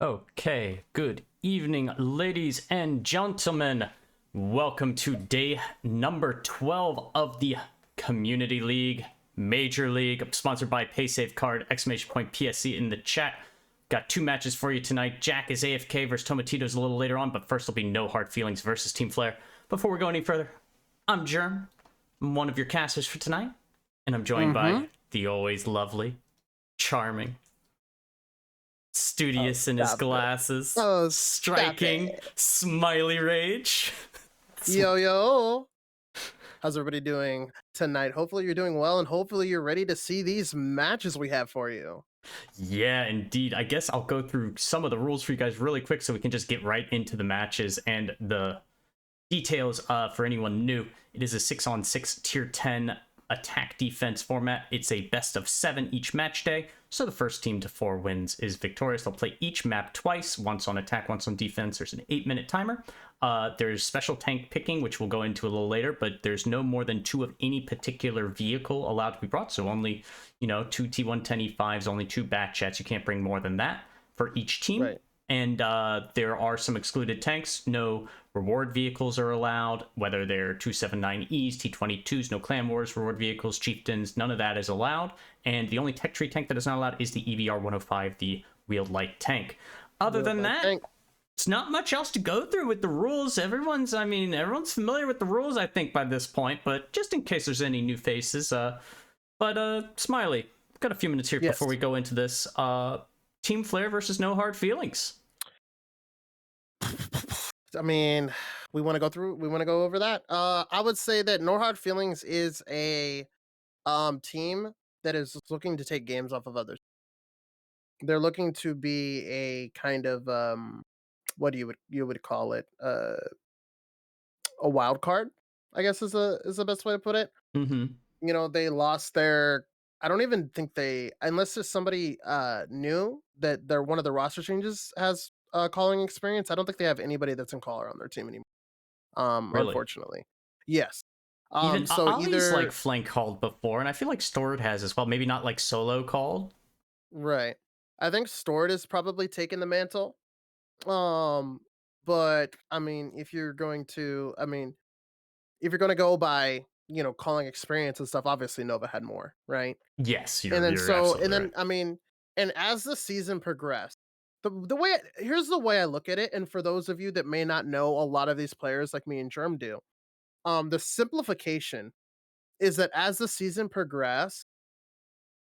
Okay, good evening, ladies and gentlemen. Welcome to day number 12 of the Community League, Major League, sponsored by Paysafecard, !PSC in the chat. Got two matches for you tonight. Jack is AFK versus Tomatitos a little later on, but first will be No Hard Feelings versus Team Flare. Before we go any further, I'm Germ, I'm one of your casters for tonight, and I'm joined by the always lovely, charming, studious in his glasses, striking, smiley rage. Yo. How's everybody doing tonight? Hopefully you're doing well, and hopefully you're ready to see these matches we have for you. Yeah, indeed. I guess I'll go through some of the rules for you guys really quick so we can just get right into the matches and the details for anyone new. It is a 6-on-6 tier 10 attack defense format. It's a best of 7 each match day, so the first team to 4 wins is victorious. They'll play each map twice, once on attack, once on defense. There's an 8-minute timer. There's special tank picking, which we'll go into a little later, but there's no more than 2 of any particular vehicle allowed to be brought, so only 2 T110E5s, only 2 bat jets. You can't bring more than that for each team. Right. And there are some excluded tanks. No reward vehicles are allowed, whether they're 279Es, T22s, no Clan Wars reward vehicles, Chieftains, none of that is allowed. And the only tech tree tank that is not allowed is the EVR 105, the wheeled light tank. Other than that, it's not much else to go through with the rules. Everyone's familiar with the rules, I think, by this point, but just in case there's any new faces. Smiley, got a few minutes here before we go into this. Team Flare versus No Hard Feelings. I mean, we want to go over that. I would say that No Hard Feelings is a team that is looking to take games off of others. They're looking to be a kind of what you would call it, a wild card, I guess is the best way to put it. They lost their, I don't even think unless there's somebody new that they're one of the roster changes has calling experience. I don't think they have anybody that's in caller on their team anymore. Really? Unfortunately. Yes. Even so Ollie's like flank called before, and I feel like Stored has as well. Maybe not like solo called. Right. I think Stored is probably taking the mantle. But I mean, if you're going to go by, calling experience and stuff, obviously Nova had more, right? Yes, and then I mean, and as the season progressed, here's the way I look at it, and for those of you that may not know a lot of these players like me and Germ do, the simplification is that as the season progressed,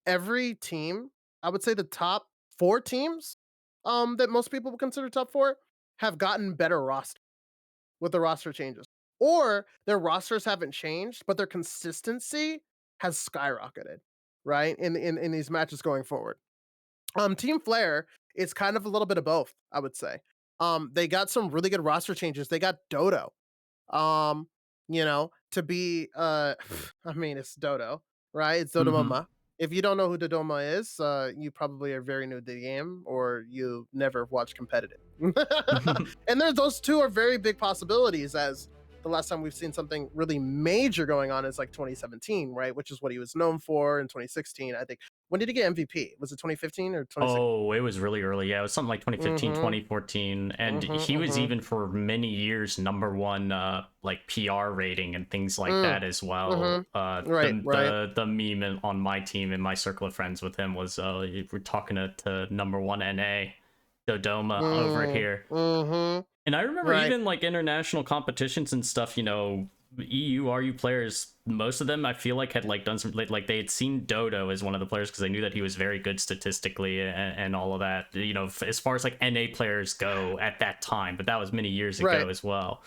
every team, I would say the top 4 teams, that most people would consider top 4, have gotten better roster with the roster changes. Or their rosters haven't changed, but their consistency has skyrocketed, right? In these matches going forward. Team Flare is kind of a little bit of both, I would say. They got some really good roster changes. They got Dodo. To be I mean, it's Dodo, right? It's Dodoma. If you don't know who Dodoma is, you probably are very new to the game, or you never watched competitive. And those two are very big possibilities, as the last time we've seen something really major going on is like 2017, right? Which is what he was known for in 2016, I think. When did he get MVP? Was it 2015 or 2016? Oh, it was really early. Yeah, it was something like 2015, 2014. And he was even for many years #1 like PR rating and things like that as well. The meme on my team, in my circle of friends with him, was we're talking to #1 NA, Dodoma over here. And I remember even like international competitions and stuff, EU, RU players, most of them I feel like had like done some, like they had seen Dodo as one of the players because they knew that he was very good statistically and all of that, as far as like NA players go at that time, but that was many years ago as well.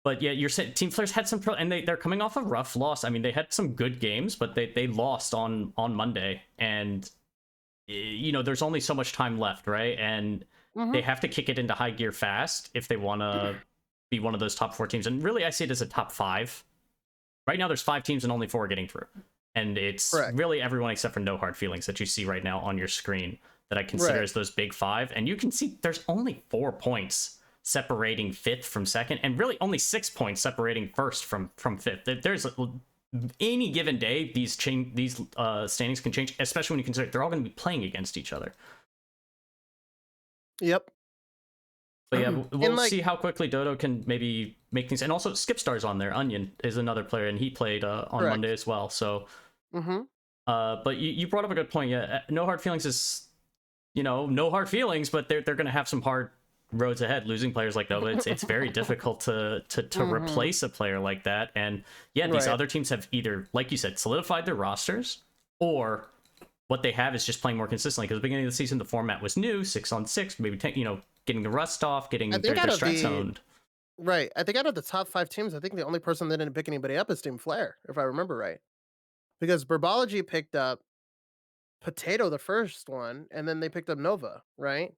But yeah, you're saying Team Flare's had some and they're coming off a rough loss. I mean, they had some good games, but they lost on Monday, and there's only so much time left, right? And they have to kick it into high gear fast if they want to be one of those top 4 teams. And really, I see it as a top 5. Right now, there's 5 teams and only 4 are getting through. And it's really everyone except for No Hard Feelings that you see right now on your screen that I consider as those big 5. And you can see there's only 4 points separating 5th from 2nd, and really only 6 points separating 1st from 5th. There's any given day, these standings can change, especially when you consider they're all going to be playing against each other. Yep. But yeah, And we'll like see how quickly Dodo can maybe make things. And also, Skipstar's on there. Onion is another player, and he played on Monday correct. as well. So, Mhm. but you brought up a good point. Yeah, no hard feelings is no hard feelings, but they're going to have some hard roads ahead. Losing players like Nova, it's very difficult to Mhm. replace a player like that. And yeah, these Right. other teams have either, like you said, solidified their rosters, or what they have is just playing more consistently. Because at the beginning of the season, the format was new, 6-on-6, maybe getting the rust off, I getting think their out of strats the honed. right, I think out of the top 5 teams, I think the only person that didn't pick anybody up is Team Flare, if I remember right. Because Burbology picked up Potato the first one, and then they picked up Nova, right?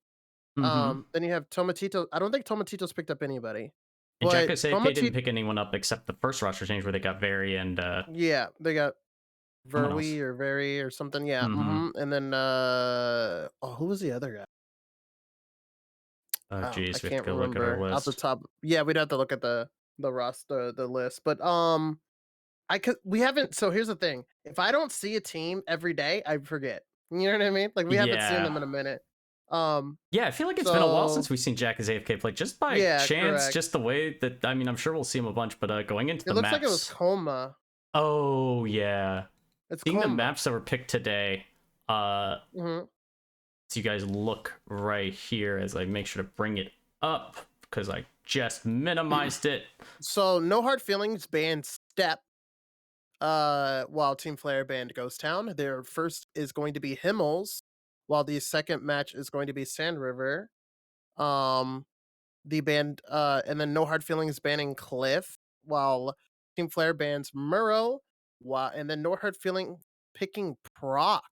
Mm-hmm. Then you have Tomatito I don't think Tomatitos picked up anybody, And Jacko but AFK didn't pick anyone up except the first roster change where they got Very and yeah, they got someone else. Verwy or Very or something, yeah, Mm-hmm. mhm, and then, oh, who was the other guy? Oh, Oh, I geez, we have to can't go look at our remember off the list. top. Yeah, we'd have to look at the roster, the list, but, I could we haven't so here's the thing, if I don't see a team every day, I forget. You know what I mean? Like, we haven't seen Yeah. them in a minute. Um, Yeah, I feel like it's been a while since so we've seen Jack as AFK play, just by yeah, chance, correct. just the way that, I mean, I'm sure we'll see him a bunch, but going into It the looks like it was maps. Coma. Oh, yeah. It's Seeing the Coma. maps that were picked today, uh, Mhm. so you guys look right here as I make sure to bring it up because I just minimized it. So, No Hard Feelings banned Step, while Team Flare banned Ghost Town. Their first is going to be Himmels, while the second match is going to be Sand River. Um, the band, and then No Hard Feelings banning Cliff, while Team Flare bans Murrow, while and then No Hard Feeling picking Proc,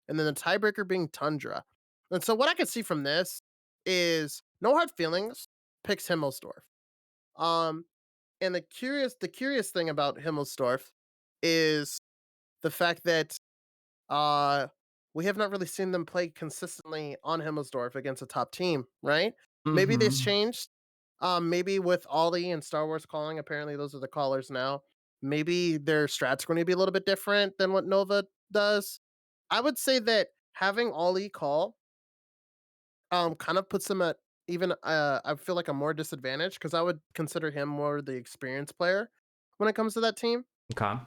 and then the tiebreaker being Tundra. And so what I can see from this is No Hard Feelings picks Himmelsdorf. Um, and the curious thing about Himmelsdorf is the fact that uh we have not really seen them play consistently on Himmelsdorf against a top team, right? Maybe this Mm-hmm. changed. Maybe with Ollie and Star Wars calling, apparently those are the callers now. Maybe their strats going to be a little bit different than what Nova does. I would say that having Ollie call kind of puts them at even I feel like a more disadvantage because I would consider him more the experienced player when it comes to that team. Okay.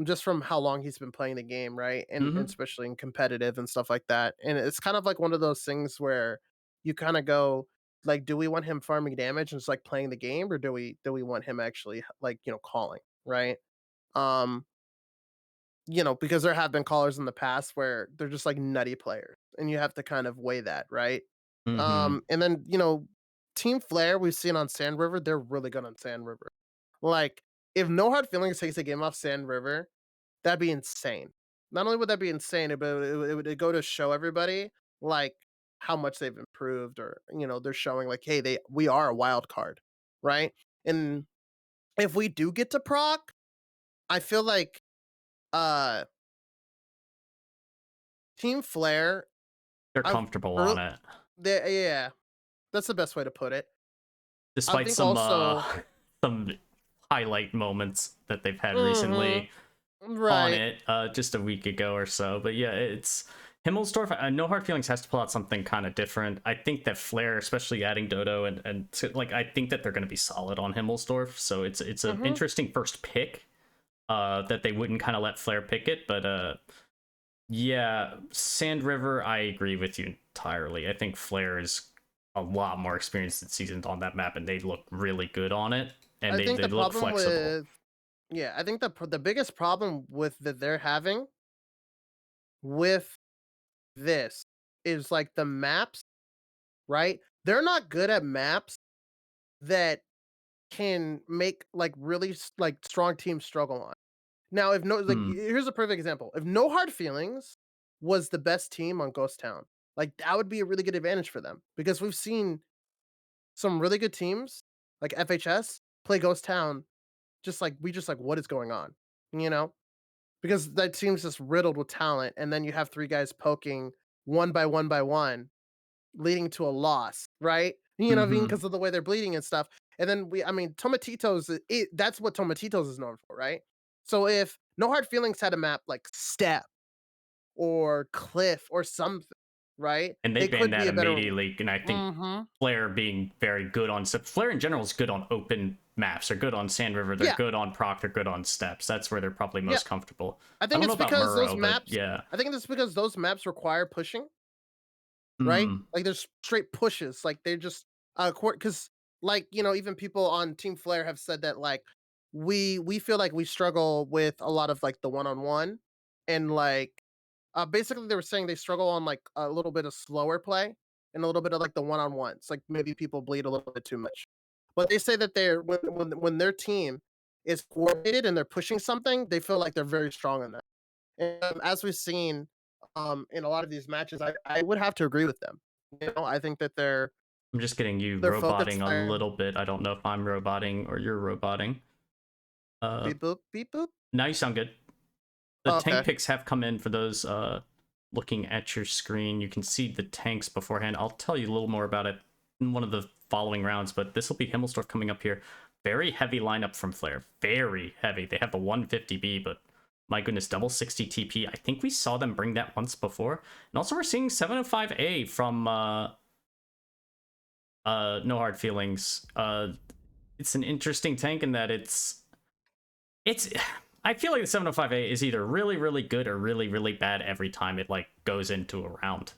Just from how long he's been playing the game, right? And Mm-hmm. especially in competitive and stuff like that. And it's kind of like one of those things where you kind of go like, do we want him farming damage and just like playing the game, or do we want him actually like calling, right? Um, because there have been callers in the past where they're just like nutty players, and you have to kind of weigh that, right? Mm-hmm. And then Team Flare we've seen on Sand River, they're really good on Sand River. Like, if No Hard Feelings takes a game off Sand River, that'd be insane. Not only would that be insane, but it would go to show everybody, like, how much they've improved, or, they're showing like, "Hey, we are a wild card," right? And if we do get to proc, I feel like, uh, Team Flare, They're I've comfortable on earl it, yeah, that's the best way to put it. I despite think some also some highlight moments that they've had Mhm. recently on Right. it just a week ago or so. But yeah, it's Himmelsdorf. No Hard Feelings has to pull out something kind of different. I think that Flair, especially adding Dodo like, I think that they're going to be solid on Himmelsdorf. So it's an Mhm. interesting first pick. That they wouldn't kind of let Flair pick it, but yeah, Sand River. I agree with you entirely. I think Flair is a lot more experienced and seasoned on that map, and they look really good on it, and I think they the look problem flexible. with yeah, I think the biggest problem with that they're having with this is like the maps, right? They're not good at maps that can make like really like strong teams struggle on. Now, if no, like Hmm. here's a perfect example. If No Hard Feelings was the best team on Ghost Town, like that would be a really good advantage for them because we've seen some really good teams like FHS play Ghost Town just like we just like what is going on, you know? Because that team's just riddled with talent, and then you have 3 guys poking one by one by one, leading to a loss, right? You know what I mean? Mm-hmm. Because of the way they're bleeding and stuff. And then Tomatitos, that's what Tomatitos is known for, right? So if No Hard Feelings had a map like Step or Cliff or something, right? And they It banned could that be a better. immediately. And I think Mm-hmm. Flare being very good on Flare in general is good on open maps. They're good on Sand River. They're Yeah, good on Proc. They're good on steps. That's where they're probably yeah. most comfortable. I I think don't know it's about because those Murrow, but maps. yeah. I think it's because those maps require pushing, right? Hmm. Like there's straight pushes. Like they're just because like even people on Team Flare have said that like we feel like we struggle with a lot of like the one on one, and like basically they were saying they struggle on like a little bit of slower play and a little bit of like the one on ones. Like maybe people bleed a little bit too much, but they say that they're when their team is coordinated and they're pushing something, they feel like they're very strong in that. And as we've seen in a lot of these matches, I would have to agree with them. I think that I'm just getting you their focus roboting a fire. little bit. I don't know if I'm roboting or you're roboting. Beep boop beep boop. Now you sound good. The Oh, tank okay. picks have come in for those looking at your screen. You can see the tanks beforehand. I'll tell you a little more about it in one of the following rounds, but this will be Himmelsdorf coming up here. Very heavy lineup from Flare. Very heavy. They have the 150B, but my goodness, double 60 TP. I think we saw them bring that once before. And also we're seeing 705A from No Hard Feelings. It's an interesting tank in that it's I feel like the 705A is either really, really good or really, really bad every time it like goes into a round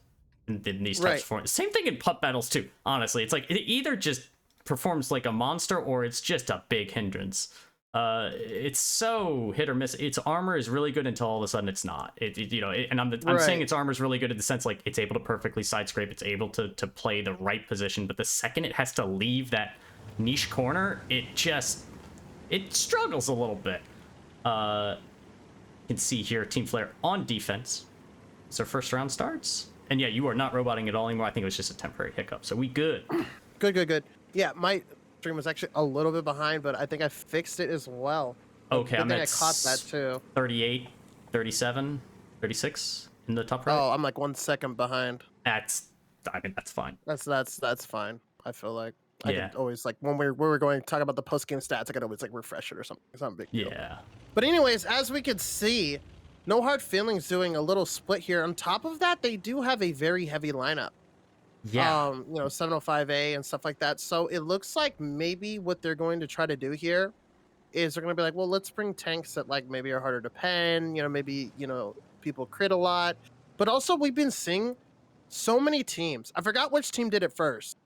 in these types Right. of forms. Same thing in pup battles too. Honestly, it's like it either just performs like a monster or it's just a big hindrance. It's so hit or miss. Its armor is really good until all of a sudden it's not. And I'm saying Right. its armor is really good in the sense like it's able to perfectly side scrape. It's able to play the right position. But the second it has to leave that niche corner, it struggles a little bit. You can see here Team Flare on defense. So first round starts. And yeah, you are not roboting at all anymore. I think it was just a temporary hiccup. So we good. Good. Yeah, my stream was actually a little bit behind, but I think I fixed it as well. Okay, Good I'm thing at I caught that too. 38, 37, 36 in the top right. Oh, I'm like 1 second behind. That's fine. That's fine. I feel like I Yeah. could always like when we were going to talk about the post game stats, I could always like refresh it or something. It's not a big deal. Yeah. But anyways, as we could see, No Hard Feelings doing a little split here. On top of that, they do have a very heavy lineup. Yeah. 705A and stuff like that. So it looks like maybe what they're going to try to do here is they're going to be like, well, let's bring tanks that like maybe are harder to pen, maybe, people crit a lot. But also we've been seeing so many teams. I forgot which team did it first.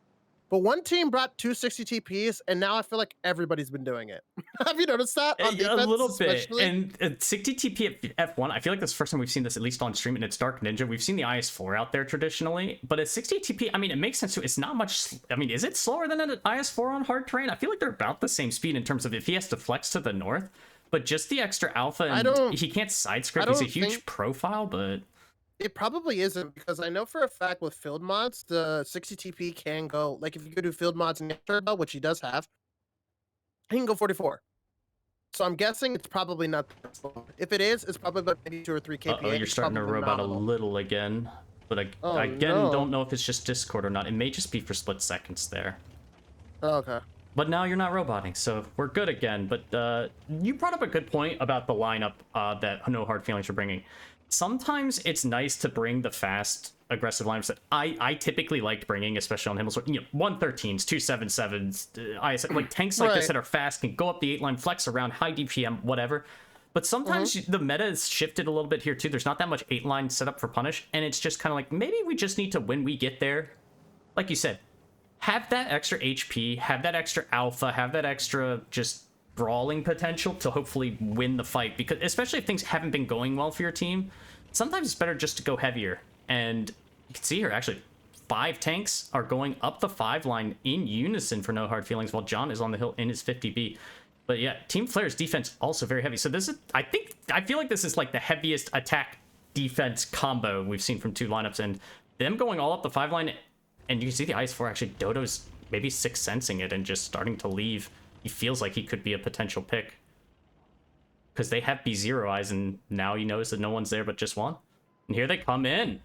But one team brought 260 TPs, and now I feel like everybody's been doing it. Have you noticed that on defense, a little especially? bit. And 60 TP at F1, I feel like that's the first time we've seen this, at least on stream, and it's Dark Ninja. We've seen the IS4 out there traditionally, but at 60 TP, I mean, it makes sense too. It's not much. I mean, is it slower than an IS4 on hard terrain? I feel like they're about the same speed in terms of if he has to flex to the north, but just the extra alpha, and he can't side script. He's a huge profile, but it probably isn't, because I know for a fact with field mods, the 60 TP can go, like if you go do field mods in Turbo, which he does have, he can go 44. So I'm guessing it's probably not that slow. If it is, it's probably about maybe 2 or 3 kPa. oh, you're starting to robot a little again. But don't know if it's just Discord or not. It may just be for split seconds there. Oh, okay. But now you're not roboting, so we're good again. But you brought up a good point about the lineup that No Hard Feelings are bringing. Sometimes it's nice to bring the fast, aggressive lineups that I typically liked bringing, especially on Himmelsdorf. 113s, 277s, like tanks like this that are fast, can go up the 8-line, flex around, high DPM, whatever. But sometimes the meta has shifted a little bit here too. There's not that much 8-line set up for punish, and it's just kind of like, maybe we just need to, when we get there, like you said, have that extra HP, have that extra alpha, have that extra just brawling potential to hopefully win the fight, because especially if things haven't been going well for your team, sometimes it's better just to go heavier. And you can see here, actually, 5 tanks are going up the 5 line in unison for No Hard Feelings, while John is on the hill in his 50B. But yeah, Team Flare's defense also very heavy. So this is, I feel like this is like the heaviest attack defense combo we've seen from 2 lineups, and them going all up the 5 line, and you can see the IS4 actually, Dodo's maybe 6 sensing it and just starting to leave. He feels like he could be a potential pick, because they have B0 eyes, and now he knows that no one's there but just one. And here they come in.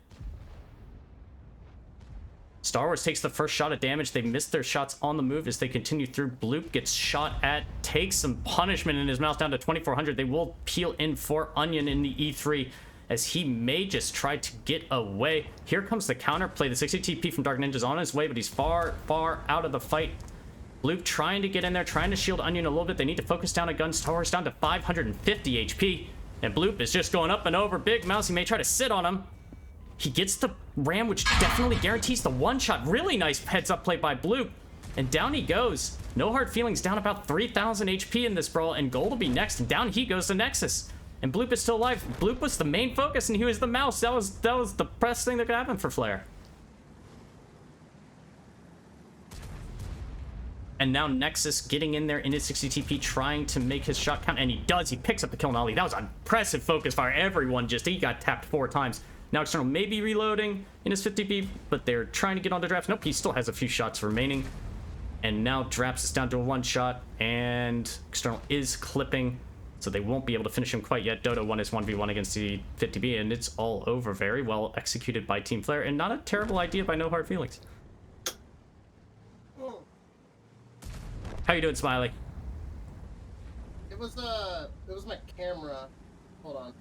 Star Wars takes the first shot of damage. They miss their shots on the move as they continue through. Bloop gets shot at, takes some punishment in his mouth, down to 2400. They will peel in for Onion in the E3. as he may just try to get away. Here comes the counterplay. The 60 TP from Dark Ninja's on his way, but he's far out of the fight. Bloop trying to get in there, trying to shield Onion a little bit. They need to focus down at Guns Towers, down to 550 HP. And Bloop is just going up and over. Big Mouse, he may try to sit on him. He gets the ram, which definitely guarantees the one-shot. Really nice heads-up play by Bloop. And down he goes. No Hard Feelings down about 3,000 HP in this brawl, and Gold will be next, and down he goes to Nexus. And Bloop is still alive. Bloop was the main focus, and he was the mouse. That was the best thing that could happen for Flare. And now Nexus getting in there in his 60 TP, trying to make his shot count, and he does. He picks up the kill on Ollie. That was an impressive focus fire. Everyone he got tapped 4 times. Now External may be reloading in his 50 TP, but they're trying to get onto Draps. Nope, he still has a few shots remaining. And now Draps is down to a 1-shot, and External is clipping, so they won't be able to finish him quite yet. Dodo won his 1v1 against the 50B, and it's all over. Very well executed by Team Flare, and not a terrible idea by No Hard Feelings. How you doing, Smiley? It was my camera. Hold on.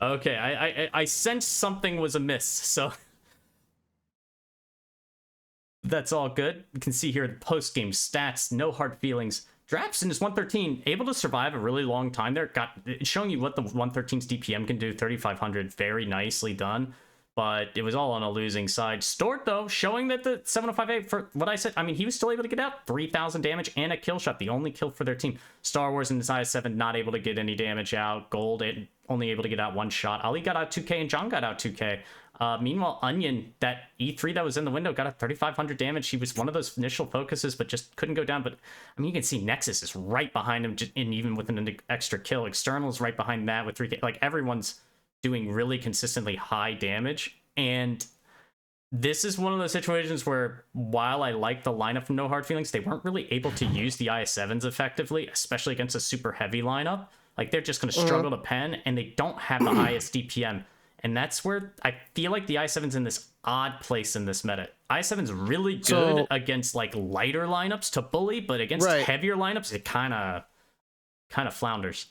Okay, I sensed something was amiss, so that's all good. You can see here the post-game stats, No Hard Feelings. Draps in his 113, able to survive a really long time there. It's showing you what the 113's DPM can do, 3,500, very nicely done. But it was all on a losing side. Stort, though, showing that the 705A, for what I said, I mean, he was still able to get out 3,000 damage and a kill shot, the only kill for their team. Star Wars in his IS-7, not able to get any damage out. Gold, only able to get out 1 shot. Ali got out 2k, and John got out 2k. Meanwhile, Onion, that E3 that was in the window, got out 3,500 damage. He was one of those initial focuses, but just couldn't go down. But, I mean, you can see Nexus is right behind him, and even with an extra kill. External is right behind that with 3k. Like, everyone's doing really consistently high damage. And this is one of those situations where, while I like the lineup from No Hard Feelings, they weren't really able to use the IS-7s effectively, especially against a super heavy lineup. Like, they're just going to struggle to pen, and they don't have the highest DPM. And that's where I feel like the IS-7's in this odd place in this meta. IS-7's really good against, like, lighter lineups to bully, but against heavier lineups, it kind of flounders.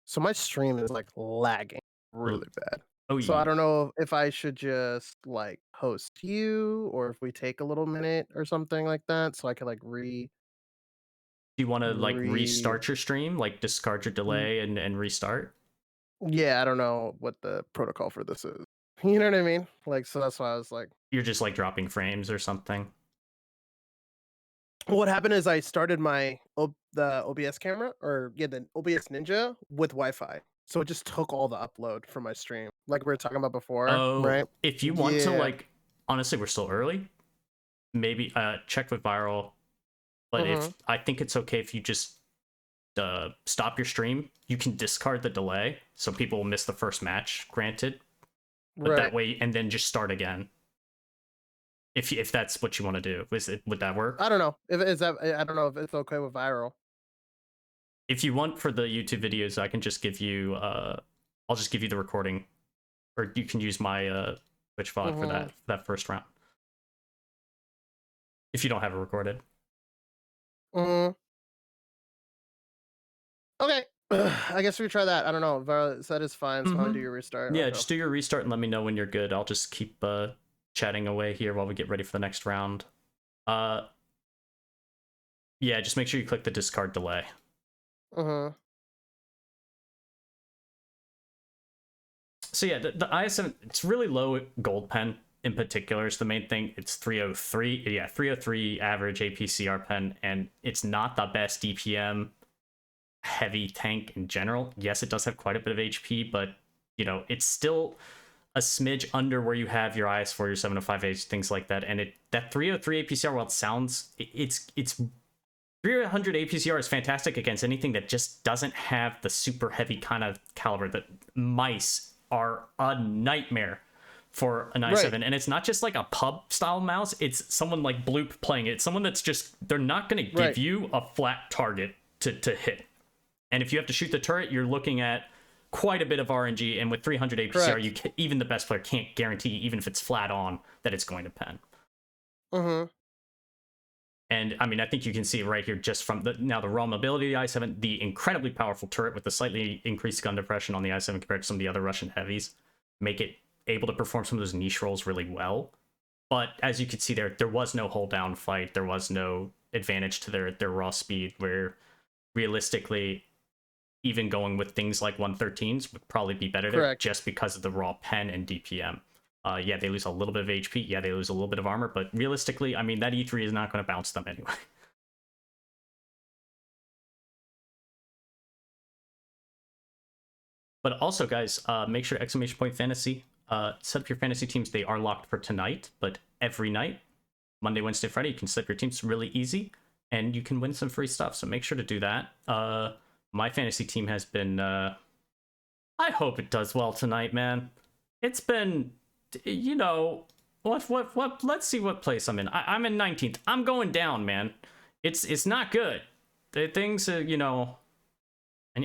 So my stream is, like, lagging really bad. Oh, so I don't know if I should just, like, host you, or if we take a little minute or something like that, so I can, like, Do you want to, like, restart your stream? Like, discard your delay and restart? Yeah, I don't know what the protocol for this is. You know what I mean? Like, so that's why I was like... You're just, like, dropping frames or something? What happened is I started the OBS camera, or, yeah, the OBS Ninja with Wi-Fi. So it just took all the upload from my stream, like we were talking about before, right? If you want to, like, honestly, we're still early. Maybe check with Viral, but if I think it's okay if you just stop your stream, you can discard the delay, so people will miss the first match. Granted, but that way, and then just start again. If that's what you want to do, would that work? I don't know if I don't know if it's okay with Viral. If you want, for the YouTube videos, I can just give you, I'll just give you the recording, or you can use my Twitch VOD for that first round. If you don't have it recorded. Okay. I guess we try that. I don't know. Viral said it's fine, so I'll do your restart. Yeah, just do your restart and let me know when you're good. I'll just keep chatting away here while we get ready for the next round. Yeah, just make sure you click the discard delay. So yeah, the IS-7, it's really low gold pen in particular is the main thing. It's 303, yeah, 303 average APCR pen, and it's not the best DPM heavy tank in general. Yes, it does have quite a bit of HP, but, you know, it's still a smidge under where you have your IS-4, your 705H, things like that. And that 303 APCR, while it sounds, it's 300 APCR is fantastic against anything that just doesn't have the super heavy kind of caliber. That mice are a nightmare for an i7, and it's not just like a pub style mouse. It's someone like Bloop playing it. Someone that's just, they're not going to give you a flat target to hit. And if you have to shoot the turret, you're looking at quite a bit of RNG. And with 300 APCR, even the best player can't guarantee, even if it's flat on, that it's going to pen. And I mean, I think you can see it right here just from the raw mobility of the i7, the incredibly powerful turret with the slightly increased gun depression on the i7 compared to some of the other Russian heavies. make it able to perform some of those niche roles really well. But as you can see there was no hold down fight. There was no advantage to their raw speed, where realistically, even going with things like 113s would probably be better there just because of the raw pen and DPM. Yeah, they lose a little bit of HP. Yeah, they lose a little bit of armor. But realistically, I mean, that E3 is not going to bounce them anyway. But also, guys, make sure exclamation point fantasy. Set up your fantasy teams. They are locked for tonight, but every night, Monday, Wednesday, Friday, you can set up your teams really easy, and you can win some free stuff. So make sure to do that. My fantasy team has been. I hope it does well tonight, man. It's been, you know, what? Let's see what place I'm in. I'm in 19th. I'm going down, man. It's not good. The things, you know.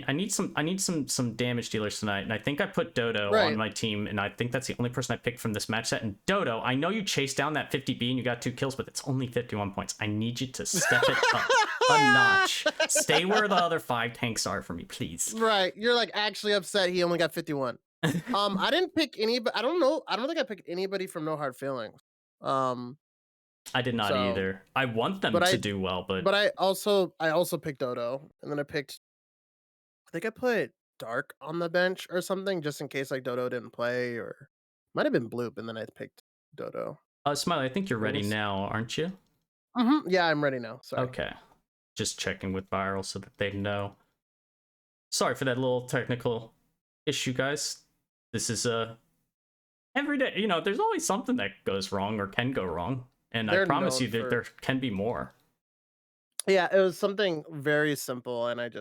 I need some damage dealers tonight, and I think I put Dodo on my team, and I think that's the only person I picked from this match set. And Dodo, I know you chased down that 50B and you got 2 kills, but it's only 51 points. I need you to step it up a notch. Stay where the other 5 tanks are for me, please. Right, you're like actually upset he only got 51. I didn't pick anybody. I don't know. I don't think I picked anybody from No Hard Feelings. I did not either. I want them to do well, but I also picked Dodo, and then I think I put Dark on the bench or something, just in case like Dodo didn't play, or might have been Bloop, and then I picked Dodo. Smiley, I think you're ready now, aren't you? Yeah, I'm ready now. Sorry. Okay. Just checking with Viral so that they know. Sorry for that little technical issue, guys. This is every day, you know, there's always something that goes wrong or can go wrong, and I promise you that there can be more. Yeah, it was something very simple, and it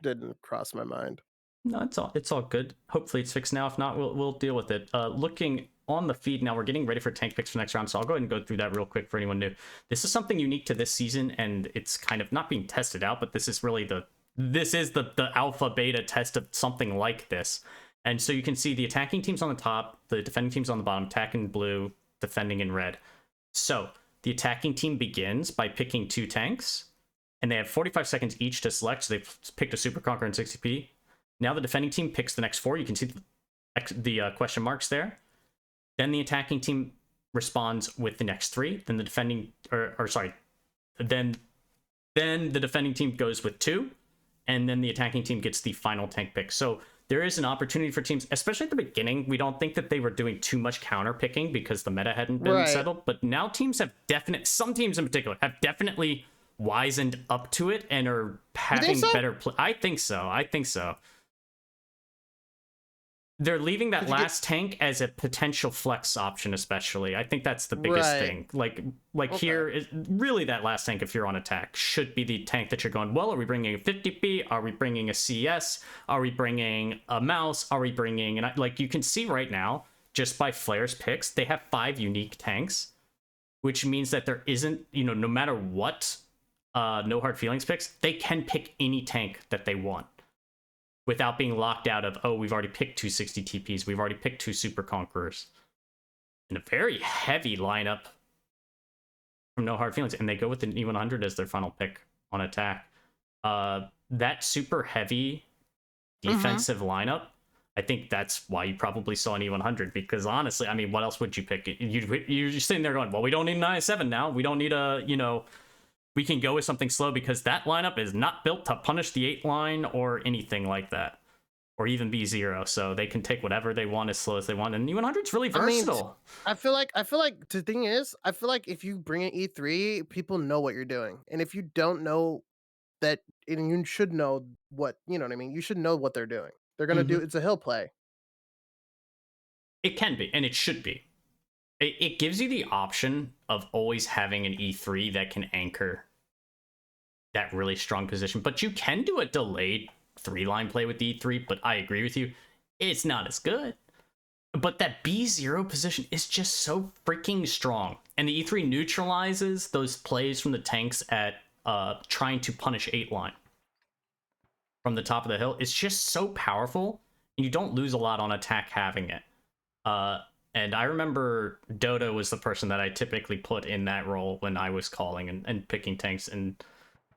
didn't cross my mind. No, it's all good. Hopefully it's fixed now. If not, we'll deal with it. Looking on the feed now, we're getting ready for tank picks for next round, so I'll go ahead and go through that real quick for anyone new. This is something unique to this season, and it's kind of not being tested out, but this is really the alpha beta test of something like this. And so you can see the attacking team's on the top, the defending team's on the bottom, attacking in blue, defending in red. So the attacking team begins by picking 2 tanks, and they have 45 seconds each to select. So they've picked a Super Conqueror and 60p. Now the defending team picks the next 4. You can see the question marks there. Then the attacking team responds with the next 3. Then the defending, then the defending team goes with 2, and then the attacking team gets the final tank pick. So there is an opportunity for teams, especially at the beginning. We don't think that they were doing too much counter picking because the meta hadn't been settled. But now teams have some teams in particular have definitely wisened up to it and are having better I think so. They're leaving that last tank as a potential flex option, especially. I think that's the biggest thing. Like here is really that last tank, if you're on attack, should be the tank that you're going, well, are we bringing a 50p? Are we bringing a CS? Are we bringing a mouse? Are we bringing... And like you can see right now, just by Flair's picks, they have 5 unique tanks, which means that there isn't, you know, no matter what No Hard Feelings picks, they can pick any tank that they want without being locked out of, oh, we've already picked 260 TPs, we've already picked 2 Super Conquerors. And a very heavy lineup from No Hard Feelings, and they go with an E100 as their final pick on attack. That super heavy defensive lineup, I think that's why you probably saw an E100, because honestly, I mean, what else would you pick? You're just sitting there going, well, we don't need an i7 now. We don't need a, you know, we can go with something slow, because that lineup is not built to punish the 8 line or anything like that, or even B0. So they can take whatever they want as slow as they want. And E100's really versatile. I feel like the thing is, I feel like if you bring an E3, people know what you're doing. And if you don't know that, and you should know what, you know what I mean? You should know what they're doing. They're going to do, it's a hill play. It can be, and it should be. It gives you the option of always having an E3 that can anchor that really strong position. But you can do a delayed 3-line play with the E3, but I agree with you, it's not as good. But that B0 position is just so freaking strong. And the E3 neutralizes those plays from the tanks at trying to punish 8-line from the top of the hill. It's just so powerful, and you don't lose a lot on attack having it. And I remember Dodo was the person that I typically put in that role when I was calling and picking tanks. And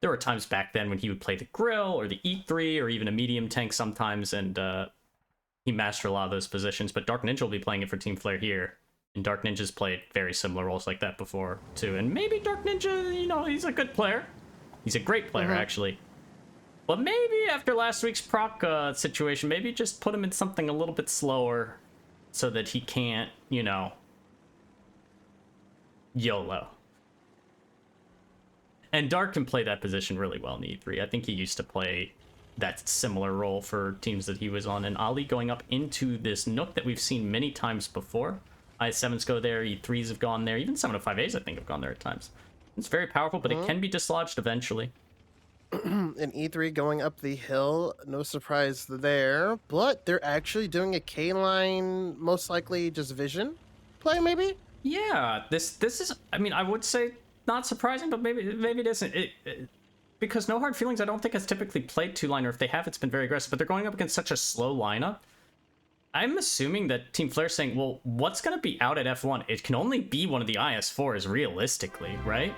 there were times back then when he would play the grill or the E3 or even a medium tank sometimes. And, he mastered a lot of those positions, but Dark Ninja will be playing it for Team Flare here. And Dark Ninja's played very similar roles like that before, too. And maybe Dark Ninja, you know, he's a good player. He's a great player, actually. But maybe after last week's proc situation, maybe just put him in something a little bit slower so that he can't, you know, YOLO. And Dark can play that position really well in E3. I think he used to play that similar role for teams that he was on. And Ali going up into this nook that we've seen many times before. I7s go there, E3s have gone there, even 705As I think have gone there at times. It's very powerful, but it can be dislodged eventually. An E3 going up the hill, no surprise there, but they're actually doing a K-line, most likely just vision play, maybe? Yeah, this is, I mean, I would say not surprising, but maybe it isn't. Because No Hard Feelings, I don't think has typically played two-line, or if they have, it's been very aggressive, but they're going up against such a slow lineup. I'm assuming that Team Flare's saying, well, what's going to be out at F1? It can only be one of the IS4s, realistically, right?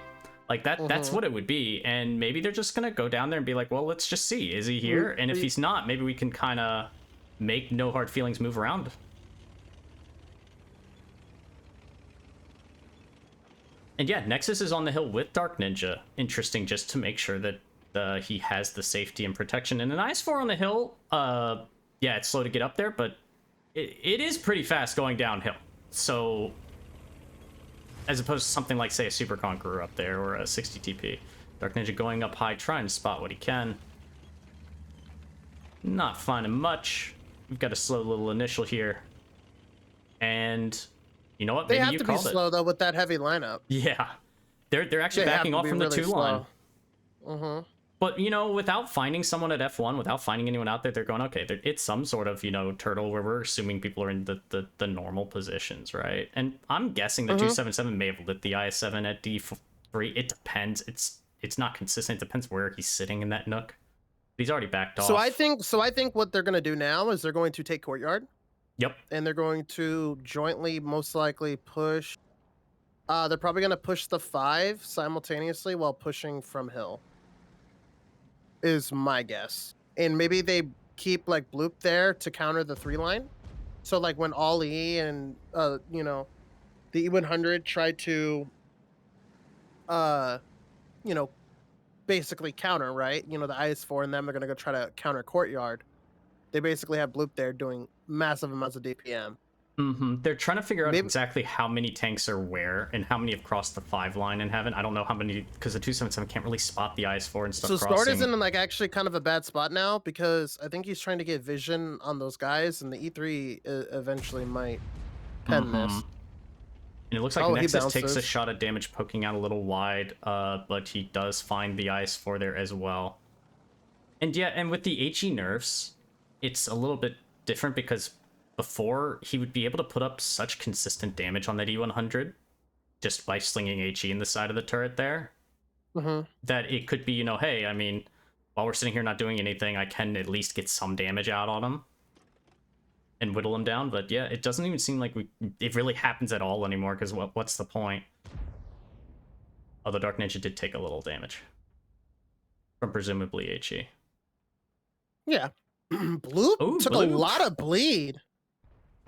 Like, that's what it would be, and maybe they're just going to go down there and be like, well, let's just see. Is he here? And if he's not, maybe we can kind of make No Hard Feelings move around. And yeah, Nexus is on the hill with Dark Ninja. Interesting, just to make sure that he has the safety and protection. And an IS4 on the hill, yeah, it's slow to get up there, but it is pretty fast going downhill. So, as opposed to something like, say, a Super Conqueror up there or a 60 TP. Dark Ninja going up high, trying to spot what he can. Not finding much. We've got a slow little initial here. And you know what? They Maybe have you to be called slow, it. though, with that heavy lineup. Yeah. They're actually backing off from the really 2-line. Mm-hmm. But, you know, without finding someone at F1, without finding anyone out there, they're going, okay, it's some sort of, you know, turtle where we're assuming people are in the normal positions, right? And I'm guessing the 277 may have lit the IS7 at D3. It depends. It's not consistent. It depends where he's sitting in that nook. But he's already backed off. So I think what they're going to do now is they're going to take Courtyard. Yep. And they're going to jointly, most likely, push. They're probably going to push the 5 simultaneously while pushing from hill. Is my guess. And maybe they keep like Bloop there to counter the 3-line. So like when Ali and you know, the E100 tried to you know, basically counter, right? You know, the IS4 and them are gonna go try to counter Courtyard. They basically have Bloop there doing massive amounts of DPM. They're trying to figure out exactly how many tanks are where and how many have crossed the 5-line and haven't. I don't know how many, because the 277 can't really spot the IS4 and stuff. So Start is in like actually kind of a bad spot now because I think he's trying to get vision on those guys, and the E3 eventually might pen this. And it looks like Nexus takes a shot at damage, poking out a little wide, but he does find the IS4 there as well. And yeah, and with the HE nerfs, it's a little bit different because before, he would be able to put up such consistent damage on that E100 just by slinging HE in the side of the turret there, that it could be, you know, hey, I mean, while we're sitting here not doing anything, I can at least get some damage out on him and whittle him down. But yeah, it doesn't even seem like it really happens at all anymore, because what's the point? Although Dark Ninja did take a little damage from presumably HE. Yeah. Bloop took a lot of bleed.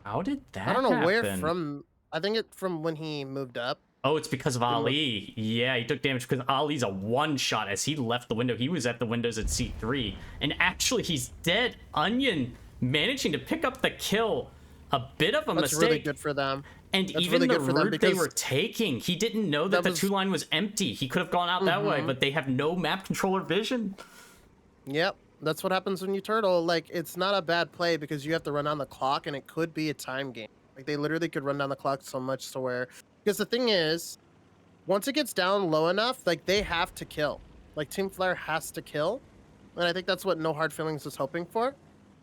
How did that I don't know happen? where from. I think it's from when he moved up. Oh, it's because of Ali. Yeah, he took damage because Ali's a one-shot. As he left the window, he was at the windows at C3. And actually, he's dead. Onion managing to pick up the kill. A bit of a mistake. That's really good for them. And That's even really the good for them route they were taking, he didn't know that the 2-line was empty. He could have gone out that way, but they have no map controller vision. Yep. That's what happens when you turtle. Like, it's not a bad play because you have to run down the clock, and it could be a time game. Like, they literally could run down the clock so much to where... Because the thing is, once it gets down low enough, like, they have to kill. Like, Team Flare has to kill. And I think that's what No Hard Feelings is hoping for.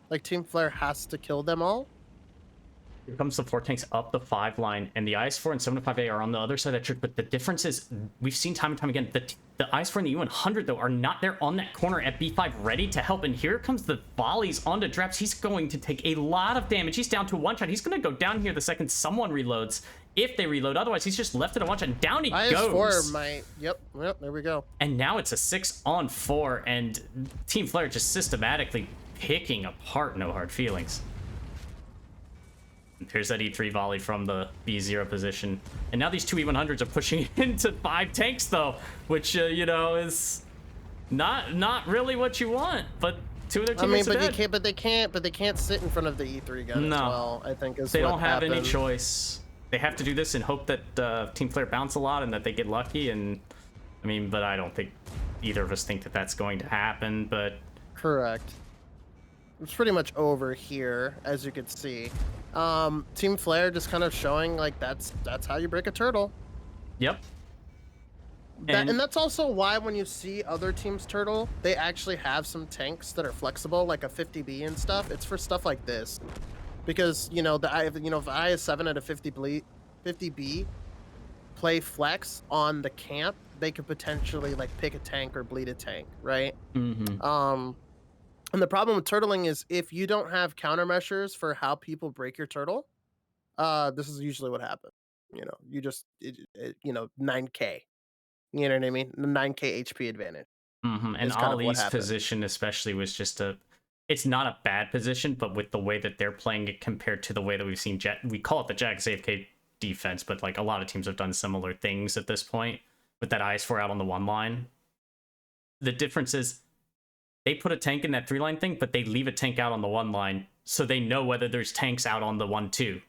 Like, Team Flare has to kill them all. Here comes the 4 tanks up the 5-line, and the IS-4 and 705A are on the other side of that trick, but the difference is, we've seen time and time again, the IS-4 and the U100, though, are not there on that corner at B5 ready to help, and here comes the volleys onto Draps. He's going to take a lot of damage. He's down to 1-shot. He's going to go down here the second someone reloads, if they reload. Otherwise, he's just left at a 1-shot, and down he goes. IS-4 might... Yep, there we go. And now it's a 6-on-4, and Team Flare just systematically picking apart No Hard Feelings. Here's that E3 volley from the B0 position. And now these two E100s are pushing into 5 tanks, though, which, you know, is not really what you want. But two of their teammates are dead. But they can't sit in front of the E3 gun as well, I think is they what don't have happened. any choice. They have to do this and hope that Team Flare bounce a lot and that they get lucky. And, I mean, but I don't think either of us think that that's going to happen, but... Correct. It's pretty much over here, as you can see. Team Flare just kind of showing, like, that's how you break a turtle. Yep. And that's also why when you see other teams turtle, they actually have some tanks that are flexible, like a 50B and stuff. It's for stuff like this. Because, you know, if IS7 at a 50B play flex on the camp, they could potentially, like, pick a tank or bleed a tank, right? Mm-hmm. And the problem with turtling is if you don't have countermeasures for how people break your turtle, this is usually what happens. You know, you just, 9K. You know what I mean? 9K HP advantage. Mm-hmm. And Ali's position especially was just it's not a bad position, but with the way that they're playing it compared to the way that we've seen we call it the Jack AFK defense, but like a lot of teams have done similar things at this point with that IS4 out on the 1 line. The difference is they put a tank in that 3 line thing, but they leave a tank out on the 1 line so they know whether there's tanks out on the 1-2.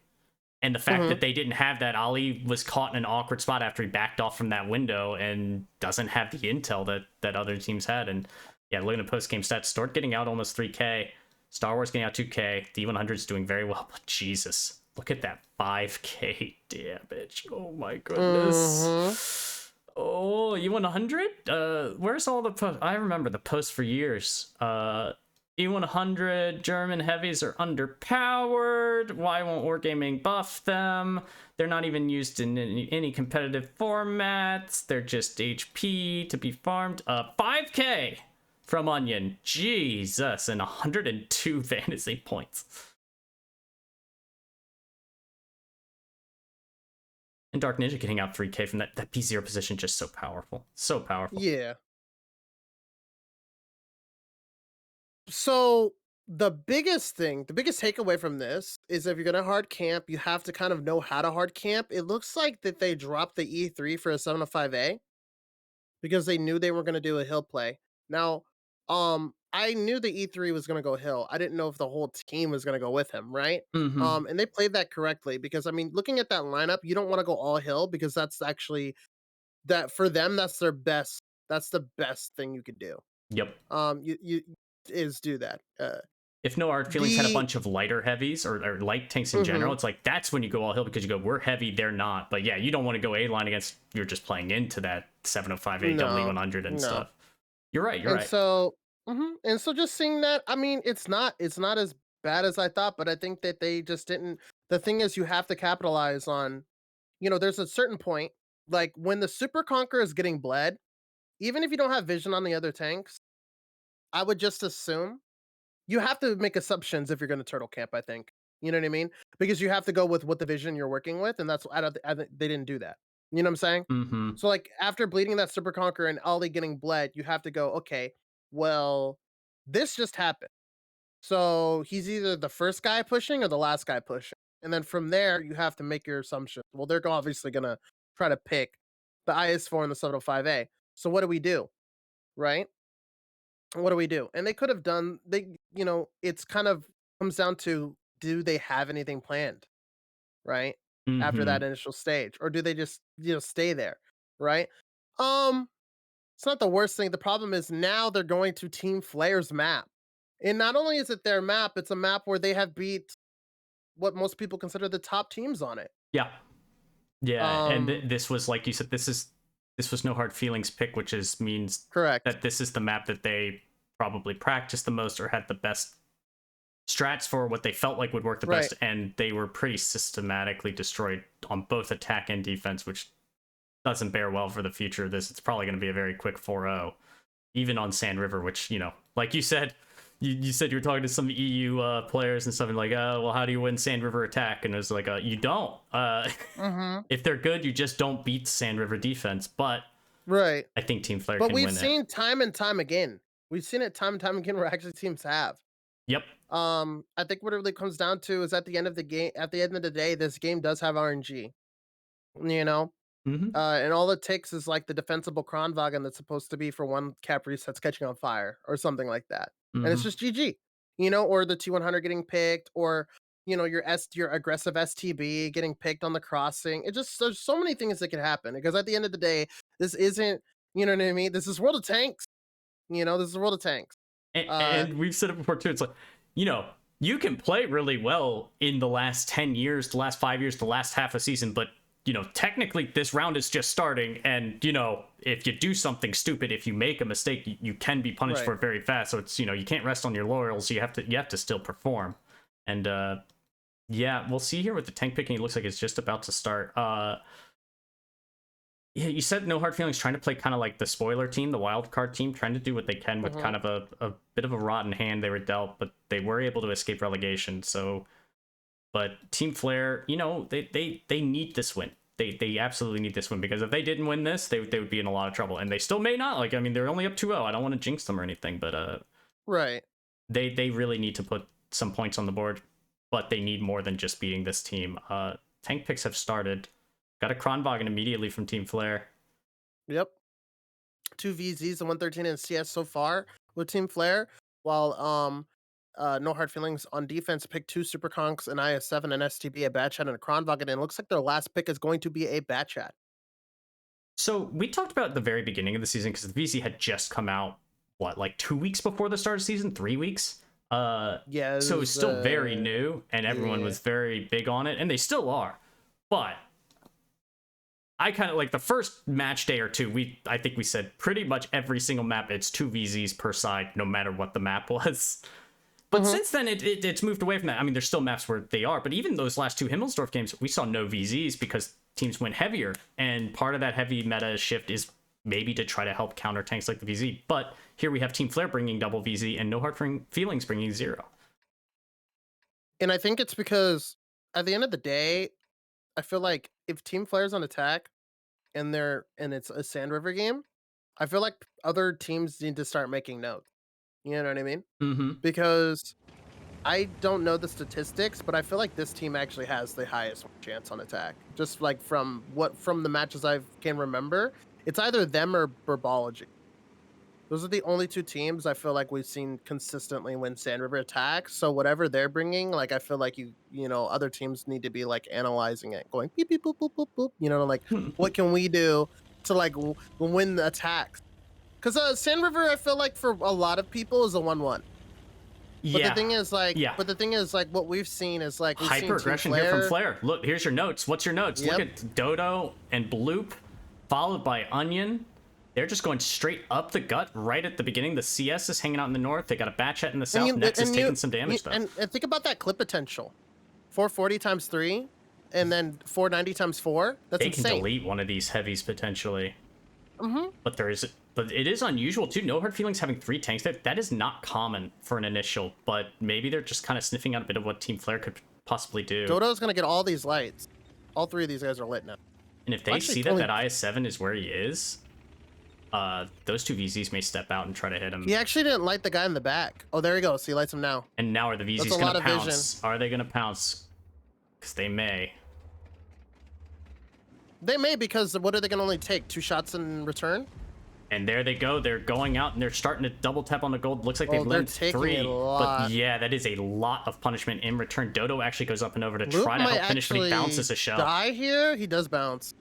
And the fact that they didn't have that, Ali was caught in an awkward spot after he backed off from that window and doesn't have the intel that other teams had. And yeah, looking at post-game stats, Stort getting out almost 3K, Star Wars getting out 2K, the E100's doing very well, but Jesus, look at that 5K damage. Oh my goodness. Oh, E100? Where's all the posts? I remember the posts for years. E100 German heavies are underpowered. Why won't Wargaming buff them? They're not even used in any competitive formats. They're just HP to be farmed. 5K from Onion. Jesus, and 102 fantasy points. And Dark Ninja getting out 3K from that P0 position, just so powerful. So powerful. Yeah. So the biggest takeaway from this is if you're going to hard camp, you have to kind of know how to hard camp. It looks like that they dropped the E3 for a 705A because they knew they were going to do a hill play. Now, I knew the E3 was going to go hill. I didn't know if the whole team was going to go with him, right? Mm-hmm. And they played that correctly because, I mean, looking at that lineup, you don't want to go all hill because that's actually that for them. That's their best. That's the best thing you could do. Yep. You is do that. If No Hard Feelings had a bunch of lighter heavies or light tanks in general, it's like that's when you go all hill because you go, we're heavy, they're not. But yeah, you don't want to go A line against, you're just playing into that 705A W100 and stuff. You're right. You're right. So, and so just seeing that, I mean, it's not as bad as I thought, but I think that they just didn't. The thing is, you have to capitalize on, there's a certain point, like when the Super Conqueror is getting bled, even if you don't have vision on the other tanks, I would just assume you have to make assumptions if you're going to turtle camp, I think. You know what I mean? Because you have to go with what the vision you're working with, and that's they didn't do that. You know what I'm saying? Mm-hmm. So like after bleeding that Super Conqueror and Ollie getting bled, you have to go, okay, well, this just happened. So he's either the first guy pushing or the last guy pushing. And then from there, you have to make your assumption. Well, they're obviously going to try to pick the IS4 and the 705A. So what do we do? Right? What do we do? And they could have done it's kind of comes down to, do they have anything planned, right? After that initial stage, or do they just stay there, right? It's not the worst thing. The problem is now they're going to Team Flare's map, and not only is it their map, it's a map where they have beat what most people consider the top teams on it. Yeah, and this was, like you said, this was No Hard Feelings pick, which means correct that this is the map that they probably practiced the most or had the best strats for, what they felt like would work the best, and they were pretty systematically destroyed on both attack and defense, which doesn't bear well for the future of this. It's probably going to be a very quick 4-0, even on Sand River, which, like you said, you said you were talking to some EU players and something like, well, how do you win Sand River attack? And it was like, you don't. If they're good, you just don't beat Sand River defense. But I think Team Flare can win it. But we've seen time and time again. We've seen it time and time again where actually teams have. Yep. I think what it really comes down to is at the end of the day, this game does have RNG, you know? Hmm. And all it takes is like the defensible Kronwagen that's supposed to be for one cap resets catching on fire or something like that. And it's Hmm. just GG, or the T100 getting picked, or your aggressive STB getting picked on the crossing. There's so many things that could happen because at the end of the day, this isn't, you know what I mean? This is World of Tanks. This is World of Tanks. Uh And we've said it before too. It's like, you know, you can play really well in the last 10 years, the last 5 years, the last half a season, but technically this round is just starting, and if you do something stupid, if you make a mistake, you can be punished right. for it very fast. So it's you can't rest on your laurels. You have to still perform. And yeah, we'll see here with the tank picking. It looks like it's just about to start. Yeah, you said No Hard Feelings trying to play kind of like the spoiler team, the wild card team, trying to do what they can with Mhm. kind of a bit of a rotten hand they were dealt, but they were able to escape relegation. So, but Team Flare, they need this win. They absolutely need this win, because if they didn't win this, they would be in a lot of trouble, and they still may not. Like, I mean, they're only up 2-0. I don't want to jinx them or anything, but Right. they really need to put some points on the board, but they need more than just beating this team. Tank picks have started. Got a Kronwagen immediately from Team Flare. Yep. Two VZs and 113 in CS so far with Team Flare, while No Hard Feelings on defense picked two Super Conks, an IS-7, an STB, a Batchat, and a Kronwagen, and it looks like their last pick is going to be a Batchat. So we talked about at the very beginning of the season, because the VC had just come out, what, like 2 weeks before the start of the season, 3 weeks. Yeah, So it was still very new, and everyone yeah. was very big on it, and they still are. But I kind of like the first match day or two. I think we said pretty much every single map it's two VZs per side, no matter what the map was. But Mhm. since then, it's moved away from that. I mean, there's still maps where they are, but even those last two Himmelsdorf games, we saw no VZs because teams went heavier. And part of that heavy meta shift is maybe to try to help counter tanks like the VZ. But here we have Team Flare bringing double VZ and No Hard Feelings bringing zero. And I think it's because at the end of the day, I feel like if Team Flare's on attack and it's a Sand River game, I feel like other teams need to start making notes. You know what I mean? Mm-hmm. Because I don't know the statistics, but I feel like this team actually has the highest chance on attack. Just like from the matches I can remember, it's either them or Burbology. Those are the only two teams I feel like we've seen consistently win Sand River attacks. So whatever they're bringing, like I feel like other teams need to be like analyzing it, going beep beep boop boop boop boop. Like what can we do to like win the attacks? Because Sand River, I feel like for a lot of people is a 1-1. But the Yeah. thing is, Yeah. what we've seen is like we've seen Hyper Team aggression here from Flare. Flare. Look, here's your notes. What's your notes? Look Yep. at Dodo and Bloop, followed by Onion. They're just going straight up the gut right at the beginning. The CS is hanging out in the north. They got a Batchat in the south. Nex is taking some damage, though. And think about that clip potential. 440 times 3 and then 490 times 4. That's They can insane. delete one of these heavies potentially. Mm-hmm. But it is unusual too. No Hard Feelings having 3 tanks there. That is not common for an initial, but maybe they're just kind of sniffing out a bit of what Team Flare could possibly do. Dodo's gonna get all these lights. All three of these guys are lit now. And if they see that IS-7 is where he is, those two VZs may step out and try to hit him. He actually didn't light the guy in the back. Oh, there he goes. He lights him now. And now are the VZs going to pounce? Are they going to pounce? Because they may. They may, because what are they going to only take? 2 shots in return? And there they go. They're going out and they're starting to double tap on the gold. Looks like they've landed 3. But yeah, that is a lot of punishment in return. Dodo actually goes up and over to try to help finish, but he bounces a shell. Die here? He does bounce.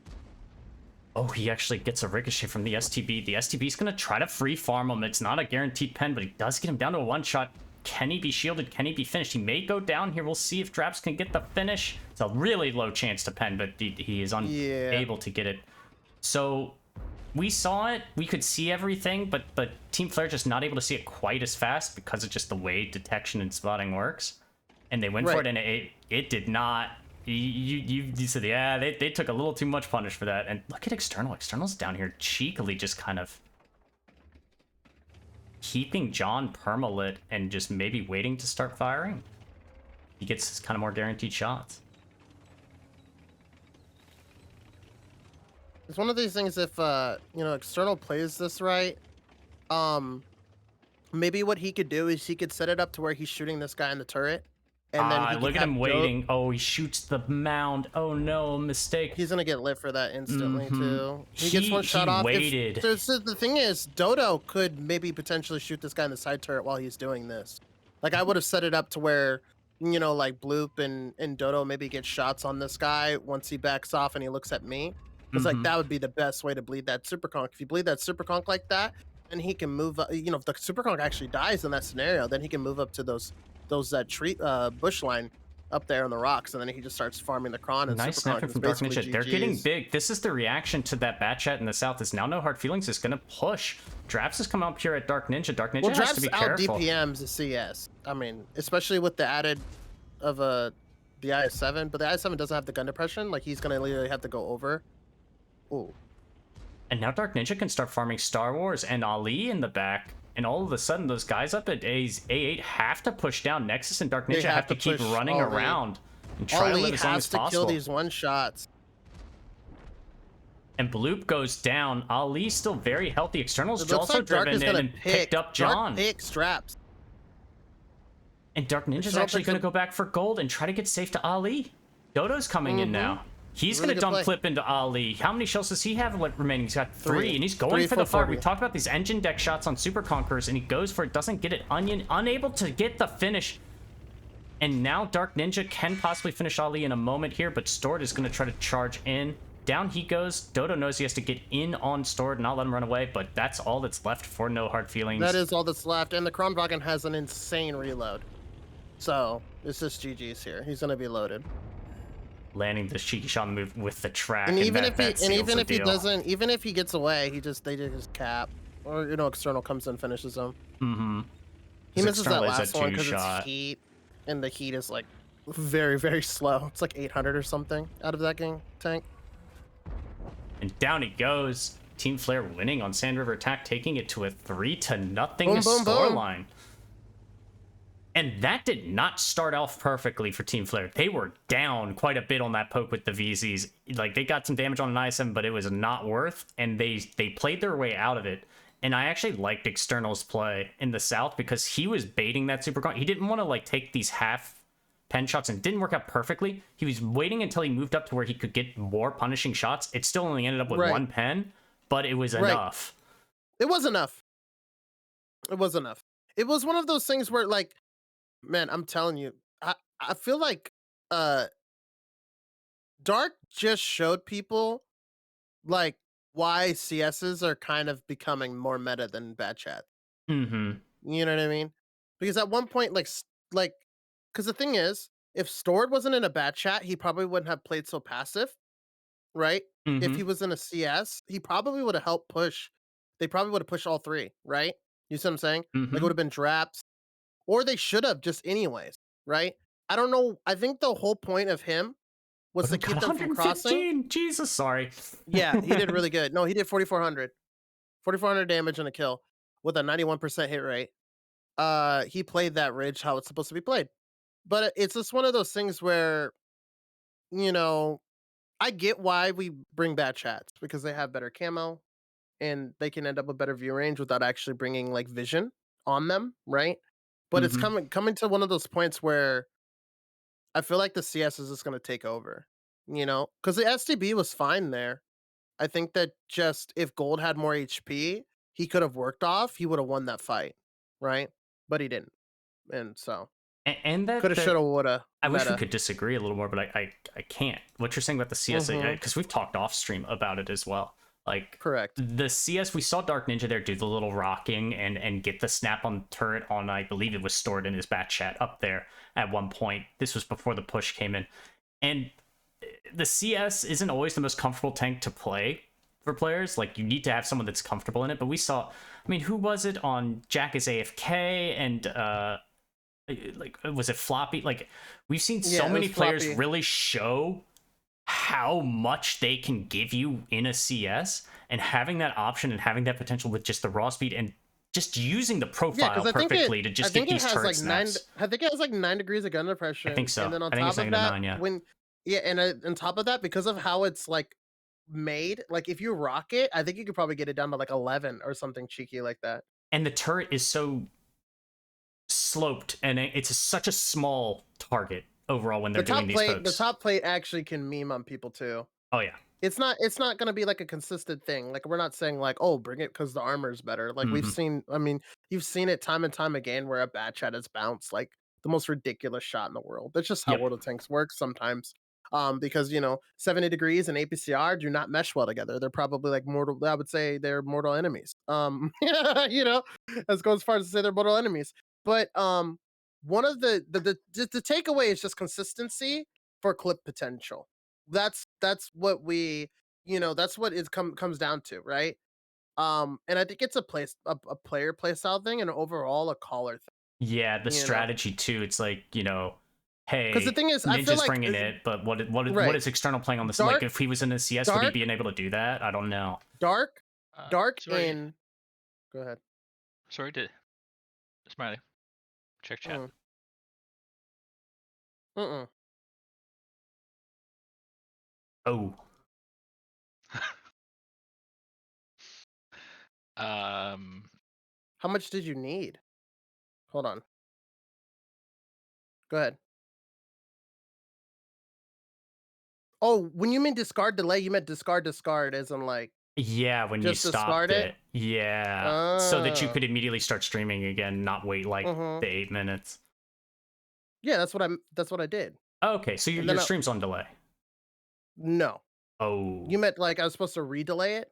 Oh, he actually gets a ricochet from the STB. The STB's going to try to free farm him. It's not a guaranteed pen, but he does get him down to a 1-shot. Can he be shielded? Can he be finished? He may go down here. We'll see if Draps can get the finish. It's a really low chance to pen, but he is unable to get it. So we saw it. We could see everything, but Team Flare just not able to see it quite as fast because of just the way detection and spotting works. And they went for it, and it did not. You said, yeah, they took a little too much punish for that. And look at External. External's down here cheekily just kind of keeping John permalit and just maybe waiting to start firing. He gets his kind of more guaranteed shots. It's one of these things, if External plays this right, maybe what he could do is he could set it up to where he's shooting this guy in the turret, and then Ah, he could look at him have waiting. Oh, he shoots the mound. Oh no, mistake. He's gonna get lit for that instantly Mm-hmm. too. He gets one shot He off. If waited. so the thing is, Dodo could maybe potentially shoot this guy in the side turret while he's doing this. Like I would have set it up to where, like Bloop and Dodo maybe get shots on this guy once he backs off and he looks at me. Because like Mm-hmm. that would be the best way to bleed that super conk. If you bleed that super conk like that, then he can move. If the super conk actually dies in that scenario, then he can move up to those that tree bush line up there on the rocks, and then he just starts farming the Kron and Nice super conk. snapping It's from Dark basically Ninja. They're getting GG's. big. This is the reaction to that bat chat in the south. Is now No Hard Feelings is going to push. Draps is coming up here at Dark Ninja. Dark Ninja Well, has to Draps be out careful. DPMs the CS. I mean, especially with the added of the IS7, but the IS7 doesn't have the gun depression. Like he's gonna literally have to go over. Ooh. And now Dark Ninja can start farming Star Wars and Ali in the back. And all of a sudden, those guys up at A8 have to push down. Nexus and Dark Ninja have to keep push running Ali. around and try to Ali live as long has as to kill possible. these one shots. And Bloop goes down. Ali's still very healthy. Externals It looks also like Dark driven is in gonna and picked up John. Dark picks Draps. And Dark Ninja's External actually picks going to up- go back for gold and try to get safe to Ali. Dodo's coming in now. He's Really going to good dump play. clip into Ali. How many shells does he have remaining? He's got three, and he's going for the fire. 440. We talked about these engine deck shots on Super Conquerors, and he goes for it, doesn't get it. Onion, unable to get the finish. And now Dark Ninja can possibly finish Ali in a moment here, but Stored is going to try to charge in. Down he goes. Dodo knows he has to get in on Stored, not let him run away, but that's all that's left for No Hard Feelings. That is all that's left, and the Kronwagen has an insane reload. So it's just GG's here. He's gonna be loaded. Landing the cheeky shot on the move with the track. And even that, if he deal. doesn't, even if he gets away, they just cap, or external comes in finishes him. Mm-hmm. He misses that External is a last one because two-shot. it's heat, and the heat is like very very slow. It's like 800 or something out of that tank. And down he goes. Team Flare winning on Sand River Attack, taking it to a 3-0 Boom, boom, boom. scoreline. And that did not start off perfectly for Team Flare. They were down quite a bit on that poke with the VZs. Like, they got some damage on an ISM, but it was not worth, and they played their way out of it. And I actually liked External's play in the South because he was baiting that super con. He didn't want to, like, take these half pen shots, and it didn't work out perfectly. He was waiting until he moved up to where he could get more punishing shots. It still only ended up with Right. one pen, but it was enough. It was enough. It was enough. It was one of those things where, like, man, I'm telling you, I feel like Dark just showed people like why CSs are kind of becoming more meta than bad chat. Mm-hmm. You know what I mean? Because at one point, because the thing is, if Stored wasn't in a bad chat, he probably wouldn't have played so passive, right? If Mm-hmm. he was in a CS, he probably would have helped push. They probably would have pushed all three, right? You see what I'm saying? Mm-hmm. Like it would have been Draps, or they should have just anyways, right? I don't know. I think the whole point of him was to keep them from crossing. 115. Jesus, sorry. Yeah, he did really good. No, he did 4,400. 4,400 damage and a kill with a 91% hit rate. He played that ridge how it's supposed to be played. But it's just one of those things where, I get why we bring bad chats because they have better camo and they can end up with better view range without actually bringing like vision on them, right? But it's Mhm. coming to one of those points where I feel like the CS is just going to take over, because the STB was fine there. I think that just if Gold had more HP, he could have worked off. He would have won that fight, right? But he didn't, and so And that, coulda, shoulda, woulda. I wish we meta. could disagree a little more, but I can't. What you're saying about the CS, Mhm. because we've talked off stream about it as well. Like, Correct. the CS, we saw Dark Ninja there do the little rocking and get the snap on turret on, I believe it was Stored in his bat chat up there at one point. This was before the push came in. And the CS isn't always the most comfortable tank to play for players. Like, you need to have someone that's comfortable in it. But we saw, I mean, who was it on Jack is AFK and, like, was it Floppy? Like, we've seen Yeah, so it many was players Floppy. really show how much they can give you in a CS, and having that option and having that potential with just the raw speed and just using the profile I think perfectly to just get these turret snaps. I think it has like 9 degrees of gun depression. I think so. And then on I think top it's of like that, 9, yeah. and on top of that, because of how it's like made, like if you rock it, I think you could probably get it down to like 11 or something cheeky like that. And the turret is so sloped, and it's such a small target overall when they're doing these pokes. The top plate actually can meme on people too. Oh yeah. It's not gonna be like a consistent thing. Like we're not saying like, oh, bring it because the armor's better. Like we've seen. I mean, you've seen it time and time again where a bad chat has bounced like the most ridiculous shot in the world. That's just how World of Tanks works sometimes. Because 70 degrees and APCR do not mesh well together. They're probably like mortal. I would say they're mortal enemies. Let's go as far as to say they're mortal enemies. But one of the takeaway is just consistency for clip potential. That's what we that's what it comes down to, right? And I think it's a player play style thing and overall a caller thing. Yeah, the strategy too. It's like, hey, because the thing is, I feel Ninja's like bringing it, but what is external playing on this? Like, if he was in a CS, would he be able to do that? I don't know. Dark in. Go ahead. Sorry to Smiley. Check chat. Oh. How much did you need? Hold on. Go ahead. Oh, when you mean discard delay, you meant discard as in like. Yeah, when you stopped it. Yeah. So that you could immediately start streaming again, not wait like the 8 minutes. Yeah, that's what I did. Oh, okay, so your stream's on delay. No. Oh. You meant like I was supposed to redelay it?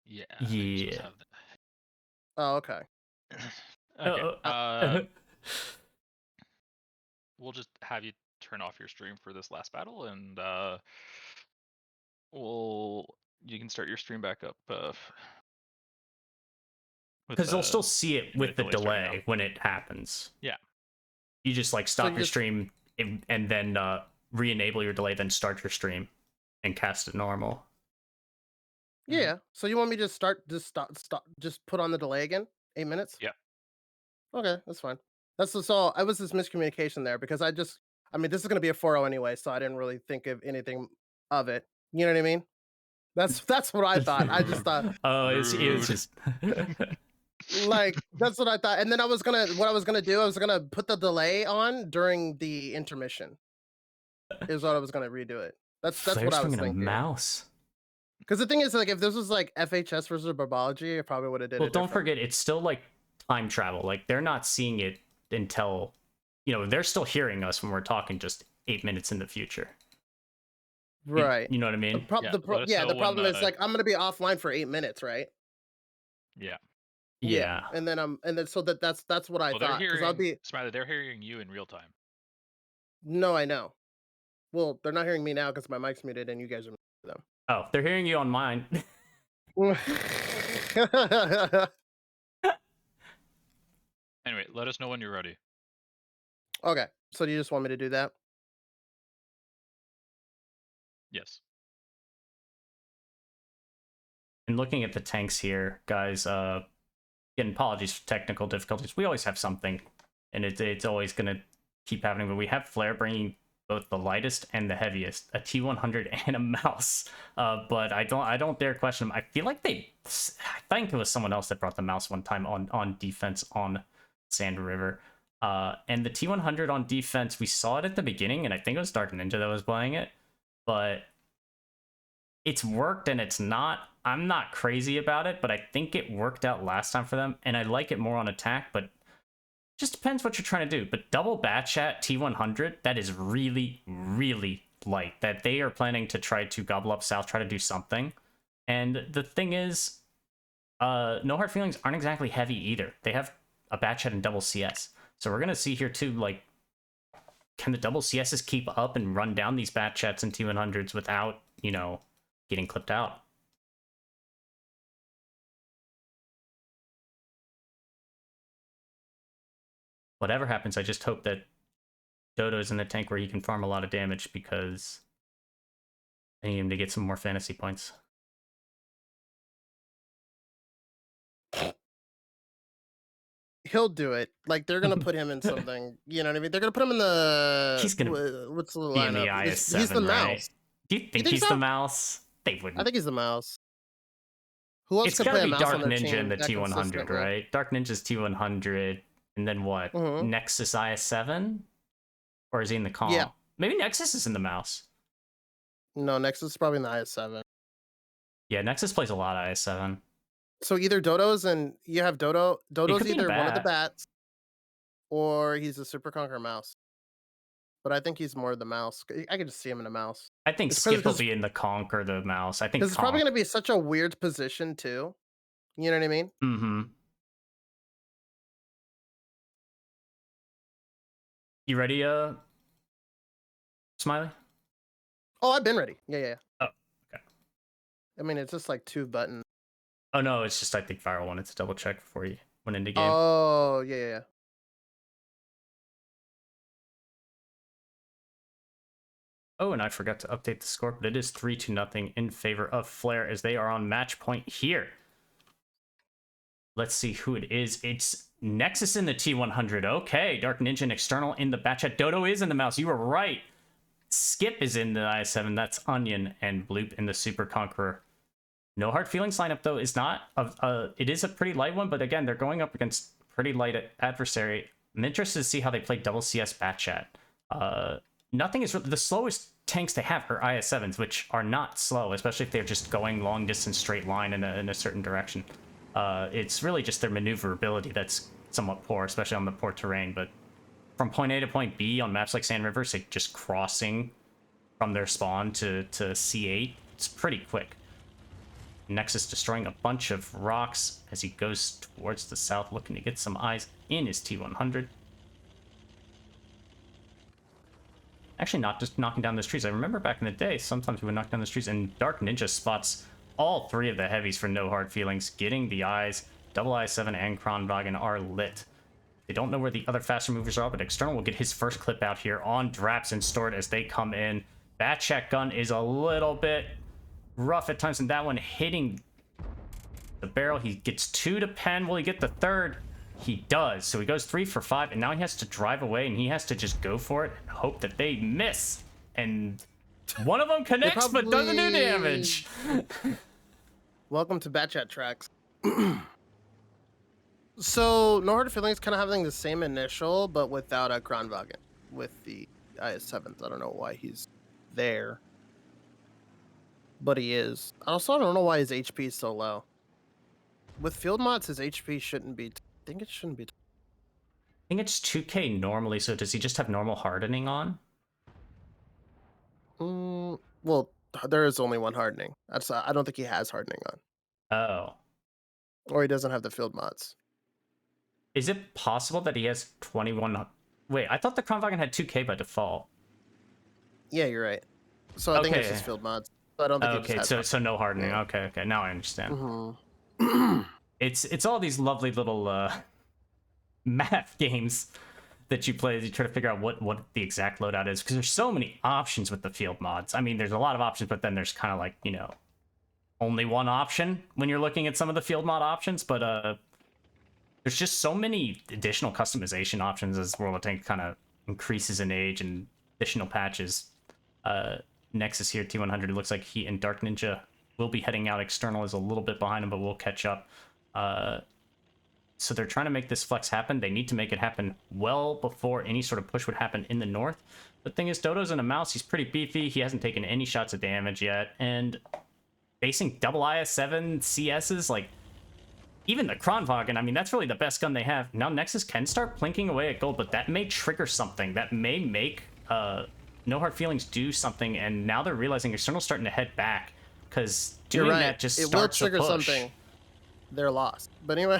Yeah. Yeah. Oh, okay. Okay. We'll just have you turn off your stream for this last battle, and you can start your stream back up. Because they'll still see it with the delay when it happens. Yeah. You just like stop your stream and then re-enable your delay, then start your stream and cast it normal. Yeah. So you want me to stop, just put on the delay again? 8 minutes? Yeah. Okay, that's fine. That's all. I was this miscommunication there because this is gonna be a 4-0 anyway, so I didn't really think of anything of it. You know what I mean? That's what I thought. I just thought. Oh, it was just. Like that's what I thought, and then what I was gonna do, I was gonna put the delay on during the intermission. Is what I was gonna redo it. That's what I was thinking. A mouse. Because the thing is, like, if this was like FHS versus Barbology, I probably would have did it. Well, don't forget, it's still like time travel. Like they're not seeing it until they're still hearing us when we're talking just 8 minutes in the future. Right. You know what I mean? The problem is like I'm gonna be offline for 8 minutes, right? Yeah. Yeah. And then so that's what I thought. Because I'll be Smiley, they're hearing you in real time. No, I know. Well, they're not hearing me now because my mic's muted and you guys are muted them. Oh, they're hearing you on mine. Anyway, let us know when you're ready. Okay. So do you just want me to do that? Yes. And looking at the tanks here, guys, again, apologies for technical difficulties. We always have something, and it's always going to keep happening, but we have Flare bringing both the lightest and the heaviest, a T100 and a mouse. But I don't dare question them. I feel like I think it was someone else that brought the mouse one time on defense on Sand River. And the T100 on defense, we saw it at the beginning, and I think it was Dark Ninja that was playing it, but it's worked and it's not. I'm not crazy about it, but I think it worked out last time for them, and I like it more on attack, but just depends what you're trying to do. But double bat chat T100, that is really, really light. That they are planning to try to gobble up South, try to do something. And the thing is, No Hard Feelings aren't exactly heavy either. They have a bat chat and double CS. So we're going to see here too, like, can the double CSs keep up and run down these bat chats and T100s without, getting clipped out? Whatever happens, I just hope that Dodo's in the tank where he can farm a lot of damage, because I need him to get some more fantasy points. He'll do it. Like, they're gonna put him in something. You know what I mean? They're gonna put him in the. He's gonna what's the be in the lineup? IS7, He's the right? mouse. Do you think he's the mouse? They wouldn't. I think he's the mouse. Who else it's could gotta play be a mouse Dark on their Ninja team and the T100, right? Dark Ninja's T100. And then what? Mm-hmm. Nexus IS7? Or is he in the comp? Yeah. Maybe Nexus is in the mouse. No, Nexus is probably in the IS7. Yeah, Nexus plays a lot of IS7. So either Dodo's and you have Dodo. Dodo's be a either one of the bat. bats, or he's a Super Conquer mouse. But I think he's more the mouse. I can just see him in a mouse. I think Skip will be in the conch or the mouse. I think because it's probably going to be such a weird position too. You know what I mean? Mm-hmm. You ready, Smiley? Oh, I've been ready. Yeah. Oh, okay. I mean, it's just like 2 buttons. Oh no, it's just I think Viral wanted to double check before you went into game. Oh, yeah. Oh, and I forgot to update the score, but it is 3-0 in favor of Flare as they are on match point here. Let's see who it is. It's Nexus in the T100. Okay, Dark Ninja and External in the bat chat. Dodo is in the mouse. You were right. Skip is in the i7. That's Onion and Bloop in the Super Conqueror. No Hard Feelings lineup, though, is not. It is a pretty light one, but again, they're going up against pretty light adversary. I'm interested to see how they play double CS bat chat. Nothing is the slowest tanks they have are IS7s, which are not slow, especially if they're just going long distance straight line in a certain direction. It's really just their maneuverability that's somewhat poor, especially on the poor terrain. But from point A to point B on maps like Sand Rivers, like just crossing from their spawn to C8, it's pretty quick. Nexus destroying a bunch of rocks as he goes towards the south, looking to get some eyes in his T100. Actually, not just knocking down those trees. I remember back in the day, sometimes we would knock down those trees, and Dark Ninja spots all 3 of the heavies for No Hard Feelings, getting the eyes. Double I7 and Kronwagen are lit. They don't know where the other faster movers are, but External will get his first clip out here on Draps and Stored as they come in. Bat check gun is a little bit rough at times, and that one hitting the barrel. He gets 2 to pen. Will he get the 3rd? He does. So he goes 3 for 5, and now he has to drive away, and he has to just go for it and hope that they miss. And one of them connects, but doesn't do damage. Welcome to Bat Chat Tracks. So, No Hard Feelings kind of having the same initial, but without a Kronwagen with the IS7s. I don't know why he's there, but he is. Also, I don't know why his HP is so low. With field mods, his HP shouldn't be. I think it shouldn't be. I think it's 2k normally, so does he just have normal hardening on? Well, there is only one hardening. I don't think he has hardening on. Oh. Or he doesn't have the field mods. Is it possible that he has 21? Wait, I thought the Kronwagen had 2k by default. Yeah, you're right. So I think it's his field mods. I don't think okay, so no hardening. Yeah. Okay, now I understand. Mm-hmm. It's all these lovely little math games that you play as you try to figure out what the exact loadout is, because there's so many options with the field mods. I mean, there's a lot of options, but then there's kind of like, only one option when you're looking at some of the field mod options, but there's just so many additional customization options as World of Tanks kind of increases in age and additional patches. Nexus here, T100, it looks like he and Dark Ninja will be heading out. External is a little bit behind him, but we'll catch up. So they're trying to make this flex happen. They need to make it happen well before any sort of push would happen in the north. The thing is, Dodo's in a mouse. He's pretty beefy. He hasn't taken any shots of damage yet. And facing double IS7 CSs, like, even the Kronwagen, I mean, that's really the best gun they have. Now Nexus can start plinking away at gold, but that may trigger something. That may make No Hard Feelings do something, and now they're realizing External's starting to head back, because doing that just starts a push. It will trigger something. They're lost. But anyway.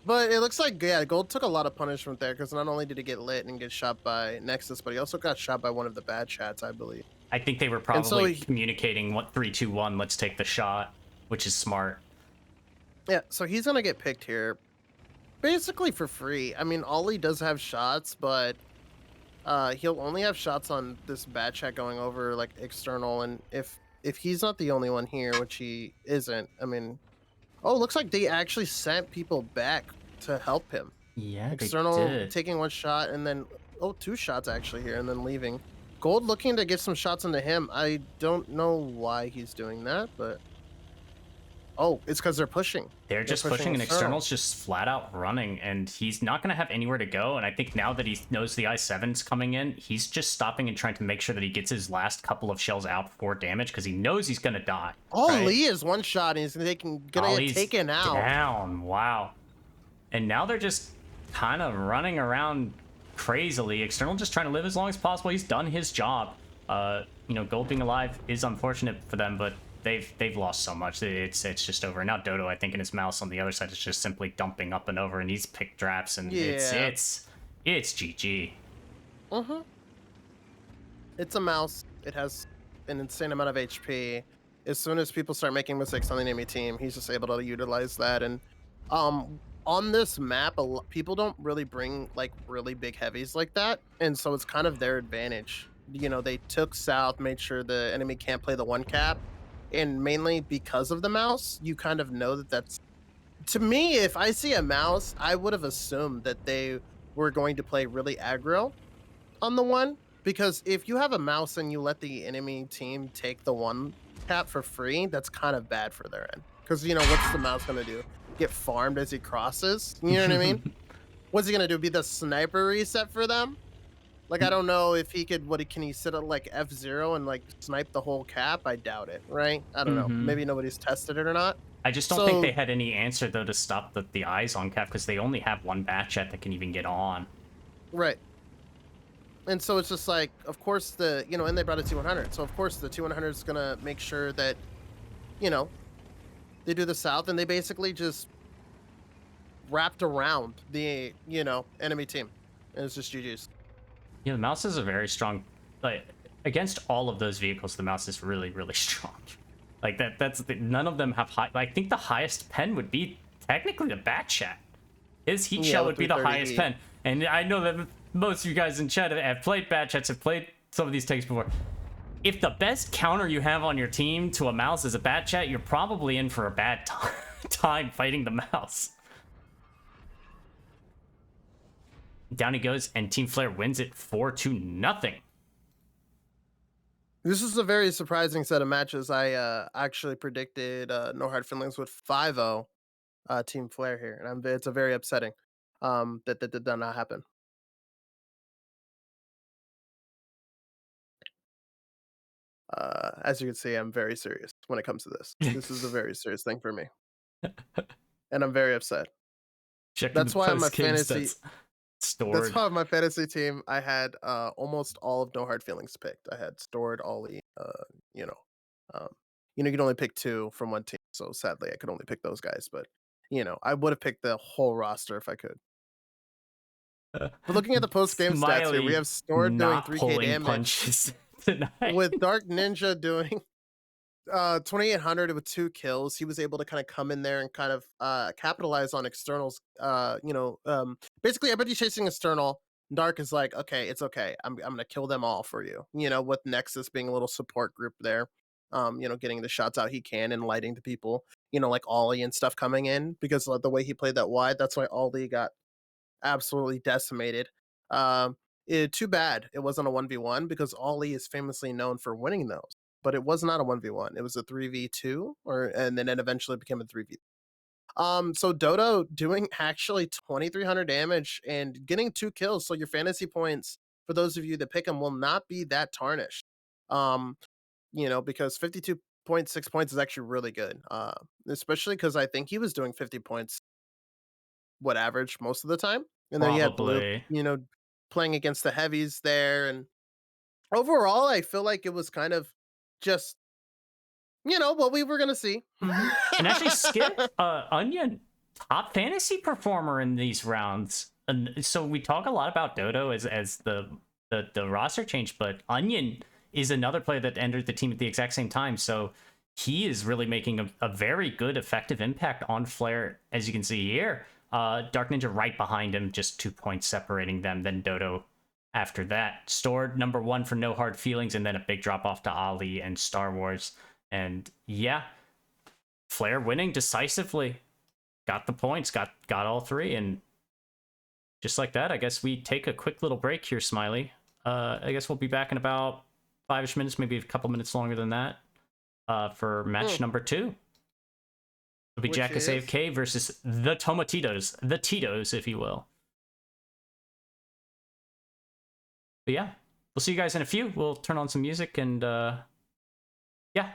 But it looks like, yeah, Gold took a lot of punishment there, because not only did he get lit and get shot by Nexus, but he also got shot by one of the bad chats, I believe. I think they were probably communicating, 3, 2, 1, let's take the shot, which is smart. Yeah, so he's going to get picked here basically for free. I mean, Ollie does have shots, but he'll only have shots on this bad chat going over, like, External, and if he's not the only one here, which he isn't, I mean... Oh, looks like they actually sent people back to help him. Yeah, External they did. Taking 1 shot, and then... Oh, 2 shots actually here, and then leaving. Gold looking to get some shots into him. I don't know why he's doing that, but... Oh, it's because they're pushing. They're just pushing, and External's just flat out running, and he's not going to have anywhere to go. And I think now that he knows the i7's coming in, he's just stopping and trying to make sure that he gets his last couple of shells out for damage, because he knows he's going to die. Oh, right? Lee is one shot, and he's gonna get taken out. Down. Wow. And now they're just kind of running around crazily. External just trying to live as long as possible. He's done his job. You know, Gold being alive is unfortunate for them, but they've lost so much. It's just over. And now Dodo, I think, in his mouse on the other side is just simply dumping up and over, and he's picked traps, and it's GG. It's a mouse. It has an insane amount of HP. As soon as people start making mistakes on the enemy team, he's just able to utilize that. And on this map, people don't really bring like really big heavies like that, and so it's kind of their advantage. You know, they took south, made sure the enemy can't play the one cap, and mainly because of the mouse, you kind of know that that's. To me, if I see a mouse, I would have assumed that they were going to play really aggro on the one, because if you have a mouse and you let the enemy team take the one cap for free, that's kind of bad for their end. Because, you know, what's the mouse going to do? Get farmed as he crosses? You know what I mean? What's he going to do? Be the sniper reset for them? Like, I don't know if he could, can he sit at like F0 and like snipe the whole cap? I doubt it, right? I don't know. Maybe nobody's tested it or not. I just don't think they had any answer, though, to stop the eyes on cap, because they only have one batch that can even get on. Right. And so it's just like, of course, and they brought a T100. So, of course, the T100 is going to make sure that, you know, they do the south, and they basically just wrapped around the, enemy team. And it's just GG's. Yeah, the mouse is a very strong, like, against all of those vehicles, the mouse is really, really strong. Like, none of them have high, I think the highest pen would be technically the bat chat. His heat shell would be the highest pen. And I know that most of you guys in chat have played bat chats, have played some of these takes before. If the best counter you have on your team to a mouse is a bat chat, you're probably in for a bad time fighting the mouse. Down he goes, and Team Flare wins it 4-0. This is a very surprising set of matches. I actually predicted No Hard Feelings with 5-0 Team Flare here, and it's a very upsetting that did not happen. As you can see, I'm very serious when it comes to this. This is a very serious thing for me, and I'm very upset. That's why my fantasy. Stored. That's why my fantasy team, I had almost all of No Hard Feelings picked. I had Stored, Ollie, you can only pick 2 from one team, so sadly I could only pick those guys. But I would have picked the whole roster if I could. But looking at the post game stats here, we have Stored doing 3k damage punches tonight. with Dark Ninja doing 2800 with 2 kills. He was able to kind of come in there and kind of capitalize on External's basically everybody chasing External. Dark is like, okay, it's okay, I'm gonna kill them all for you, with Nexus being a little support group there, getting the shots out he can and lighting the people, like Ollie and stuff coming in, because the way he played that wide, that's why Ollie got absolutely decimated. Too bad it wasn't a 1v1, because Ollie is famously known for winning those. But it was not a 1v1. It was a 3v2, and then it eventually became a 3v. So Dodo doing actually 2300 damage and getting 2 kills. So your fantasy points, for those of you that pick him, will not be that tarnished. Because 52.6 points is actually really good. Especially because I think he was doing 50 points, average most of the time. And then you had Blue, playing against the heavies there. And overall, I feel like it was kind of just what we were gonna see. And actually, Skip, Onion, top fantasy performer in these rounds. And so we talk a lot about Dodo as the roster change, but Onion is another player that entered the team at the exact same time. So he is really making a very good, effective impact on Flare, as you can see here. Dark Ninja right behind him, just 2 points separating them. Then Dodo after that. Stored number 1 for No Hard Feelings, and then a big drop off to Ali and Star Wars. And yeah, Flare winning decisively. Got the points, got all 3, and just like that, I guess we take a quick little break here, Smiley. I guess we'll be back in about 5-ish minutes, maybe a couple minutes longer than that, for match number 2. It'll be Which Jack is? AFK versus the Tomatitos, the Tito's, if you will. But yeah, we'll see you guys in a few. We'll turn on some music and yeah.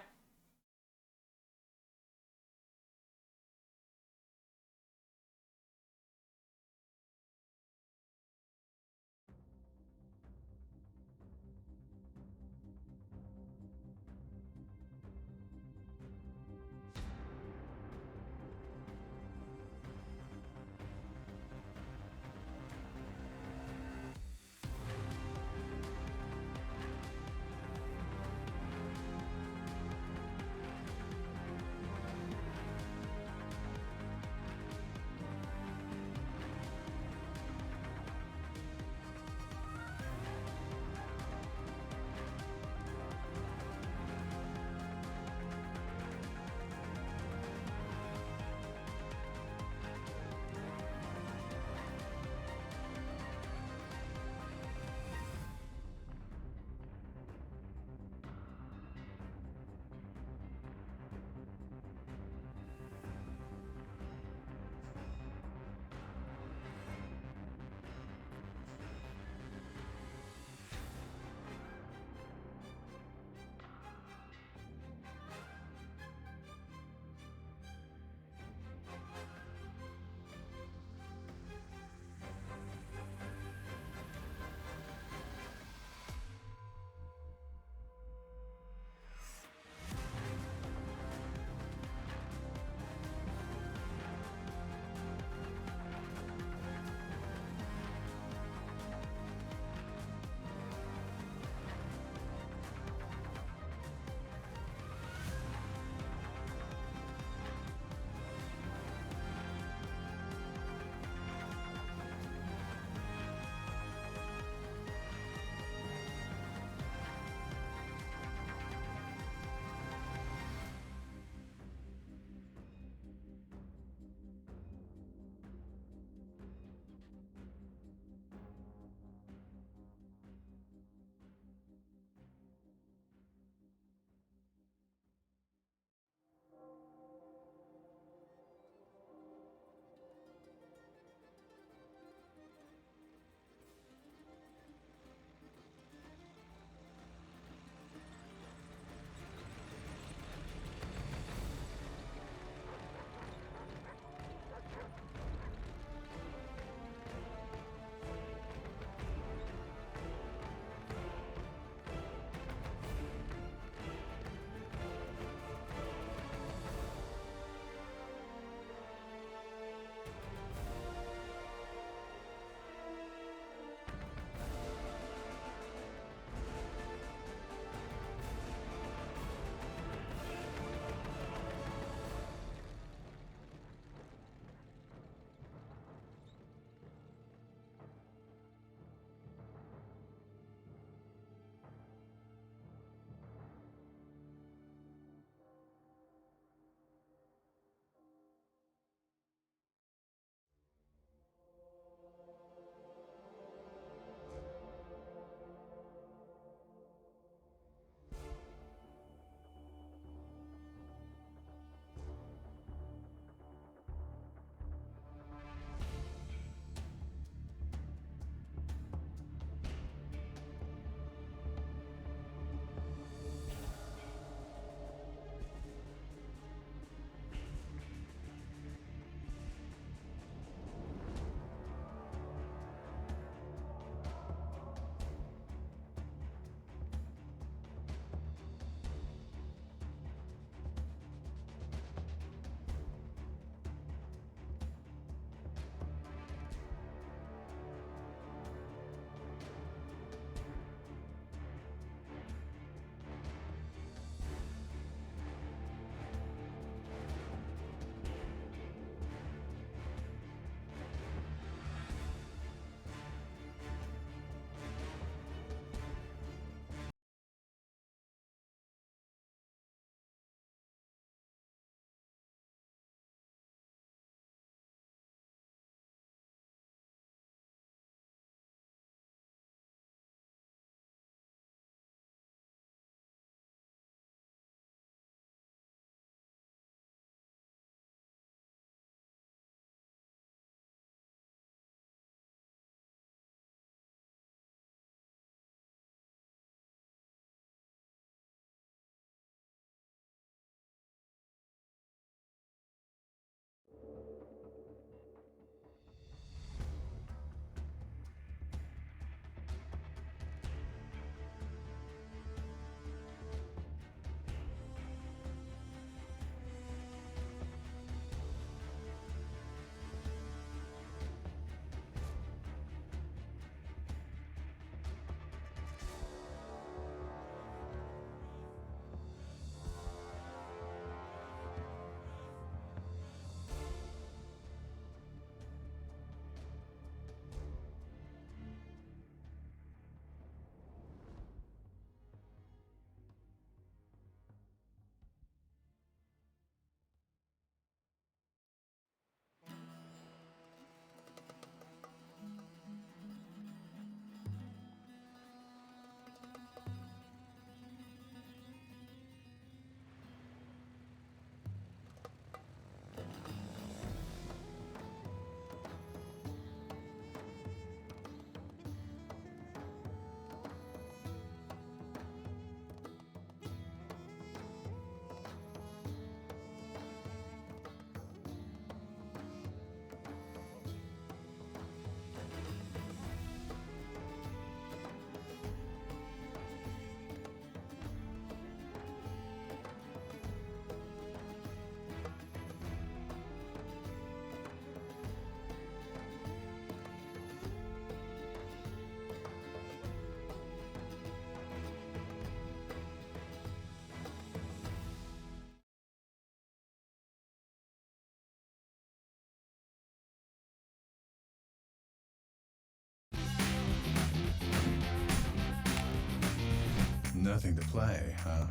nothing to play, huh?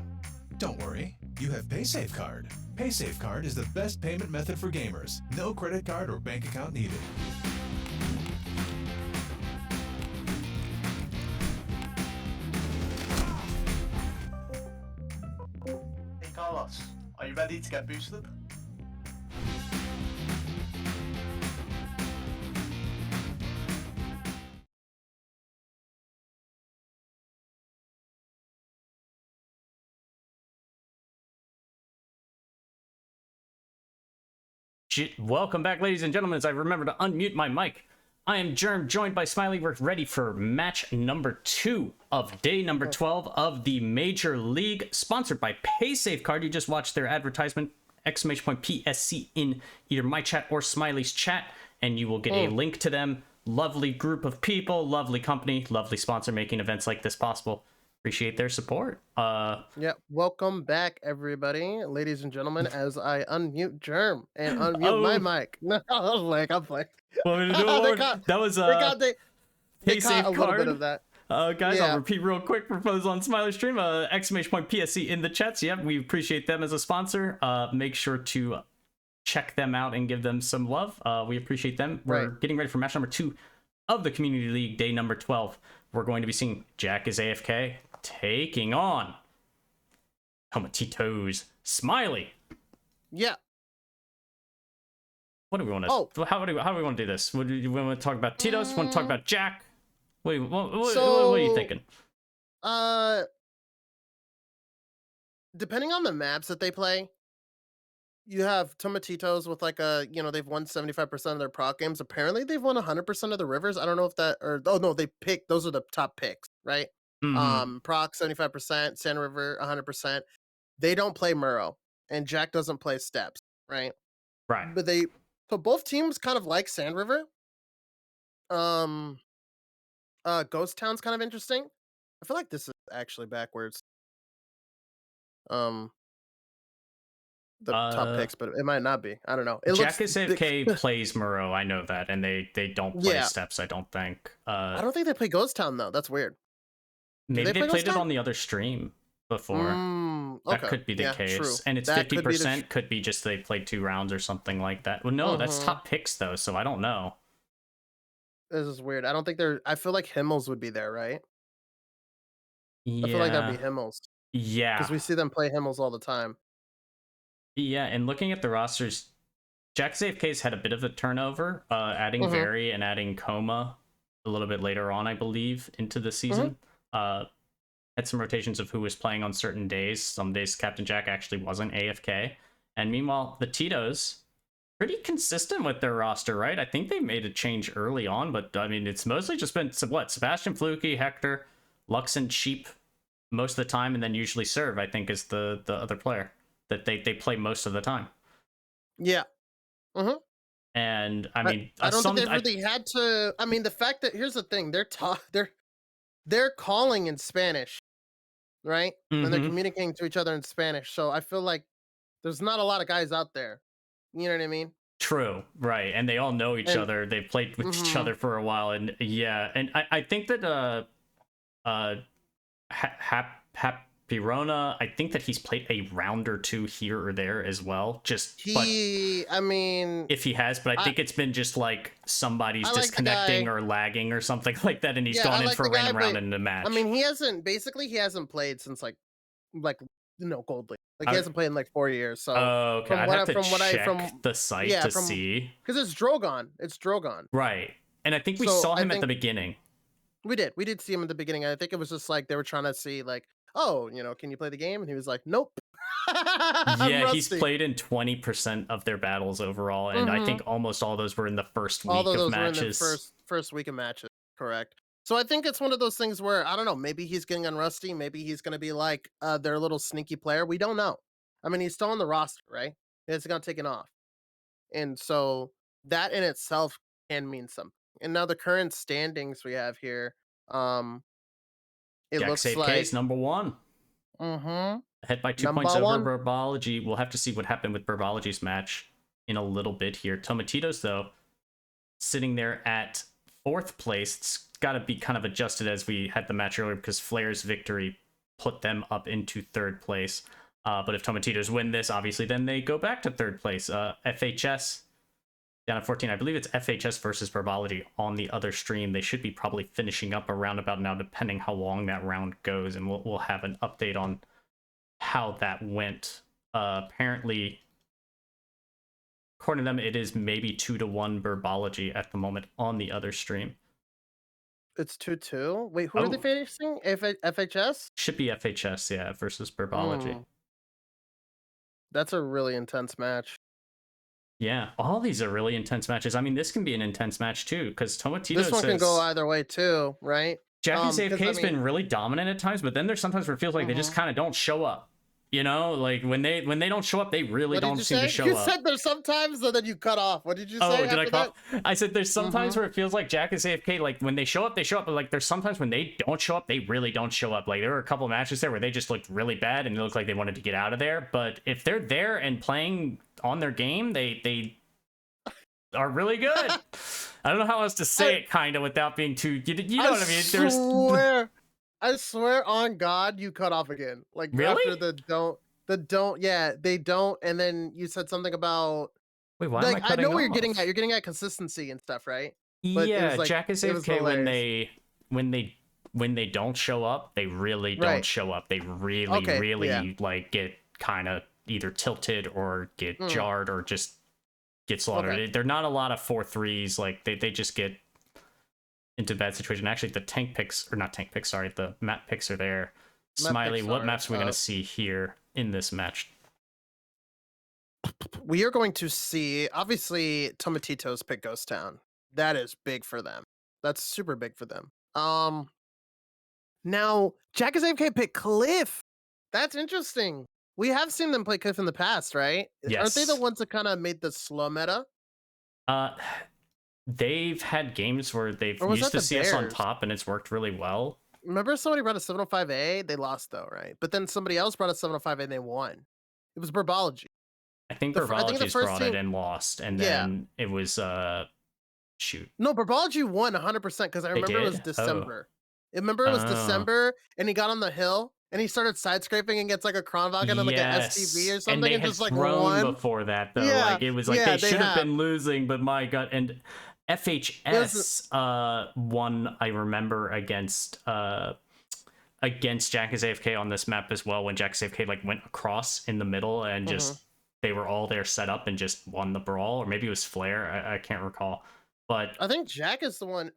Don't worry, you have Paysafecard. Paysafecard is the best payment method for gamers. No credit card or bank account needed. Hey Carlos, are you ready to get boosted? Welcome back, ladies and gentlemen, as I remember to unmute my mic. I am Germ, joined by Smiley. We're ready for match number 2 of day number 12 of the Major League, sponsored by Paysafecard. You just watched their advertisement, !PSC, in either my chat or Smiley's chat, and you will get a link to them. Lovely group of people, lovely company, lovely sponsor making events like this possible. Appreciate their support. Yeah, welcome back, everybody, ladies and gentlemen, as I unmute Germ and unmute my mic. No, I'm playing. That was they caught a little bit Paysafecard. of that. Guys, I'll repeat real quick for those on Smiley stream. !PSC in the chats. Yeah, we appreciate them as a sponsor. Make sure to check them out and give them some love. We appreciate them. We're getting ready for match number 2 of the Community League, day number 12. We're going to be seeing Jack is AFK taking on Tomatitos. Smiley. Yeah. What do we want to? How do we want to do this? Do we want to talk about Tito's? Want to talk about Jack? What are you thinking? Depending on the maps that they play, you have Tomatitos with like they've won 75% of their proc games. Apparently, they've won 100% of the rivers. I don't know if that they picked, those are the top picks, right? Proc 75%, Sand River 100%. They don't play Murrow, and Jack doesn't play Steps, right? Right. But so both teams kind of like Sand River. Ghost Town's kind of interesting. I feel like this is actually backwards. The top picks, but it might not be. I don't know. Jack is AFK plays Murrow, I know that, and they don't play Steps, I don't think. I don't think they play Ghost Town though. That's weird. Maybe they played it on the other stream before. That could be the case. True. And it's 50%, could be just they played 2 rounds or something like that. Well, no, that's top picks though, so I don't know. This is weird. I don't think I feel like Himmels would be there, right? Yeah. I feel like that'd be Himmels. Yeah. Because we see them play Himmels all the time. Yeah, and looking at the rosters, Jack's AFK's had a bit of a turnover, adding Very and adding Coma a little bit later on, I believe, into the season. Had some rotations of who was playing on certain days. Some days Captain Jack actually wasn't AFK. And meanwhile, the Tito's pretty consistent with their roster, right? I think they made a change early on, but I mean, it's mostly just been, Sebastian Fluky, Hector, Lux, and Sheep most of the time, and then usually Serve, I think, is the other player that they play most of the time. Yeah. And I mean, I don't think they really had to. I mean, the fact that here's the thing, they're calling in Spanish, right? And they're communicating to each other in Spanish. So I feel like there's not a lot of guys out there. You know what I mean? True, right. And they all know each other. They've played with each other for a while, and and I think that Pirona, I think that he's played a round or 2 here or there as well. I mean, if he has, but I think it's been just like somebody's disconnecting or lagging or something like that, and he's gone in for a random round in the match. I mean, he hasn't played since like Gold League. Like he hasn't played in like 4 years. So okay, I'd have to check the site to see, because it's Drogon. It's Drogon, right? And I think we saw him at the beginning. We did see him at the beginning. I think it was just like they were trying to see like, oh, can you play the game? And he was like, nope. Yeah, he's played in 20% of their battles overall, and I think almost all those were in the first week of matches. Were in the first week of matches, correct. So I think it's one of those things where, I don't know, maybe he's getting on Rusty, maybe he's going to be like their little sneaky player. We don't know. I mean, he's still on the roster, right? It's not taken off. And so that in itself can mean something. And now the current standings we have here, it looks like number 1. Ahead by 2 points over Burbology. We'll have to see what happened with Burbology's match in a little bit here. Tomatitos, though, sitting there at 4th place. It's got to be kind of adjusted as we had the match earlier, because Flair's victory put them up into third place. But if Tomatitos win this, obviously, then they go back to third place. FHS down at 14. I believe it's FHS versus Burbology on the other stream. They should be probably finishing up around about now, depending how long that round goes, and we'll have an update on how that went. Apparently, according to them, it is maybe 2-1 Burbology at the moment on the other stream. It's 2-2. Wait, who are they facing? FHS? Should be FHS, yeah, versus Burbology. That's a really intense match. Yeah, all these are really intense matches. I mean, this can be an intense match too, because Tomatitos This one can go either way too, right? JackieSafeK's been really dominant at times, but then there's sometimes where it feels like they just kind of don't show up. You know, like when they don't show up, they really don't seem to show up. You said there's sometimes, and then you cut off. What did you say? Oh, did I cut off? I said there's sometimes where it feels like JackieSafeK, like when they show up, they show up, but like there's sometimes when they don't show up, they really don't show up. Like there were a couple of matches there where they just looked really bad and it looked like they wanted to get out of there. But if they're there and playing on their game, they are really good. I don't know how else to say it, kind of, without being too. You know what I mean? I swear on God, you cut off again. Like really? After the don't. Yeah, they don't. And then you said something about. Wait, why am I cutting know what off? you're getting at. You're getting at consistency and stuff, right? But yeah, JackieSafeK when they don't show up, they really don't show up. They really like get kind of either tilted or get jarred or just get slaughtered. They're not a lot of 4-3s. Like they just get into bad situation. Actually, the the map picks are there. Smiley, what maps are we going to see here in this match? We are going to see, obviously, Tomatitos pick Ghost Town. That is big for them. That's super big for them. Now, JackieSafeK pick Cliff. That's interesting. We have seen them play Cliff in the past, right? Yes. Aren't they the ones that kind of made the slow meta? They've had games where they've used to see us on top and it's worked really well. Remember somebody brought a 705A? They lost though, right? But then somebody else brought a 705A and they won. It was Burbology. I think Burbology's brought it and lost, and then it was shoot. No, Burbology won 100% because I remember it was December. I remember it was December, and he got on the hill and he started side scraping and gets like a Kronwagen and like an STV or something, and they had just like grown won before that though. Like it was like they should have been losing, but my God. And FHS won, I remember, against JackieSafeK on this map as well, when JackieSafeK like went across in the middle and just they were all there set up and just won the brawl, or maybe it was Flare. I can't recall. But I think Jack is the one.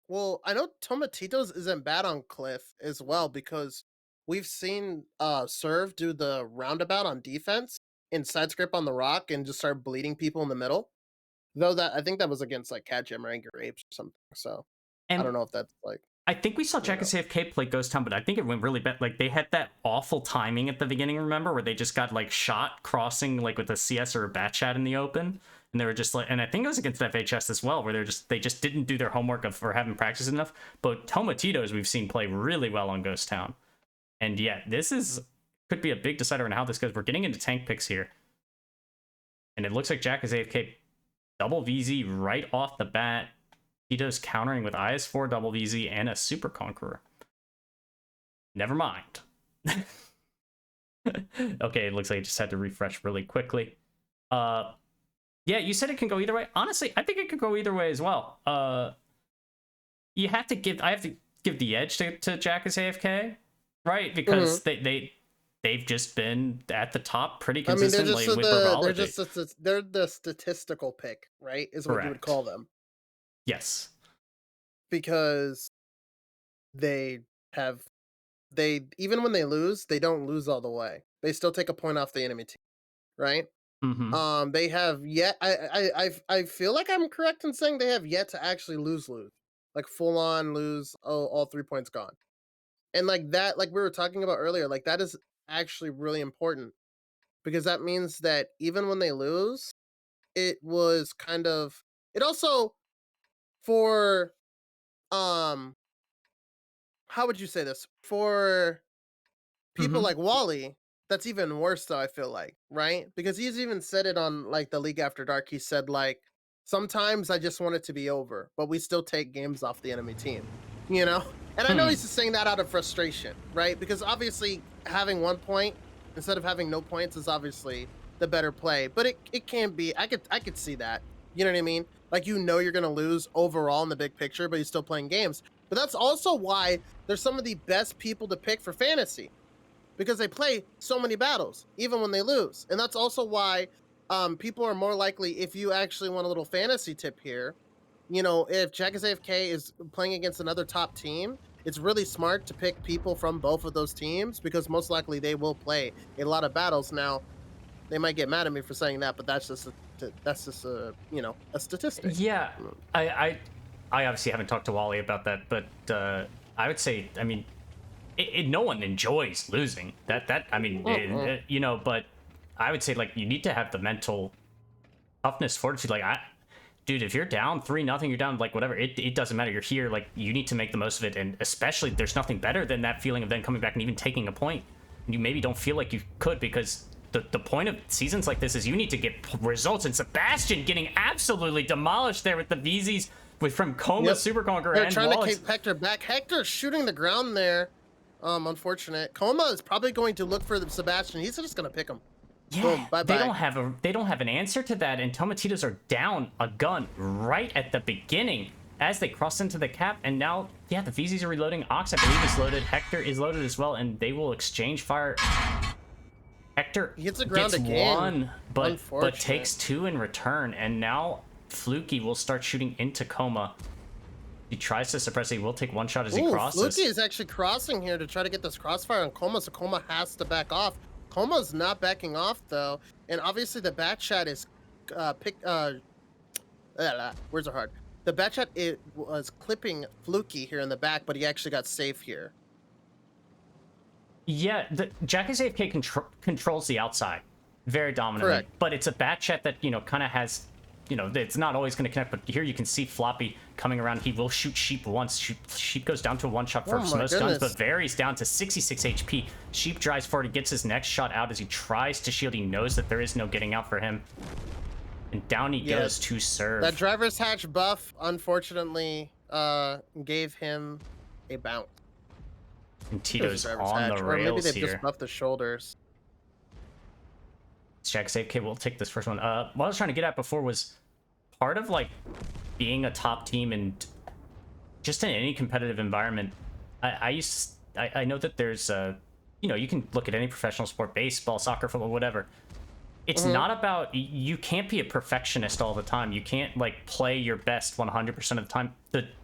Well, I know Tomatitos isn't bad on Cliff as well, because we've seen Serve do the roundabout on defense and side scrape on the rock and just start bleeding people in the middle. Though that I think that was against like Cat Gem or Angry Apes or something. So I don't know if that's like. I think we saw JackieSafeK play Ghost Town, but I think it went really bad. Like they had that awful timing at the beginning, remember, where they just got like shot crossing like with a CS or a bat chat in the open, and they were just like, and I think it was against FHS as well, where they just didn't do their homework or haven't practiced enough. But Tomatitos we've seen play really well on Ghost Town, and yeah, this could be a big decider in how this goes. We're getting into tank picks here, and it looks like JackieSafeK double VZ right off the bat. Tito's countering with IS4 double VZ and a Super Conqueror. Never mind. Okay, it looks like I just had to refresh really quickly. Yeah, you said it can go either way. Honestly, I think it could go either way as well. I have to give the edge to JackieSafeK, right? Because they've just been at the top pretty consistently with Burbology. They're the statistical pick, right? Is what you would call them. Yes. Because they even when they lose, they don't lose all the way. They still take a point off the enemy team, right? They have yet. I feel like I'm correct in saying they have yet to actually lose, like full on lose. All 3 points gone, and like that, like we were talking about earlier, like that is actually really important, because that means that even when they lose, it was kind of it also. For how would you say this? For people like Wally, that's even worse though, I feel like, right? Because he's even said it on like the League After Dark. He said like, sometimes I just want it to be over, but we still take games off the enemy team, you know? And I know he's just saying that out of frustration, right? Because obviously having 1 point instead of having no points is obviously the better play. But it can be. I could see that. You know what I mean? Like, you know, you're gonna lose overall in the big picture, but you're still playing games. But that's also why they're some of the best people to pick for fantasy, because they play so many battles, even when they lose. And that's also why people are more likely, if you actually want a little fantasy tip here, you know, if Jack is AFK is playing against another top team, it's really smart to pick people from both of those teams, because most likely they will play a lot of battles. Now, they might get mad at me for saying that, but that's just a you know, a statistic. Yeah, I obviously haven't talked to Wally about that, but I would say, I mean, no one enjoys losing. I mean, you know, but I would say, like, you need to have the mental toughness, fortitude. Like, dude, if you're down 3-0, you're down, like, whatever, it doesn't matter. You're here, like, you need to make the most of it. And especially, there's nothing better than that feeling of then coming back and even taking a point. You maybe don't feel like you could, because the point of seasons like this is you need to get results. And Sebastian getting absolutely demolished there with the VZs from Coma, Super Conqueror, They're and trying Wallace. to keep Hector back. Hector shooting the ground there. Unfortunate. Coma is probably going to look for the Sebastian. He's just going to pick him. Yeah, boom, bye-bye. they don't have an answer to that, and Tomatitos are down a gun right at the beginning as they cross into the cap, and now, yeah, the VZs are reloading. Ox, I believe, is loaded. Hector is loaded as well, and they will exchange fire. Hector he hits the ground gets again. one, but takes 2 in return, and now Fluky will start shooting into Coma. He tries to suppress it. He will take 1 shot as he crosses. Fluky is actually crossing here to try to get this crossfire on Coma, so Coma has to back off. Coma's not backing off, though, and obviously the bat chat is words are hard. The bat chat, it was clipping Fluky here in the back, but he actually got safe here. Yeah, the Jack is AFK controls the outside very dominantly. Correct. But it's a bat chat that, you know, kind of has, you know, it's not always going to connect. But here you can see Floppy coming around. He will shoot Sheep once. Sheep goes down to a 1-shot for most guns, but Vary's down to 66 HP. Sheep drives forward. He gets his next shot out as he tries to shield. He knows that there is no getting out for him. And down he goes to serve. That driver's hatch buff, unfortunately, gave him a bounce. And Tito's on the rails here. Maybe they've just buffed the shoulders. Jack safe. Okay, we'll take this first one. What I was trying to get at before was part of, like, being a top team and just in any competitive environment. I know that there's you know, you can look at any professional sport, baseball, soccer, football, whatever. It's not about, you can't be a perfectionist all the time. You can't, like, play your best 100% of the time.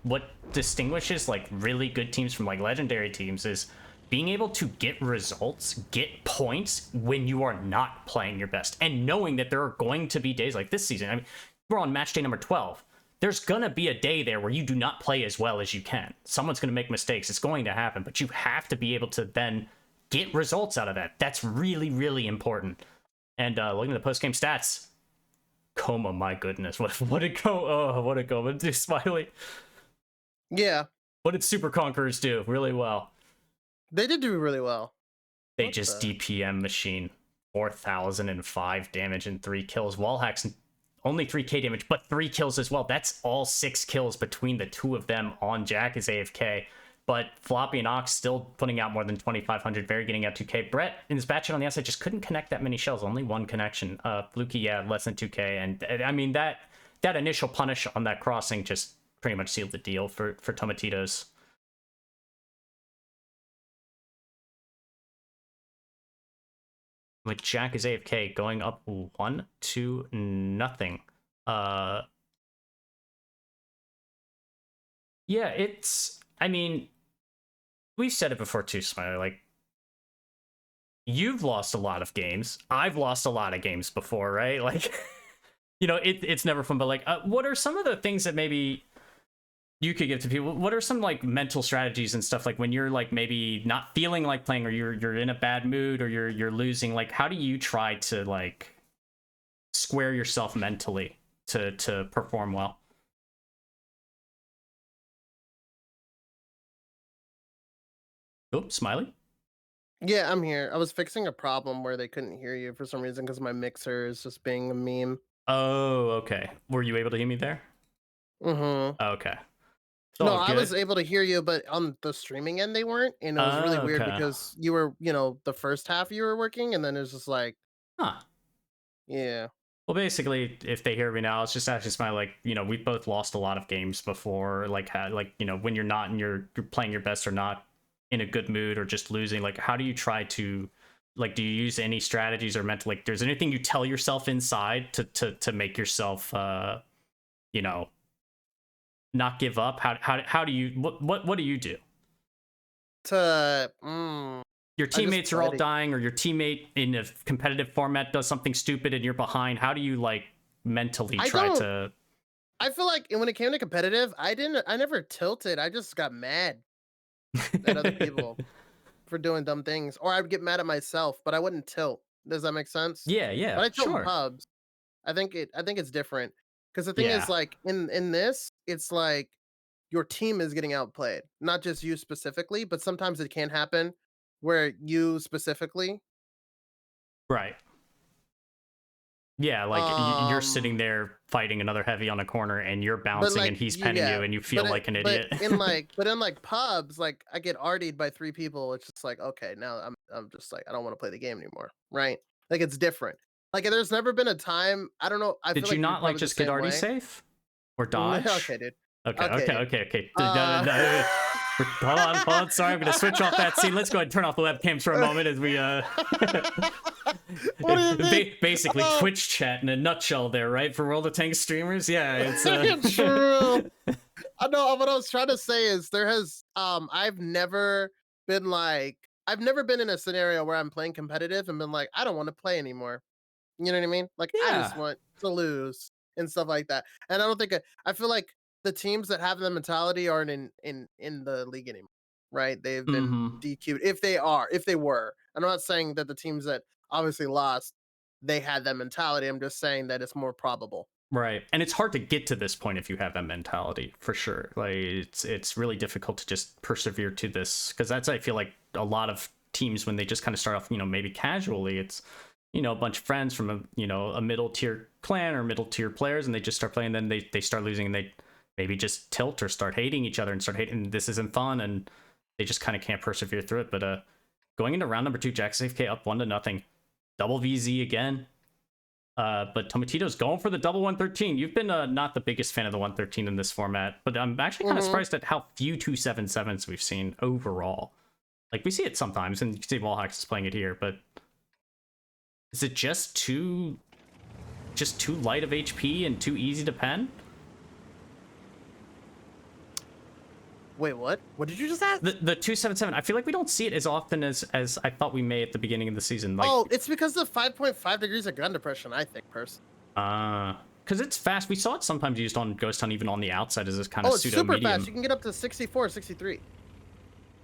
What distinguishes, like, really good teams from, like, legendary teams is being able to get results, get points when you are not playing your best, and knowing that there are going to be days like this season. I mean, we're on match day number 12. There's gonna be a day there where you do not play as well as you can. Someone's gonna make mistakes. It's going to happen, but you have to be able to then get results out of that. That's really, really important. And looking at the post-game stats, Coma, my goodness, what did Coma do, Smiley? Yeah. What did Super Conquerors do? Really well. They did do really well. They just DPM machine 4,005 damage and 3 kills. Wallhacks only 3k damage, but 3 kills as well. That's all 6 kills between the two of them on Jack is AFK. But Floppy and Ox still putting out more than 2,500. Very getting out 2k. Brett in his batch on the outside just couldn't connect that many shells. Only 1 connection. Fluky, yeah, less than 2k. And I mean, that initial punish on that crossing just pretty much sealed the deal for Tomatitos. Like, Jack is AFK going up 1-0. Yeah, it's, I mean, we've said it before too, Smiley. Like, you've lost a lot of games. I've lost a lot of games before, right? Like, you know, it's never fun. But, like, what are some of the things that maybe you could give to people? What are some, like, mental strategies and stuff, like, when you're, like, maybe not feeling like playing, or you're in a bad mood, or you're losing? Like, how do you try to, like, square yourself mentally to perform well? Oops, Smiley? Yeah, I'm here. I was fixing a problem where they couldn't hear you for some reason because my mixer is just being a meme. Oh, okay. Were you able to hear me there? Mm-hmm. Okay. It's all No, I good. was able to hear you, but on the streaming end they weren't, and it was really weird Okay. because you were, the first half you were working, and then it was just like, Huh. yeah. Well, basically, if they hear me now, it's just actually my we've both lost a lot of games before. When you're not and you're playing your best or not in a good mood or just losing. Like, how do you try to, do you use any strategies or mental? There's anything you tell yourself inside to make yourself, not give up? How do you what do you do? Your teammates are all dying, or your teammate in a competitive format does something stupid and you're behind. How do you mentally try to? I feel like when it came to competitive, I never tilted. I just got mad at other people for doing dumb things, or I'd get mad at myself, but I wouldn't tilt. Does that make sense? Yeah, But I tilt in sure. pubs. I think it's different because the thing is, in this, it's like your team is getting outplayed, not just you specifically, but sometimes it can happen where you specifically. Right. Yeah, you're sitting there fighting another heavy on a corner and you're bouncing and he's penning you and you feel like an idiot. But in pubs, I get RD'd by 3 people. It's just like, okay, now I'm just like, I don't want to play the game anymore, right? Like, it's different. Like, there's never been a time, I don't know. Did you not just get RD safe or dodge? Okay, dude. Okay. Hold on. Sorry, I'm gonna switch off that scene. Let's go ahead and turn off the webcams for a moment as we basically Twitch chat in a nutshell there, right? For World of Tanks streamers, yeah, it's true. I know what I was trying to say is there has I've never been in a scenario where I'm playing competitive and been like, I don't want to play anymore. You know what I mean? Like, I just want to lose and stuff like that. And I don't think I feel like the teams that have the mentality aren't in the league anymore, right? They've been DQ'd if they were. I'm not saying that the teams that obviously lost, they had that mentality. I'm just saying that it's more probable. Right. And it's hard to get to this point if you have that mentality, for sure. Like, it's really difficult to just persevere to this, because that's, I feel like, a lot of teams when they just kind of start off, maybe casually, it's a bunch of friends from a middle tier clan or middle tier players, and they just start playing, and then they start losing, and they maybe just tilt or start hating each other and start hating, this isn't fun, and they just kind of can't persevere through it. But going into round number 2, JackSafeK up 1-0, double VZ again. But Tomatitos going for the double 113. You've been not the biggest fan of the 113 in this format, but I'm actually kind of surprised at how few 277s we've seen overall. Like, we see it sometimes, and you can see Wallhacks is playing it here, but is it just too light of HP and too easy to pen? Wait, what? What did you just ask? The 277. I feel like we don't see it as often as I thought we may at the beginning of the season. It's because of 5.5 degrees of gun depression, I think, personally. Because it's fast. We saw it sometimes used on Ghost Hunt, even on the outside, as this kind of pseudo super medium. fast. You can get up to 64, 63.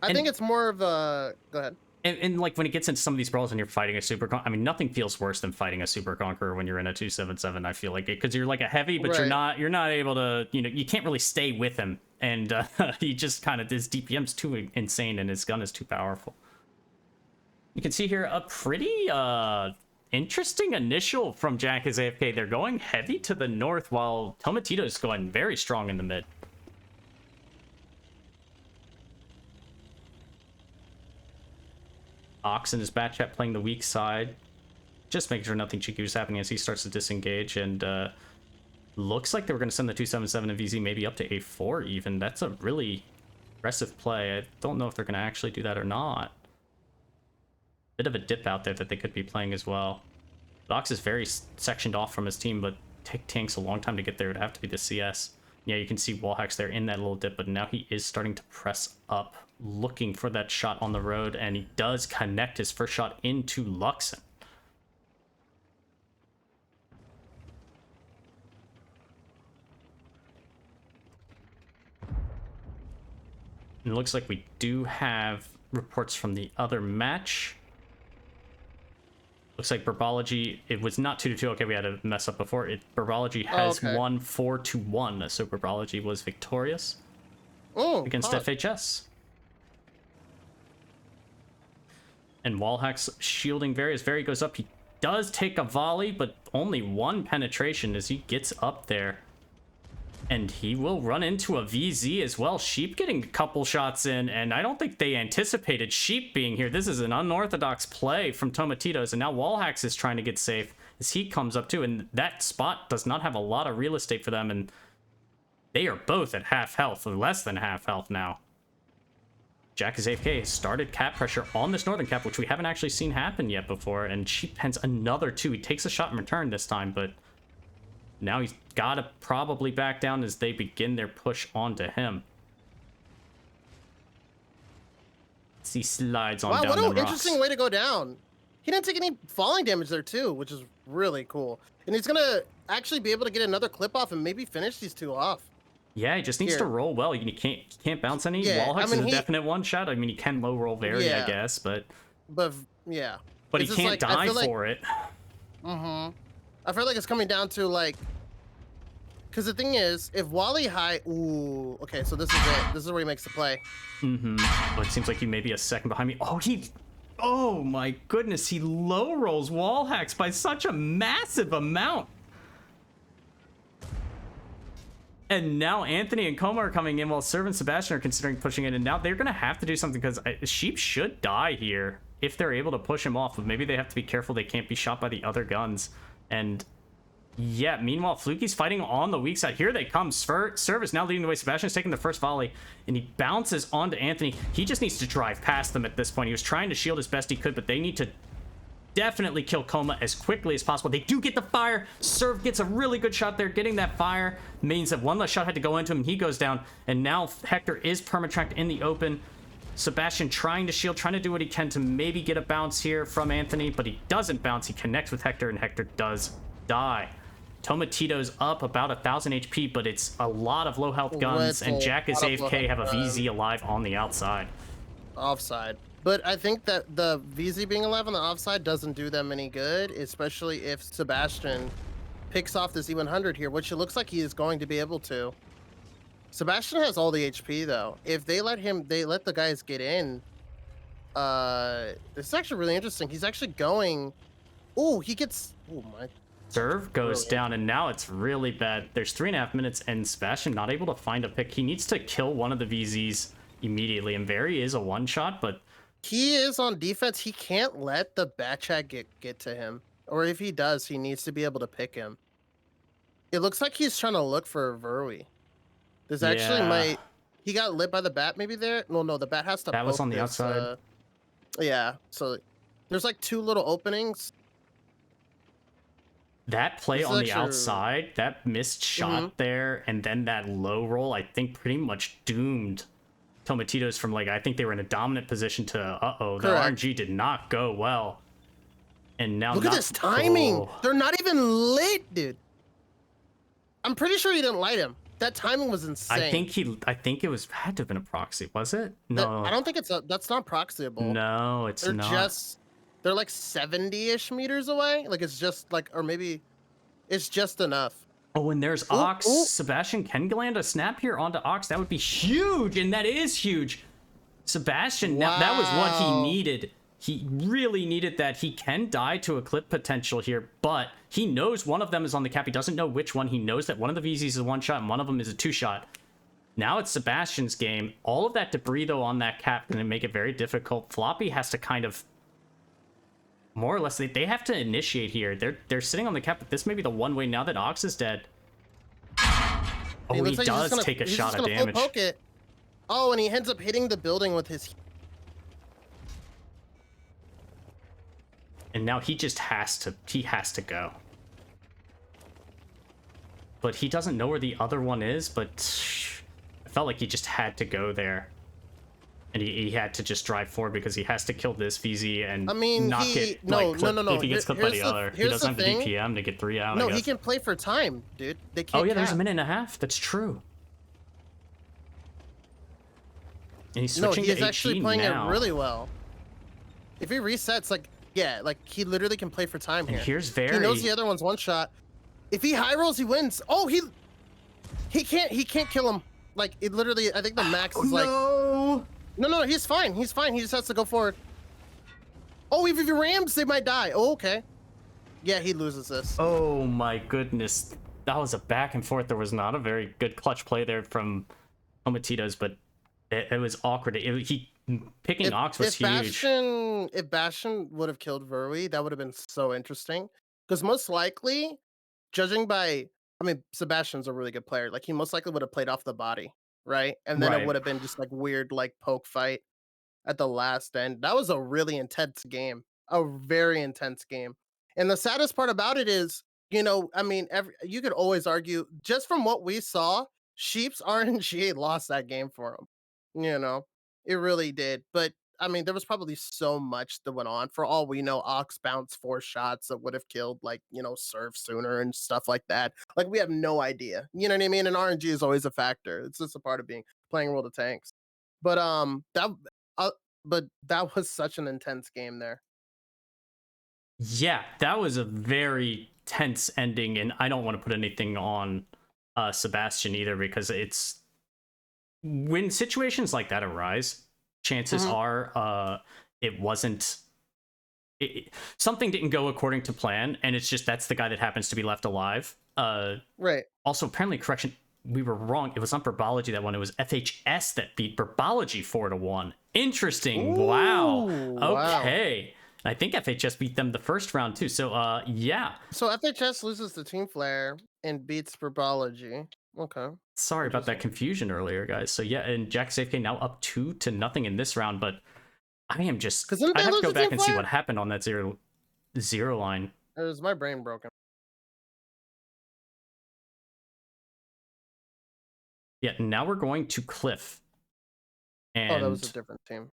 I think it's more of a... Go ahead. And when it gets into some of these brawls and you're fighting a super nothing feels worse than fighting a super conqueror when you're in a 277. I feel like it, because you're like a heavy, but you're not able to, you can't really stay with him, and he just kind of, his DPM's too insane and his gun is too powerful. You can see here a pretty interesting initial from JackSafeK. They're going heavy to the north while Tomatitos is going very strong in the mid. Ox and his bat chat playing the weak side, just making sure nothing cheeky was happening as he starts to disengage, and looks like they were going to send the 277 and VZ maybe up to A4 even. That's a really aggressive play. I don't know if they're going to actually do that or not. Bit of a dip out there that they could be playing as well. Ox is very sectioned off from his team, but takes a long time to get there. It would have to be the CS. Yeah, you can see Wallhacks there in that little dip, but now he is starting to press up, looking for that shot on the road, and he does connect his first shot into Luxon. And it looks like we do have reports from the other match. Looks like Burbology, it was not 2-2. Okay, we had a mess up before. Burbology has won 4-1, so Burbology was victorious against FHS. And Wallhacks shielding Very goes up. He does take a volley, but only one penetration as he gets up there. And he will run into a VZ as well. Sheep getting a couple shots in, and I don't think they anticipated Sheep being here. This is an unorthodox play from Tomatitos, and now Wallhacks is trying to get safe as he comes up too, and that spot does not have a lot of real estate for them, and they are both at half health, or less than half health now. Jack is AFK, started cap pressure on this northern cap, which we haven't actually seen happen yet before, and Sheep pens another 2. He takes a shot in return this time, but now he's got to probably back down as they begin their push onto him. He slides on down the rocks. What an interesting way to go down. He didn't take any falling damage there too, which is really cool. And he's going to actually be able to get another clip off and maybe finish these 2 off. Yeah, he just needs to roll well. You can't bounce any. Yeah, Wallhacks is a definite one shot. I mean, he can low roll very, I guess, but yeah. But he can't die for it. I feel like it's coming down to like, because the thing is, if Wally high, ooh, okay, so this is it. This is where he makes the play. But it seems like he may be a second behind me. Oh my goodness, he low rolls Wallhacks by such a massive amount. And now Anthony and Coma are coming in while Serv and Sebastian are considering pushing it. And now they're going to have to do something because Sheep should die here if they're able to push him off. But maybe they have to be careful they can't be shot by the other guns. And yeah, meanwhile, Fluky's fighting on the weak side. Here they come. Serv is now leading the way. Sebastian's taking the first volley. And he bounces onto Anthony. He just needs to drive past them at this point. He was trying to shield as best he could, but they need to definitely kill Coma as quickly as possible. They do get the fire. Serv gets a really good shot there. Getting that fire means that one less shot had to go into him. He goes down, and now Hector is permatracked in the open. Sebastian trying to shield, trying to do what he can to maybe get a bounce here from Anthony, but he doesn't bounce. He connects with Hector, and Hector does die. Tomatitos up about 1,000 HP, but it's a lot of low health guns, and Jack is AFK, have a VZ alive on the outside. Offside. But I think that the VZ being alive on the offside doesn't do them any good, especially if Sebastian picks off this E100 here, which it looks like he is going to be able to. Sebastian has all the HP though. If they let the guys get in, this is actually really interesting. He's actually going. Oh, he gets. Oh my. Serv goes down, and now it's really bad. There's 3.5 minutes, and Sebastian not able to find a pick. He needs to kill one of the VZs immediately, and Very is a one shot, but he is on defense. He can't let the Batchat get to him. Or if he does, he needs to be able to pick him. It looks like he's trying to look for Verwi. There's actually he got lit by the bat maybe there? No, the bat has to That was on the outside. Yeah, so there's like 2 little openings. That play on the outside, that missed shot there, and then that low roll, I think pretty much doomed Tomatitos from, like, I think they were in a dominant position to, the RNG did not go well. And now look at this timing. They're not even lit, dude. I'm pretty sure he didn't light him. That timing was insane. I think it had to have been a proxy, was it? No. I don't think that's not proxyable. No, it's not. They're like 70-ish meters away. Like it's just like, or maybe it's just enough. Oh, and there's Ox. Ooh. Sebastian can land a snap here onto Ox. That would be huge, and that is huge. Sebastian, now that was what he needed. He really needed that. He can die to a clip potential here, but he knows one of them is on the cap. He doesn't know which one. He knows that one of the VZs is a one shot and one of them is a 2-shot. Now it's Sebastian's game. All of that debris, though, on that cap going to make it very difficult. Floppy has to kind of, more or less, they have to initiate here. They're sitting on the cap, but this may be the one way now that Ox is dead. Oh, he does take a shot of damage. Poke it. Oh, and he ends up hitting the building with his... And now he just has to go. But he doesn't know where the other one is, but I felt like he just had to go there. And he had to just drive forward because he has to kill this VZ and not get no. If he gets clipped by the other, he doesn't have the DPM to get 3 out. No, he can play for time, dude. They can't. Oh yeah, there's a minute and a half. That's true. And he's switching to HE now. He's actually playing it really well. If he resets, like he literally can play for time here. And here's Very. He knows the other one's one shot. If he high rolls, he wins. Oh, he can't kill him. Like it literally, I think the max is like. No, he's fine. He's fine. He just has to go forward. Oh, if he rams, they might die. Oh, okay. Yeah, he loses this. Oh my goodness. was a back and forth. There was not a very good clutch play there from Tomatitos, but it was awkward. Picking Ox was huge. If Bastion would have killed Verui, that would have been so interesting. Because most likely, judging by, I mean, Sebastian's a really good player. Like, he most likely would have played off the body, right? And then it would have been just like weird, like poke fight at the last end. That was a really intense game, a very intense game. And the saddest part about it is, I mean, you could always argue, just from what we saw, Sheep's RNG lost that game for him. It really did. But I mean, there was probably so much that went on. For all we know, Ox bounced 4 shots that would have killed, like, Surf sooner and stuff like that. Like, we have no idea. You know what I mean? And RNG is always a factor. It's just a part of playing World of Tanks. But that was such an intense game there. Yeah, that was a very tense ending, and I don't want to put anything on Sebastian either, because it's when situations like that arise, chances are it wasn't something didn't go according to plan, and it's just that's the guy that happens to be left alive. Right. Also, apparently, correction, we were wrong. It was not Burbology that won. It was FHS that beat Burbology 4-1. Interesting. Ooh, wow. wow. Okay. I think FHS beat them the first round too. So yeah. So FHS loses to Team Flare and beats Burbology. Okay. Sorry about that confusion earlier, guys. So yeah, and Jack AFK now up 2-0 in this round, but I am just I have to go back and see what happened on that 0 line. It was my brain broken. Yeah, now we're going to Cliff. And that was a different team.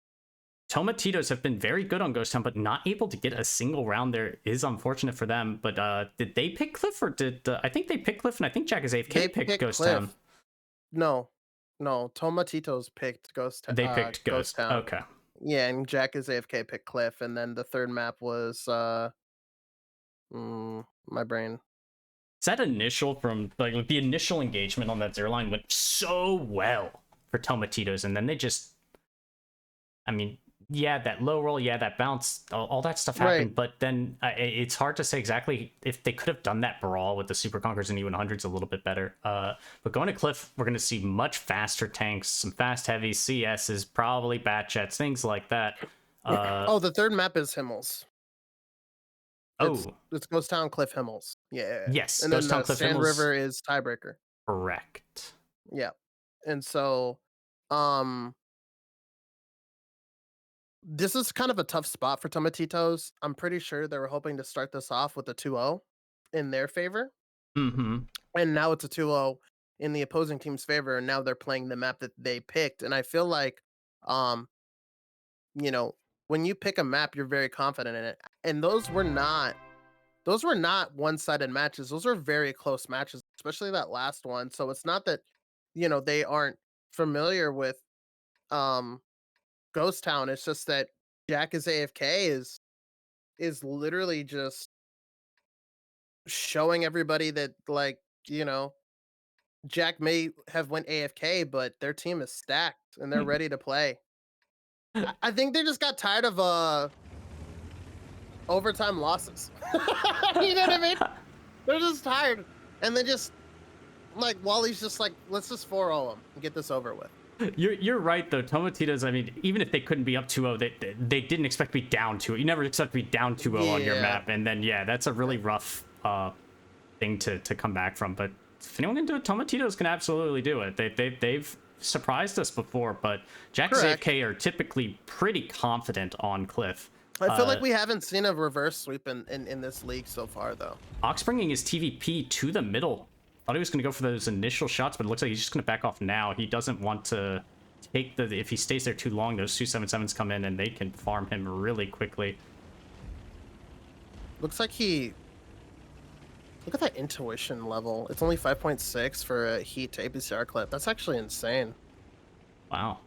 Tomatitos have been very good on Ghost Town, but not able to get a single round there is unfortunate for them. But did they pick Cliff, or did I think they picked Cliff, and I think Jack AFK picked Ghost Town. No, Tomatitos picked Ghost Town. They picked Ghost Town. Okay. Yeah, and Jack AFK picked Cliff, and then the third map was my brain. Is that initial from like the initial engagement on that 0 line went so well for Tomatitos, and then they just, I mean, yeah, that low roll, yeah, that bounce, all that stuff happened, right. But then it's hard to say exactly if they could have done that brawl with the Super Conquerors and E100s a little bit better. But going to Cliff, we're going to see much faster tanks, some fast heavy CSs, probably bat jets, things like that. The third map is Himmels. It's Ghost Town, Cliff, Himmels. Yeah. Yes, and Ghost then Town, Cliff, Sand Himmels. River is Tiebreaker. Correct. Yeah. And so, this is kind of a tough spot for Tomatitos. I'm pretty sure they were hoping to start this off with a 2-0 in their favor. Mm-hmm. And now it's a 2-0 in the opposing team's favor, and now they're playing the map that they picked. And I feel like, when you pick a map, you're very confident in it. And those were not one-sided matches. Those were very close matches, especially that last one. So it's not that, they aren't familiar with Ghost Town. It's just that Jack AFK is literally just showing everybody that, like, Jack may have went AFK, but their team is stacked and they're ready to play. I think they just got tired of overtime losses. You know what I mean? They're just tired, and they just, like, Wally's just like, let's just 4-0 them and get this over with. You're right though. Tomatitos, I mean, even if they couldn't be up 2-0, they didn't expect to be down 2-0. You never expect to be down 2-0 on your map, and then that's a really rough thing to come back from. But if anyone can do it, Tomatitos can absolutely do it. They've surprised us before, but Jack's AFK are typically pretty confident on Cliff. I feel like we haven't seen a reverse sweep in this league so far, though. Ox bringing his TVP to the middle. Thought he was going to go for those initial shots, but it looks like he's just going to back off now. He doesn't want to take if he stays there too long, those 277s come in and they can farm him really quickly. Looks like look at that intuition level. It's only 5.6 for a heat to APCR clip. That's actually insane. Wow.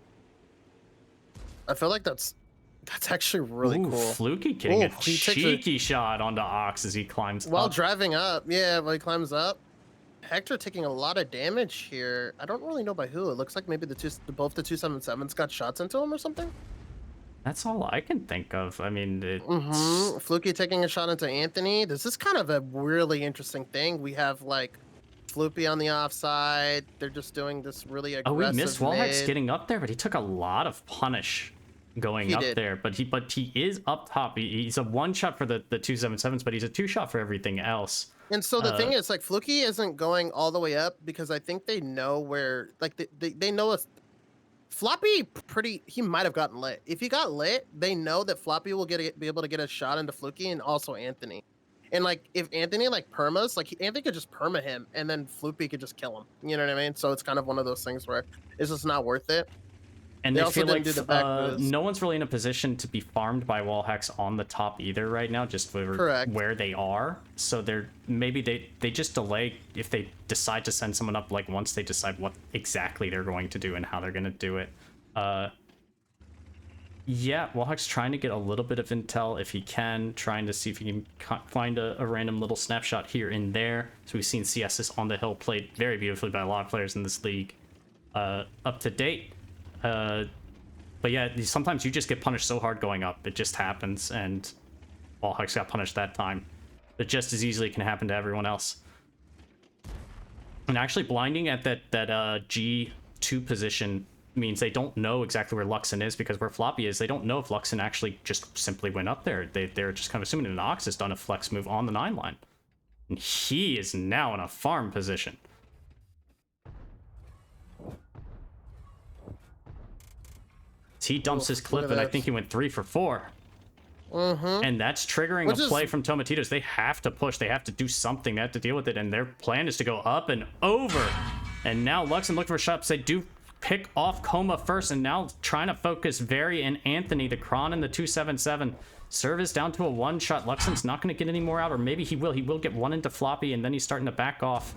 I feel like that's actually really cool. Fluky getting a cheeky shot onto Ox as he climbs while driving up. Yeah, while he climbs up. Hector taking a lot of damage here. I don't really know by who. It looks like maybe both the 277s got shots into him or something. That's all I can think of. I mean, Fluky taking a shot into Anthony. This is kind of a really interesting thing. We have, like, Floopy on the offside. They're just doing this really aggressive. Oh, we missed Wallhex mid. getting up there, but he took a lot of punish going up there. But he is up top. He's a one shot for the 277s, but he's a two shot for everything else. And so the thing is, like, Fluky isn't going all the way up because I think they know where, like, they know us. Floppy he might have gotten lit. If he got lit, they know that Floppy will be able to get a shot into Fluky and also Anthony. And like, if Anthony like permas, like Anthony could just perma him, and then Floopy could just kill him. You know what I mean? So it's kind of one of those things where it's just not worth it. And they feel like no one's really in a position to be farmed by Wallhacks on the top either right now, just where they are. So maybe they just delay if they decide to send someone up, like once they decide what exactly they're going to do and how they're going to do it. Yeah, Wallhack's trying to get a little bit of intel if he can, trying to see if he can find a random little snapshot here and there. So we've seen CSs on the hill played very beautifully by a lot of players in this league up to date. But yeah, sometimes you just get punished so hard going up. It just happens, and Wallhacks got punished that time. But just as easily can happen to everyone else. And actually blinding at that G2 position means they don't know exactly where Luxon is, because where Floppy is, they don't know if Luxon actually just simply went up there. They're just kind of assuming that Nox has done a flex move on the 9 line. And he is now in a farm position. He dumps his clip, and I think he went 3 for 4. And that's triggering a play from Tomatitos. They have to push. They have to do something. They have to deal with it, and their plan is to go up and over. And now Luxon looking for shots. They do pick off Coma first, and now trying to focus Very and Anthony, the Kron and the 277. Service down to a one-shot. Luxon's not going to get any more out, or maybe he will. He will get 1 into Floppy, and then he's starting to back off.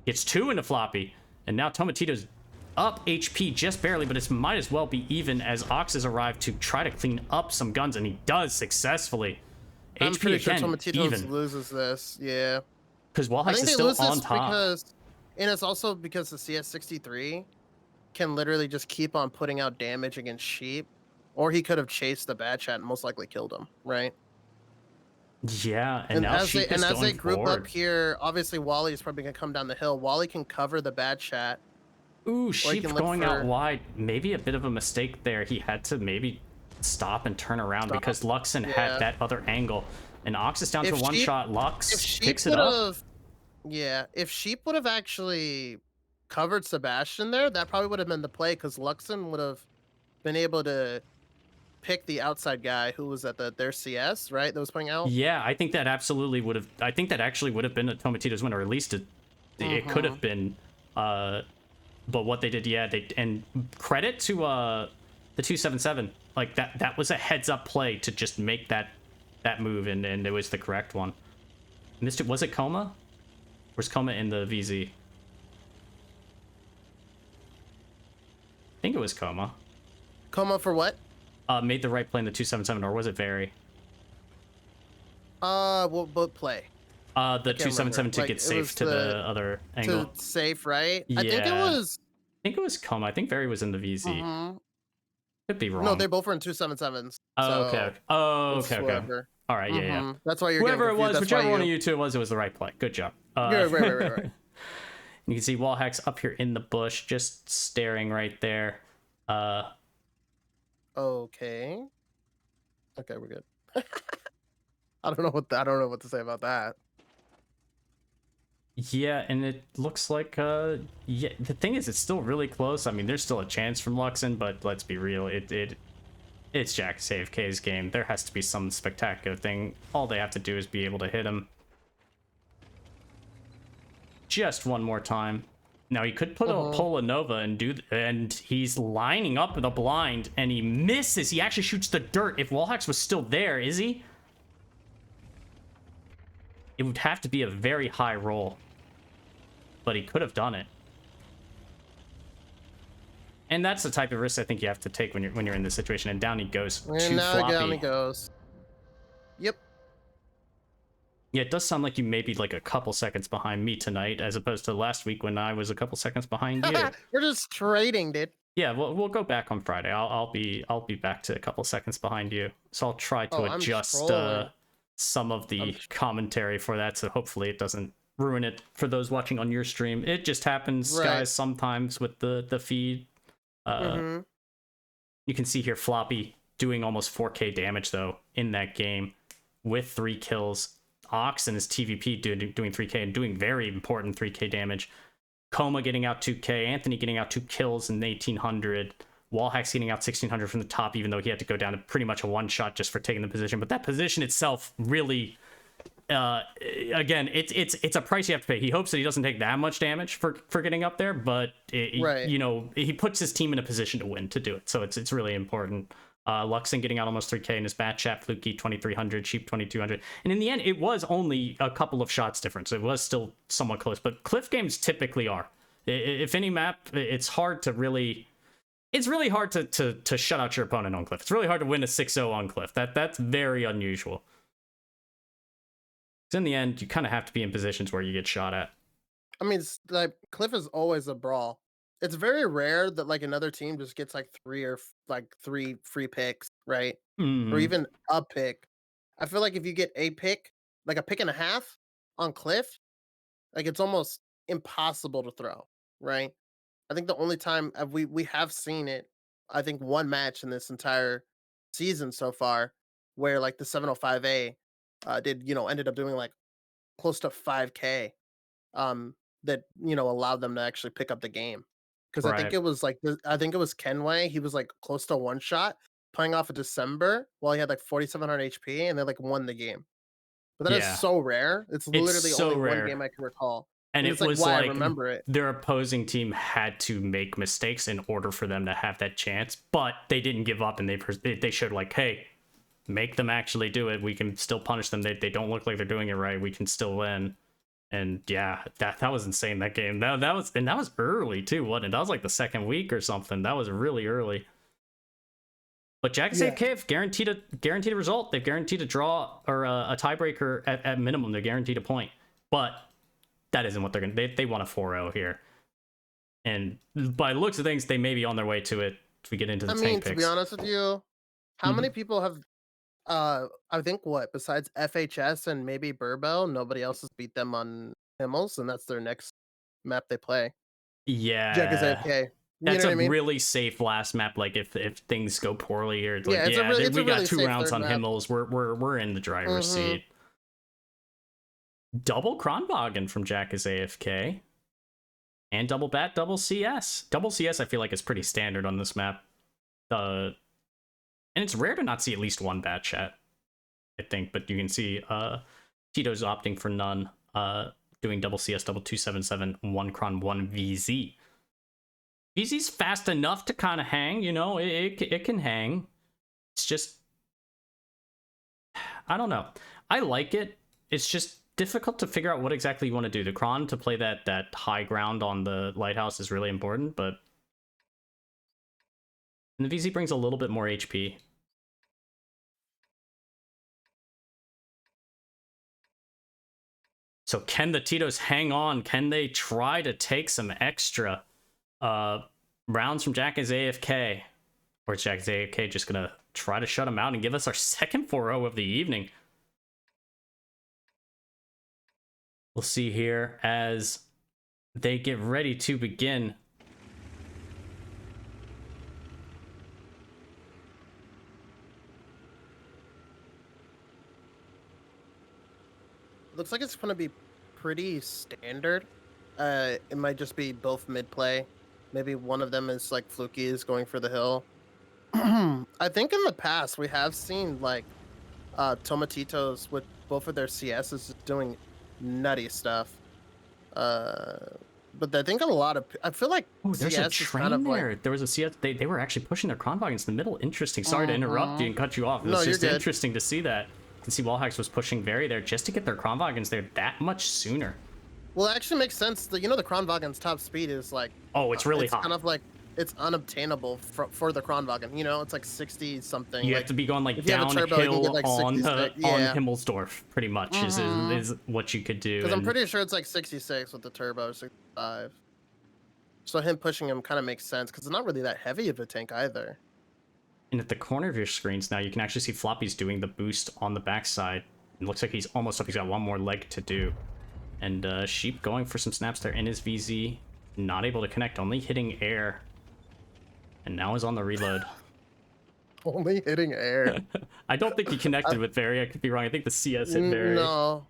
Gets 2 into Floppy, and now Tomatitos up HP just barely, but it might as well be even as Ox has arrived to try to clean up some guns, and he does successfully. I'm HP pretty sure again, Tomatitos even. loses this, yeah. Because Wallhex is still on top. And it's also because the CS63 can literally just keep on putting out damage against Sheep, or he could have chased the bad chat and most likely killed him, right? Yeah, and now Sheep is as they going group forward. up here, obviously Wally is probably gonna come down the hill. Wally can cover the bad chat. Ooh, Sheep going out wide. Maybe a bit of a mistake there. He had to maybe stop and turn around because Luxon had that other angle. And Ox is down to one shot. Lux picks it up. Yeah, if Sheep would have actually covered Sebastian there, that probably would have been the play, because Luxon would have been able to pick the outside guy who was at their CS, right? That was playing out. Yeah, I think that absolutely would have. I think that actually would have been a Tomatitos win, or at least it could have been. But what they did, yeah, and credit to the 277, like that was a heads up play to just make that move, and it was the correct one. Was it Coma? Where's Coma in the VZ? I think it was Coma. Coma for what? Made the right play in the 277, or was it Very? Well, both play. The 277 to get safe to the other angle. To safe, right? Yeah. I think it was Coma. I think Very was in the VZ. Could be wrong. No, they both were in 277s. Oh, okay. Oh, okay. All right, yeah. That's why you're whoever getting it was, whichever one of you you two it was the right play. Good job. Right. You can see Wallhacks up here in the bush, just staring right there. Okay, we're good. I don't know what to say about that. Yeah, and it looks like the thing is, it's still really close. I mean, there's still a chance from Luxon, but let's be real, it's Jack AFK's game. There has to be some spectacular thing. All they have to do is be able to hit him just one more time. Now he could put a pull a Nova and he's lining up with a blind, and he misses. He actually shoots the dirt. If Wallhacks was still there, is he? It would have to be a very high roll, but he could have done it. And that's the type of risk I think you have to take when you're in this situation. And down he goes. And now down he goes. Yep. Yeah, it does sound like you may be like a couple seconds behind me tonight, as opposed to last week when I was a couple seconds behind you. We're just trading, dude. Yeah, we'll go back on Friday. I'll be back to a couple seconds behind you. So I'll try to adjust some of the commentary for that, so hopefully it doesn't ruin it for those watching on your stream. It just happens, guys, sometimes with the feed. You can see here Floppy doing almost 4k damage, though, in that game with 3 kills. Ox and his TVP doing 3k and doing very important 3k damage. Coma getting out 2k. Anthony getting out 2 kills in 1800. Wallhack's getting out 1600 from the top, even though he had to go down to pretty much a one-shot just for taking the position. But that position itself really... again, it's a price you have to pay. He hopes that he doesn't take that much damage for getting up there, but you know, he puts his team in a position to win to do it. So it's really important. Luxon getting out almost 3k in his bat chat, Fluky 2300, Sheep 2200, and in the end it was only a couple of shots difference. It was still somewhat close, but Cliff games typically are. If any map, it's hard to really... It's really hard to shut out your opponent on Cliff. It's really hard to win a 6-0 on Cliff. That's very unusual. In the end, you kind of have to be in positions where you get shot at. I mean, like Cliff is always a brawl. It's very rare that like another team just gets like 3 free picks, right? Or even a pick. I feel like if you get a pick, like a pick and a half on Cliff, like it's almost impossible to throw, right? I think the only time we have seen it, I think one match in this entire season so far, where like the 705A ended up doing like close to 5k that allowed them to actually pick up the game, because I think it was like Kenway. He was like close to one shot playing off of December while he had like 4700 HP, and they like won the game. But that is so rare. It's literally so only rare. one game I can recall, and it's it was why like I remember it. Their opposing team had to make mistakes in order for them to have that chance, but they didn't give up, and they showed like, hey, make them actually do it. We can still punish them. They don't look like they're doing it right. We can still win. And yeah, that was insane, that game. That was early too, wasn't it? That was like the second week or something. That was really early. But Jack and AFK have guaranteed a result. They've guaranteed a draw or a tiebreaker at minimum. They're guaranteed a point. But that isn't what they're gonna. They want a 4-0 here. And by the looks of things, they may be on their way to it if we get into the tank picks. To be honest with you, how many people have I think besides FHS and maybe Burbo, nobody else has beat them on Himmels, and that's their next map they play. Yeah. Jack is AFK. That's a really safe last map. Like if things go poorly, or it's like, we got 2 rounds on Himmels, we're in the driver's seat. Double Kronwagen from Jack is AFK. And double bat, double CS. Double CS I feel like is pretty standard on this map. And it's rare to not see at least one bat chat, I think, but you can see Tito's opting for none, doing double CS, double 277, 1 Kron, 1 VZ. VZ's fast enough to kind of hang, it can hang. It's just, I don't know. I like it. It's just difficult to figure out what exactly you want to do. The Kron to play that high ground on the lighthouse is really important, but and the VZ brings a little bit more HP. So can the Titos hang on? Can they try to take some extra rounds from Jack is AFK? Or is Jack is AFK just going to try to shut him out and give us our second 4-0 of the evening? We'll see here as they get ready to begin. Looks like it's going to be pretty standard. It might just be both mid play. Maybe one of them is like Fluky is going for the hill. I think in the past we have seen like Tomatitos with both of their CSs doing nutty stuff. But I think I feel like there's CS a train kind of there. like, there was a CS. They were actually pushing their Kronwagens in the middle. Interesting. Sorry to interrupt you and cut you off. It was just interesting to see that. You can see Wallhacks was pushing very there just to get their Kronwagens there that much sooner. Well, it actually makes sense. The Kronwagen's top speed is like... Oh, it's really high. Kind of like, it's unobtainable for the Kronwagen. It's like 60 something. You have to be going like downhill like on Himmelsdorf, pretty much is what you could do. Because I'm pretty sure it's like 66 with the turbo, 65. So him pushing him kind of makes sense because it's not really that heavy of a tank either. And at the corner of your screens now, you can actually see Floppy's doing the boost on the backside. It looks like he's almost up. He's got one more leg to do. And Sheep going for some snaps there in his VZ. Not able to connect, only hitting air. And now is on the reload. Only hitting air. I don't think he connected with Very. I could be wrong. I think the CS hit Very. No.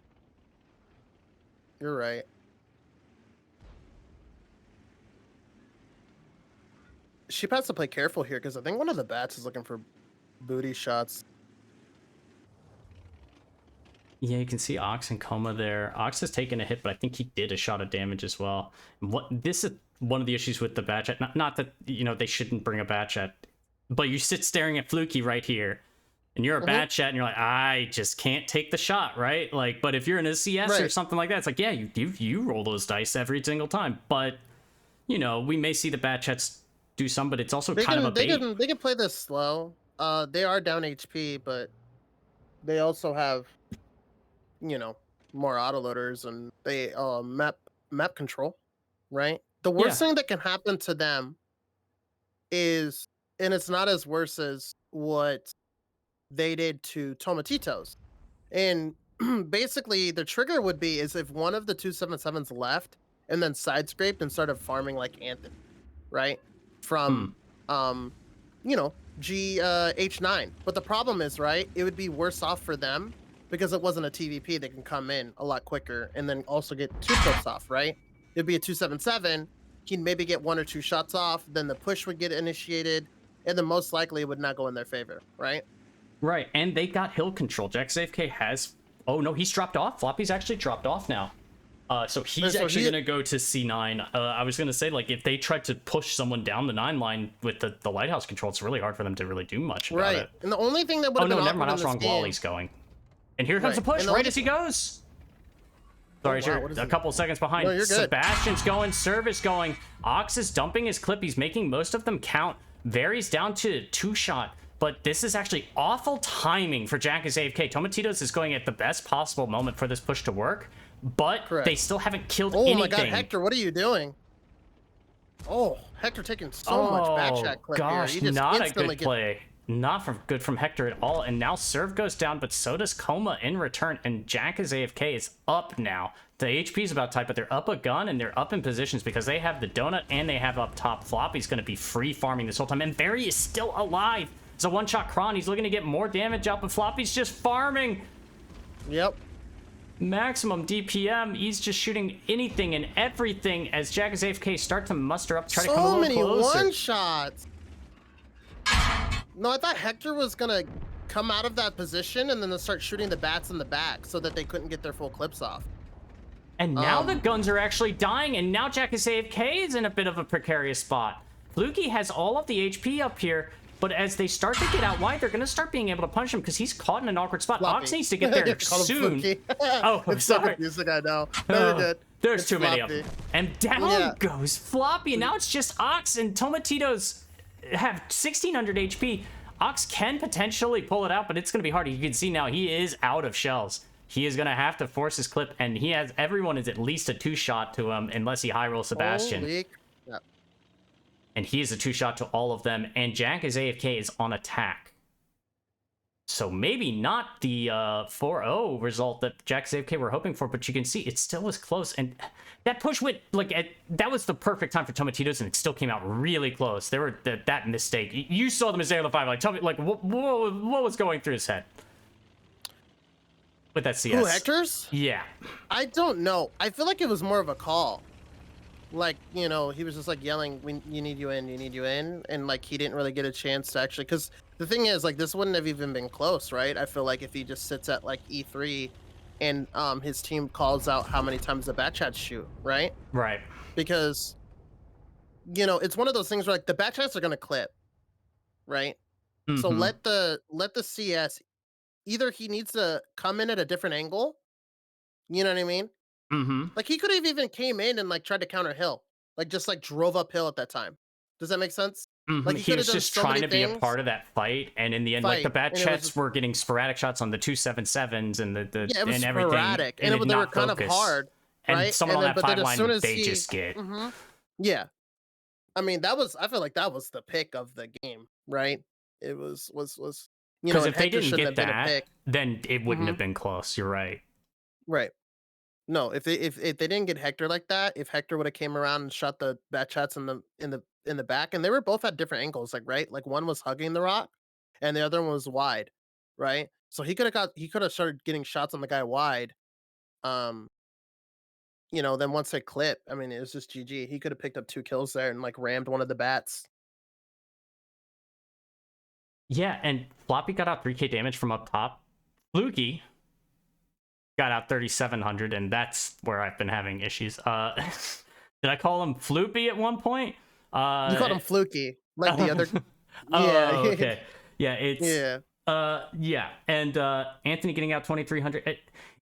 You're right. Sheep has to play careful here because I think one of the bats is looking for booty shots. Yeah, you can see Ox and Coma there. Ox has taken a hit, but I think he did a shot of damage as well. This is one of the issues with the bat chat. Not that, you know, they shouldn't bring a bat chat, but you sit staring at Fluky right here, and you're a bat chat, and you're like, I just can't take the shot, right? Like, but if you're in a CS or something like that, it's like, yeah, you roll those dice every single time. But, you know, we may see the bat chats do some, but it's also kind of a bait. They can play this slow. They are down HP, but they also have, you know, more autoloaders, and they map control, right? The worst thing that can happen to them is, and it's not as worse as what they did to Tomatitos. And basically the trigger would be is if one of the 277s left and then side scraped and started farming like Anthony, right? From you know, H9. But the problem is, right, it would be worse off for them because it wasn't a TVP. They can come in a lot quicker and then also get 2 clips off, right? It'd be a 277. He'd maybe get 1 or 2 shots off, then the push would get initiated, and then most likely it would not go in their favor, right? Right, and they got hill control. JacksAFK has... Oh, no, he's dropped off. Floppy's actually dropped off now. So he's actually going to go to C9. I was going to say, like, if they tried to push someone down the 9 line with the lighthouse control, it's really hard for them to really do much about it. And the only thing that would have been never mind, I was wrong. Wally's going. And here comes the push right as he goes. Sorry, you're a couple seconds behind. No, you're good. Sebastian's going, Service going. Ox is dumping his clip. He's making most of them count. Vary's down to 2-shot. But this is actually awful timing for JacksAFK. Tomatitos is going at the best possible moment for this push to work. But they still haven't killed anything. Oh my god, Hector, what are you doing? Oh, Hector taking so much backshot clip gosh, here. He just not a good play. Not good from Hector at all. And now Serve goes down, but so does Coma in return. And JacksAFK is up now. The HP is about tight, but they're up a gun and they're up in positions because they have the donut and they have up top. Floppy's going to be free farming this whole time. And Barry is still alive. It's a 1-shot Kron. He's looking to get more damage out, but Floppy's just farming. Yep. Maximum DPM. He's just shooting anything and everything as JacksAFK start to muster up, try to come a little closer. So many 1-shots. No, I thought Hector was gonna come out of that position and then start shooting the bats in the back so that they couldn't get their full clips off. And now the guns are actually dying, and now JacksAFK is in a bit of a precarious spot. Fluky has all of the HP up here, but as they start to get out wide, they're going to start being able to punch him because he's caught in an awkward spot. Floppy. Ox needs to get there soon. Oh, I'm it's sorry. So confusing, I know. No, you're good. There's it's too Floppy. many of them. And down goes Floppy, and now it's just Ox, and Tomatitos have 1,600 HP. Ox can potentially pull it out, but it's going to be hard. You can see now he is out of shells. He is going to have to force his clip, and he has everyone is at least a 2-shot to him unless he high rolls Sebastian. Holy... And he is a 2-shot to all of them, and JacksAFK is on attack. So maybe not the 4-0 result that JacksAFK were hoping for, but you can see it still was close. And that push went, like, that was the perfect time for Tomatitos, and it still came out really close. There were that mistake. You saw the mistake on the 5. Like, tell me, like, what was going through his head? With that CS. Who, Hector's? Yeah. I don't know. I feel like it was more of a call. Like, you know, he was just like yelling, you need you in, you need you in. And like, he didn't really get a chance to actually, because the thing is, like, this wouldn't have even been close, right? I feel like if he just sits at like E3 and his team calls out how many times the bat chats shoot, right? Right. Because, you know, it's one of those things where like the bat chats are going to clip, right? Mm-hmm. So let the CS, either he needs to come in at a different angle, you know what I mean? Mm-hmm. Like, he could have even came in and like tried to counter hill, like just like drove uphill at that time. Does that make sense? Mm-hmm. Like, he was just trying to be a part of that fight, and in the end, like, the bat chats were getting sporadic shots on the 277s and the it was and everything, sporadic, and they were kind of hard, right? And someone on that 5 line, they just get. Mm-hmm. Yeah, I mean, I feel like that was the pick of the game, right? It was you know, because if they didn't get that, then it wouldn't have been close. You're right. Right. No, if they didn't get Hector like that, if Hector would have came around and shot the bat shots in the back, and they were both at different angles, like right, like one was hugging the rock, and the other one was wide, right? So he could have started getting shots on the guy wide. Um, then once they clip, I mean, it was just GG. He could have picked up 2 kills there and like rammed one of the bats. Yeah, and Floppy got out 3k damage from up top. Fluky got out 3,700, and that's where I've been having issues. Did I call him Floopy at one point? You called him Fluky, like the other. Oh, Yeah. okay. Yeah, it's Yeah. and Anthony getting out 2,300.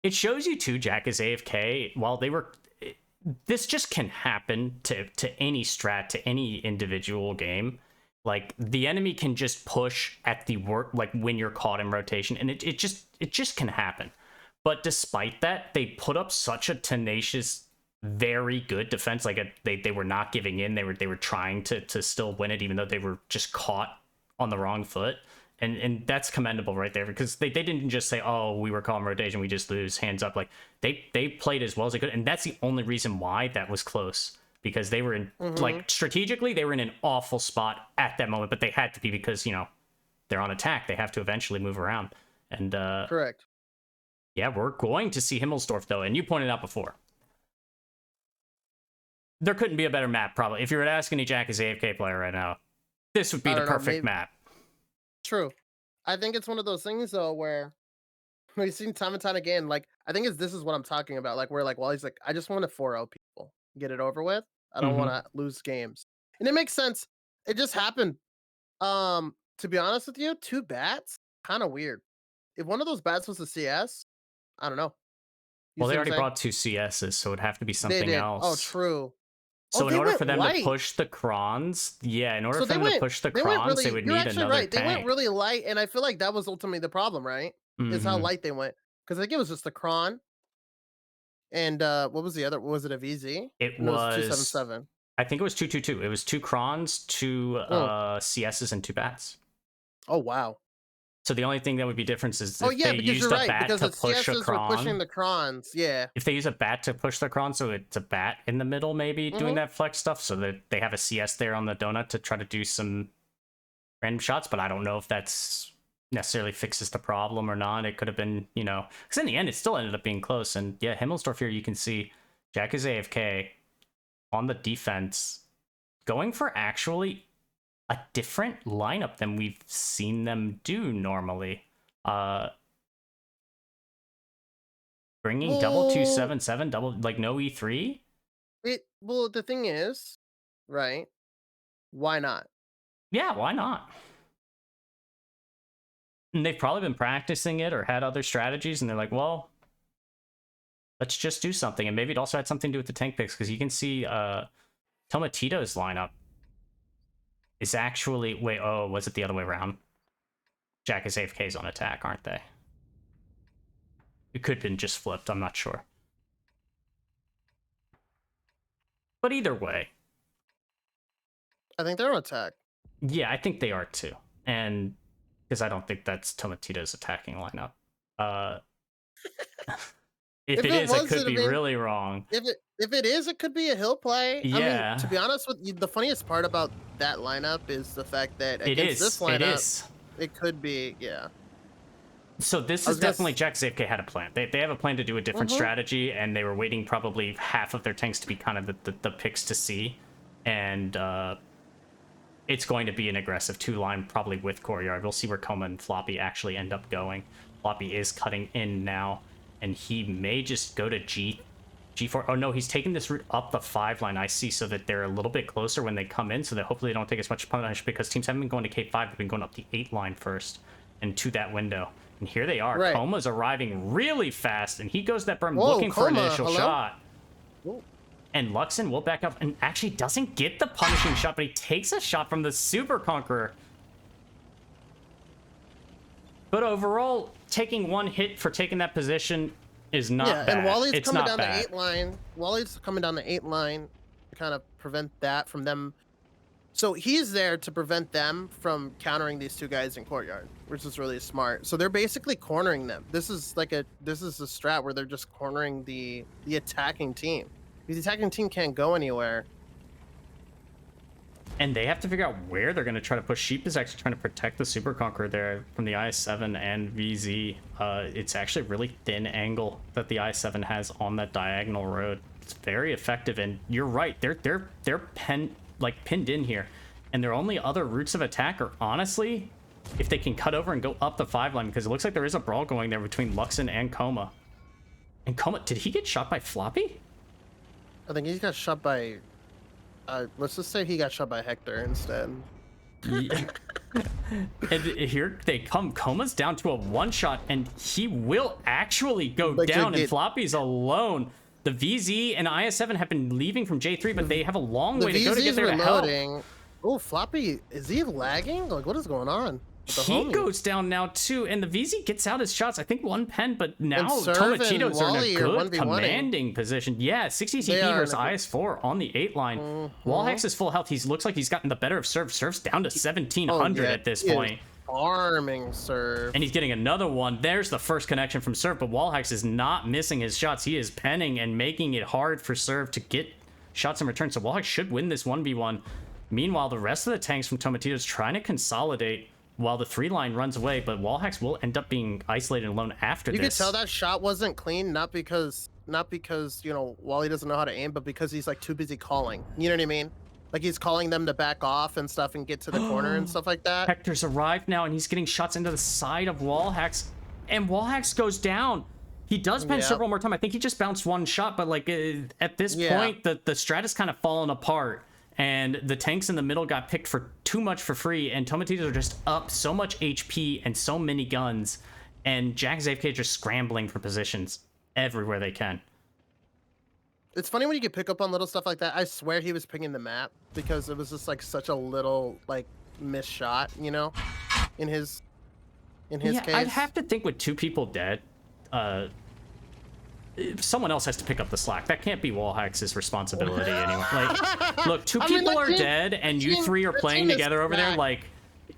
It shows you too, Jack is AFK. While they were, this just can happen to any strat, to any individual game. Like the enemy can just push at the work, like when you're caught in rotation, and it just can happen. But despite that, they put up such a tenacious, very good defense. Like they were not giving in. They were trying to still win it, even though they were just caught on the wrong foot. And that's commendable right there, because they didn't just say, oh, we were caught in rotation, we just lose, hands up. Like they played as well as they could, and that's the only reason why that was close, because they were in like strategically they were in an awful spot at that moment, but they had to be, because they're on attack, they have to eventually move around. And Correct. yeah, we're going to see Himmelsdorf though, and you pointed out before, there couldn't be a better map probably. If you were to ask any Jack is AFK player right now, this would be the perfect map. True. I think it's one of those things though where we've seen time and time again. Like I think this is what I'm talking about. Like where like Wally's like, I just want to 4-0 people, get it over with. I don't want to lose games, and it makes sense. It just happened. To be honest with you, 2 bats, kind of weird. If one of those bats was a CS, I don't know. Well, they already brought 2 CSs, so it'd have to be something else. Oh, true. So in order for them to push the Crons, in order for them to push the Crons, they would need another tank. They went really light, and I feel like that was ultimately the problem, right? Is how light they went. Because I think it was just the Cron. And what was the other? Was it a VZ? It was 277. I think it was 222. It was 2 Crons, 2 CSs, and 2 bats. Oh wow. So the only thing that would be different is if they used a bat to push a Cron. Were pushing the Crons, yeah. If they use a bat to push the Cron, so it's a bat in the middle maybe doing that flex stuff, so that they have a CS there on the donut to try to do some random shots, but I don't know if that's necessarily fixes the problem or not. It could have been, because in the end it still ended up being close. And yeah, Himmelsdorf here, you can see Jack is AFK on the defense, going for actually a different lineup than we've seen them do normally. Bringing double 277, double, like no E3. Well, the thing is, right? Why not? Yeah, why not? And they've probably been practicing it or had other strategies, and they're like, well, let's just do something. And maybe it also had something to do with the tank picks, because you can see Tomatitos lineup is actually... Wait, oh, was it the other way around? Jack is AFKs on attack, aren't they? It could have been just flipped, I'm not sure. But either way... I think they're on attack. Yeah, I think they are too. And... because I don't think that's Tomatitos' attacking lineup. If it is, it could be really wrong. If it is, it could be a hill play. Yeah. I mean, to be honest with you, the funniest part about that lineup is the fact that against this lineup, it could be, yeah. So this is definitely Jack's AFK had a plan. They have a plan to do a different strategy, and they were waiting probably half of their tanks to be kind of the picks to see. And it's going to be an aggressive 2-line, probably with Courtyard. We'll see where Coma and Floppy actually end up going. Floppy is cutting in now, and he may just go to G4. Oh no, he's taking this route up the 5-line, I see, so that they're a little bit closer when they come in, so that hopefully they don't take as much punish, because teams haven't been going to K5, they've been going up the 8-line first, and to that window. And here they are. Right. Coma's arriving really fast, and he goes that berm looking for an initial shot. Whoa. And Luxon will back up and actually doesn't get the punishing shot, but he takes a shot from the Super Conqueror. But overall, taking 1 hit for taking that position is not bad. And Wally's coming down the 8 line. Wally's coming down the 8 line to kind of prevent that from them So he's there to prevent them from countering these two guys in courtyard, which is really smart. So they're basically cornering them. This is a strat where they're just cornering the attacking team. Because the attacking team can't go anywhere. And they have to figure out where they're going to try to push. Sheep is actually trying to protect the Super Conqueror there from the IS-7 and VZ. It's actually a really thin angle that the IS-7 has on that diagonal road. It's very effective, and you're right. They're pinned in here, and their only other routes of attack are honestly if they can cut over and go up the 5 line, because it looks like there is a brawl going there between Luxon and Coma. And Coma, did he get shot by Floppy? I think he got shot by. Let's just say he got shot by Hector instead. Yeah. And here they come. Coma's down to a 1-shot, and he will actually go down, and Floppy's alone. The VZ and IS-7 have been leaving from J3, but they have a long way to go to get there to help. Oh, Floppy, is he lagging? Like, what is going on? He goes down now too, and the VZ gets out his shots. I think 1 pen, but now Tomatitos are in a good commanding position. Yeah, 60 TP versus IS-4 on the 8 line. Wallhex is full health. He looks like he's gotten the better of Serve. Serve's down to 1700 at this point. Farming Serve. And he's getting another one. There's the first connection from Serve, but Wallhex is not missing his shots. He is penning and making it hard for Serve to get shots in return. So Wallhex should win this 1v1. Meanwhile, the rest of the tanks from Tomatitos trying to consolidate while the 3 line runs away, but Wallhex will end up being isolated alone after this. You could tell that shot wasn't clean, not because you know, Wally doesn't know how to aim, but because he's like too busy calling. You know what I mean? Like he's calling them to back off and stuff and get to the corner and stuff like that. Hector's arrived now, and he's getting shots into the side of Wallhex, and Wallhex goes down. He does pen several more times. I think he just bounced 1 shot, but like at this point, the strat has kind of fallen apart. And the tanks in the middle got picked for too much for free, and Tomatitos are just up so much HP and so many guns, and Jack is AFK just scrambling for positions everywhere they can. It's funny when you can pick up on little stuff like that. I swear he was picking the map because it was just like such a little like missed shot, you know, in his case. I'd have to think with 2 people dead, someone else has to pick up the slack. That can't be Wallhex's responsibility anyway. Like, look, 2 people are dead, and you 3 are playing together over there. Like,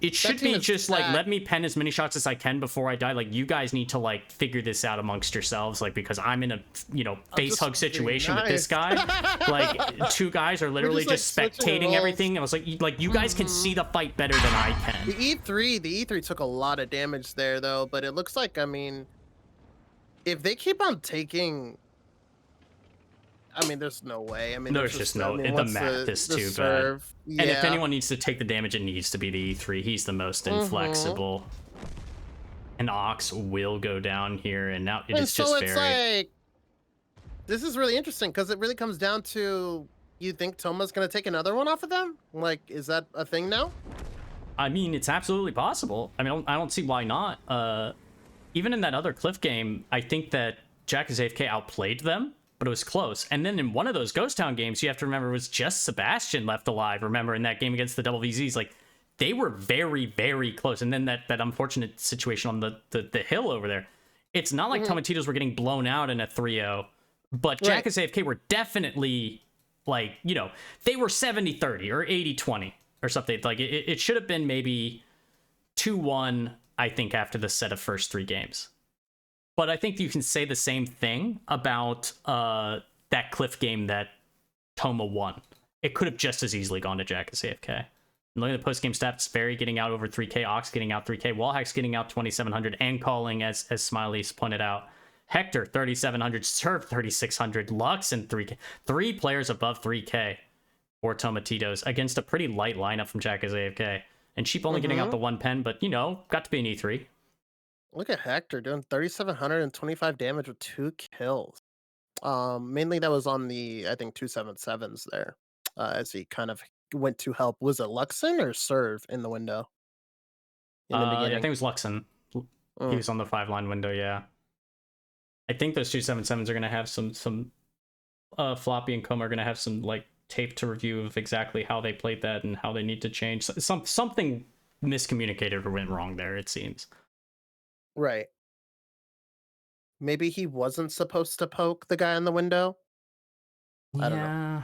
it should be just like, let me pen as many shots as I can before I die. Like, you guys need to like figure this out amongst yourselves. Like, because I'm in a face hug situation with this guy. Like, 2 guys are literally just spectating everything. I was like you guys can see the fight better than I can. The E3 took a lot of damage there though, but it looks like, I mean, if they keep on taking, I mean, there's no way. I mean, there's just no. The math is too bad. Yeah. And if anyone needs to take the damage, it needs to be the E3. He's the most inflexible. And Ox will go down here, and now it's just very. Like, this is really interesting because it really comes down to, you think Toma's gonna take another one off of them? Like, is that a thing now? I mean, it's absolutely possible. I mean, I don't see why not. Even in that other Cliff game, I think that Jack is AFK outplayed them, but it was close. And then in one of those Ghost Town games, you have to remember, it was just Sebastian left alive. Remember, in that game against the double VZs, like, they were very, very close. And then that unfortunate situation on the hill over there. It's not like Tomatitos were getting blown out in a 3-0, but Jack is AFK were definitely, like, you know, they were 70-30 or 80-20 or something. Like, it should have been maybe 2-1, I think, after the set of first 3 games. But I think you can say the same thing about that Cliff game that Toma won. It could have just as easily gone to Jack as AFK. And looking at the post-game stats, Barry getting out over 3k, Ox getting out 3k, Wallhex getting out 2700, and calling, as Smiley's pointed out. Hector 3700, Serve 3600, Lux and 3k. 3 players above 3k for Tomatitos against a pretty light lineup from Jack as AFK. And Sheep only getting out the 1 pen, but, you know, got to be an E3. Look at Hector doing 3,725 damage with 2 kills. Mainly that was on the, I think, 277s there, as he kind of went to help. Was it Luxon or Serve in the window? In the beginning? I think it was Luxon. He was on the 5-line window, yeah. I think those 277s are going to have some Floppy and Coma are going to have some, like, tape to review of exactly how they played that and how they need to change. Something miscommunicated or went wrong there, it seems. Right. Maybe he wasn't supposed to poke the guy in the window. I don't know.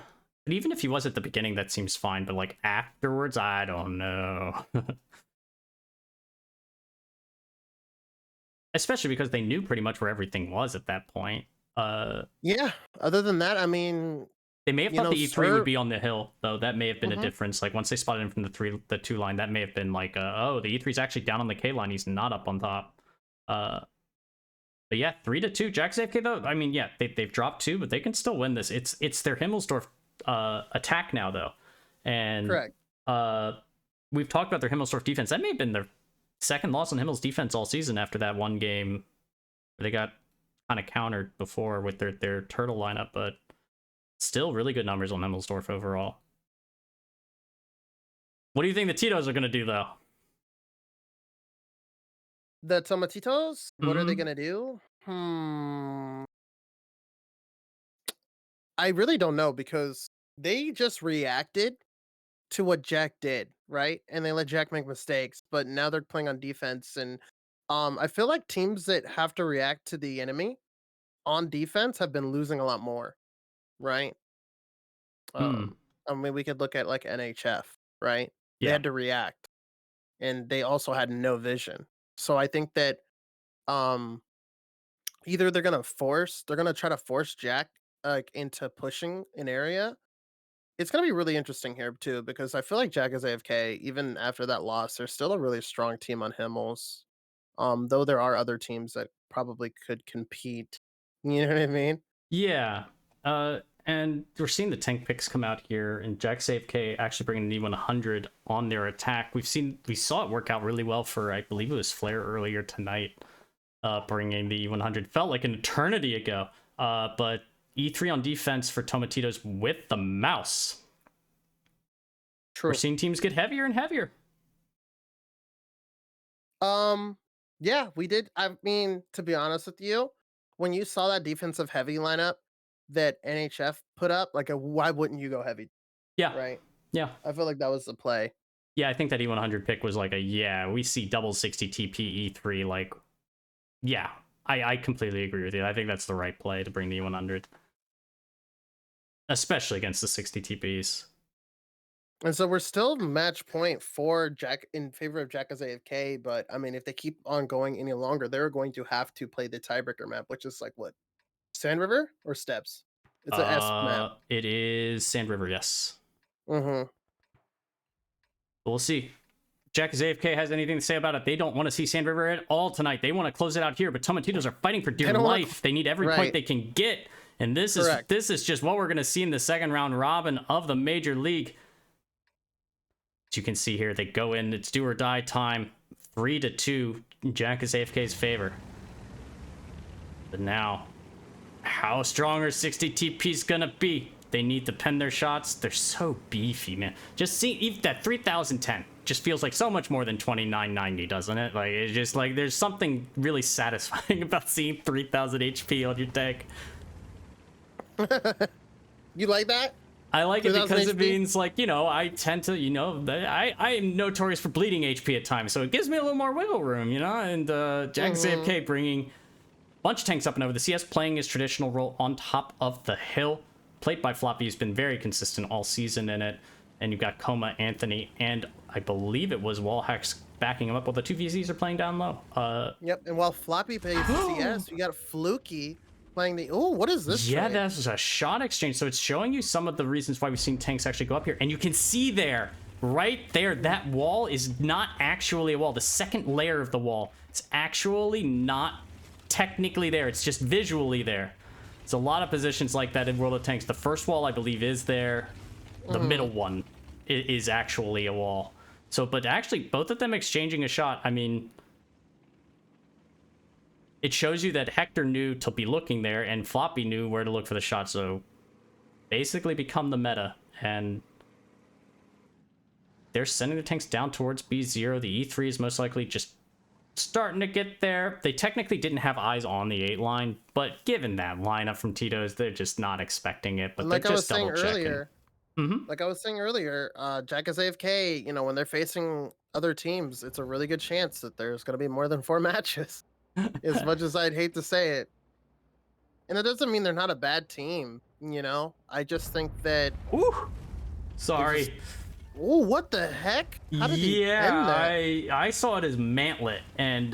But even if he was at the beginning, that seems fine. But like afterwards, I don't know. Especially because they knew pretty much where everything was at that point. Yeah. Other than that, I mean, they may have thought the E3 would be on the hill, though. That may have been a difference. Like once they spotted him from the 2 line, that may have been like, oh, the E3's actually down on the K line. He's not up on top. But yeah, 3-2. Jack's AFK though. I mean, yeah, they've dropped 2, but they can still win this. It's their Himmelsdorf attack now though, and correct. We've talked about their Himmelsdorf defense. That may have been their second loss on Himmel's defense all season after that one game where they got kind of countered before with their turtle lineup, but still really good numbers on Himmelsdorf overall. What do you think the Titos are going to do, though? The Tomatitos? What are they going to do? I really don't know, because they just reacted to what Jack did, right? And they let Jack make mistakes, but now they're playing on defense. And I feel like teams that have to react to the enemy on defense have been losing a lot more, right? I mean, we could look at like NHF, right? They had to react, and they also had no vision. So I think that either they're gonna try to force Jack into pushing an area. It's gonna be really interesting here too, because I feel like Jack is AFK. Even after that loss, there's still a really strong team on Himmels. Though there are other teams that probably could compete. You know what I mean? Yeah. And we're seeing the tank picks come out here, and Jack's AFK actually bringing the E100 on their attack. We saw it work out really well for, I believe it was Flare earlier tonight, bringing the E100. Felt like an eternity ago. But E3 on defense for Tomatitos with the mouse. True. We're seeing teams get heavier and heavier. Yeah, we did. I mean, to be honest with you, when you saw that defensive heavy lineup that NHF put up, like, why wouldn't you go heavy? Yeah. Right? Yeah. I feel like that was the play. Yeah, I think that E100 pick was like we see double 60 TP E3. Like, yeah, I completely agree with you. I think that's the right play to bring the E100. Especially against the 60 TPs. And so we're still match point for Jack in favor of Jack as AFK, but I mean, if they keep on going any longer, they're going to have to play the tiebreaker map, which is like what? Sand River or Steps? It's an S map. It is Sand River, yes. Mm-hmm. We'll see. Jack as AFK has anything to say about it. They don't want to see Sand River at all tonight. They want to close it out here, but Tomatitos are fighting for dear life. They need every point they can get. And this is just what we're going to see in the second round robin of the Major League. As you can see here, they go in. It's do or die time. 3-2. Jack is AFK's favor. But now, how strong are 60 TP's going to be? They need to pen their shots. They're so beefy, man. Just see even that 3010 just feels like so much more than 2990, doesn't it? Like, it's just like there's something really satisfying about seeing 3000 HP on your tank. You like that? I like it because it means, like, you know, I tend to, you know, I am notorious for bleeding HP at times, so it gives me a little more wiggle room, you know? And Jack's AFK bringing a bunch of tanks up and over. The CS playing his traditional role on top of the hill. Played by Floppy has been very consistent all season in it. And you've got Coma, Anthony, and I believe it was Wallhacks backing him up while the two VZs are playing down low. Yep, and while Floppy plays CS, you got Fluky playing the... Oh, what is this? Yeah, that's a shot exchange. So it's showing you some of the reasons why we've seen tanks actually go up here. And you can see there, right there, that wall is not actually a wall. The second layer of the wall is actually not technically there. It's just visually there. There's a lot of positions like that in World of Tanks. The first wall, I believe, is there. The middle one is actually a wall. So, but actually, both of them exchanging a shot, I mean... It shows you that Hector knew to be looking there, and Floppy knew where to look for the shot, so basically become the meta. And they're sending the tanks down towards B0. The E3 is most likely just starting to get there. They technically didn't have eyes on the 8 line, but given that lineup from Tito's, they're just not expecting it. But like they're just double checking. Like I was saying earlier, Jack is AFK, you know, when they're facing other teams, it's a really good chance that there's going to be more than 4 matches. As much as I'd hate to say it. And it doesn't mean they're not a bad team. You know, I just think that. Ooh, sorry. Oh, what the heck? How did he end that? I saw it as mantlet, and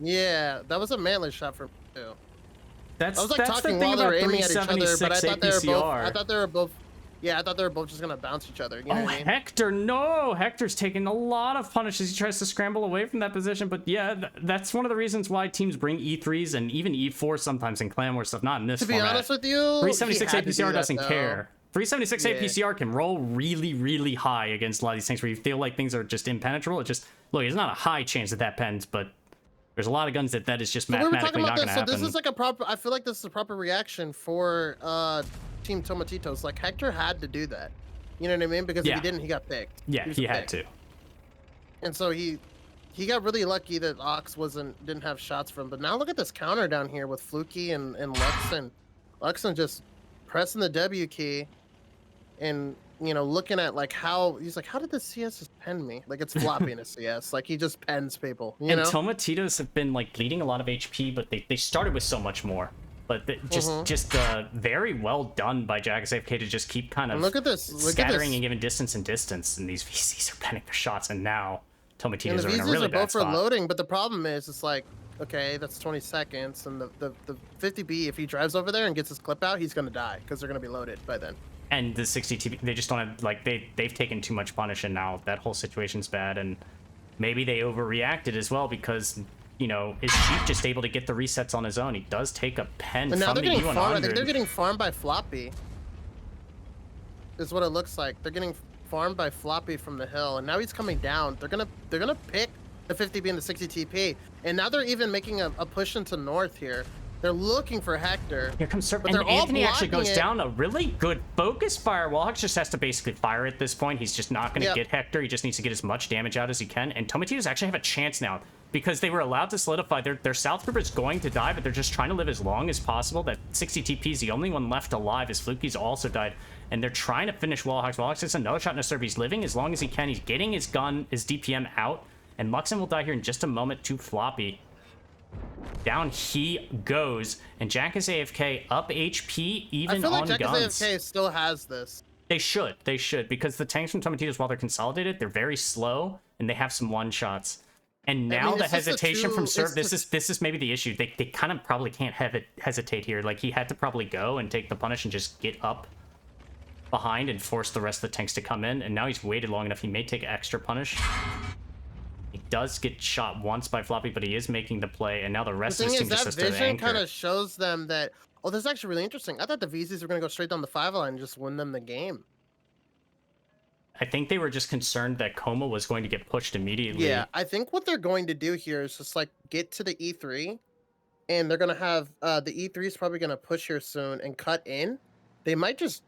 yeah, that was a mantlet shot for me too. That's I was like the talking thing while they were about aiming at each other, but I 376 thought they were both. APCR. I thought they were both. Yeah, I thought they were both just gonna bounce each other. You know what I mean? Hector, no! Hector's taking a lot of punishes. He tries to scramble away from that position, but yeah, that's one of the reasons why teams bring E3s and even E4 sometimes in Clan War stuff, not in this format. To be honest with you, 376 APCR doesn't though. care. 376 APCR can roll really, really high against a lot of these things where you feel like things are just impenetrable. It just, look, there's not a high chance that pens, but there's a lot of guns that is just mathematically not going to happen. So this is like a proper, I feel like this is a proper reaction for Team Tomatitos. Like, Hector had to do that. You know what I mean? Because if he didn't, he got picked. Yeah, he had to. And so he got really lucky that Ox didn't have shots from him. But now look at this counter down here with Fluky and Luxon. Luxon just pressing the W key and, you know, looking at like he's like, how did the CS just pen me? Like, it's floppy in a CS. Like, he just pens people, you know? Tomatitos have been like bleeding a lot of HP, but they started with so much more. But just very well done by JackasAFK to just keep kind of scattering and giving distance and distance. And these VCs are penning their shots, and now Tomatitos are in a really bad spot. Both for loading, but the problem is, it's like, okay, that's 20 seconds, and the 50B, if he drives over there and gets his clip out, he's gonna die because they're gonna be loaded by then. And the 60 TB, they just don't have, like, they've taken too much punish, and now that whole situation's bad, and maybe they overreacted as well because, you know, is Sheep just able to get the resets on his own? He does take a pen from the E100. I think they're getting farmed by Floppy. Is what it looks like. They're getting farmed by Floppy from the hill, and now he's coming down. They're gonna pick the 50B and the 60 TP, and now they're even making a push into north here. They're looking for Hector. Here comes Serp, and Anthony actually goes down a really good focus fire. Wallhawk just has to basically fire at this point. He's just not going to get Hector. He just needs to get as much damage out as he can. And Tomatitos actually have a chance now because they were allowed to solidify. Their South group is going to die, but they're just trying to live as long as possible. That 60 TP is the only one left alive, as Fluky's also died. And they're trying to finish Wallhawk. Wallhawk gets another shot in a Serp. He's living as long as he can. He's getting his gun, his DPM out. And Luxon will die here in just a moment to Floppy. Down he goes, and JackasAFK up HP even on guns. I feel like JackasAFK still has this. They should, because the tanks from Tomatitos, while they're consolidated, they're very slow, and they have some one-shots. And now the hesitation from Serp, this is maybe the issue. They kind of probably can't have it hesitate here. Like, he had to probably go and take the punish and just get up behind and force the rest of the tanks to come in, and now he's waited long enough. He may take extra punish. He does get shot once by Floppy, but he is making the play, and now the rest of his team just has to anchor. That vision kind of shows them that, oh, this is actually really interesting. I thought the VZs were going to go straight down the 5 line and just win them the game. I think they were just concerned that Coma was going to get pushed immediately. Yeah, I think what they're going to do here is just, like, get to the E3, and they're going to have, the E3 is probably going to push here soon and cut in. They might just...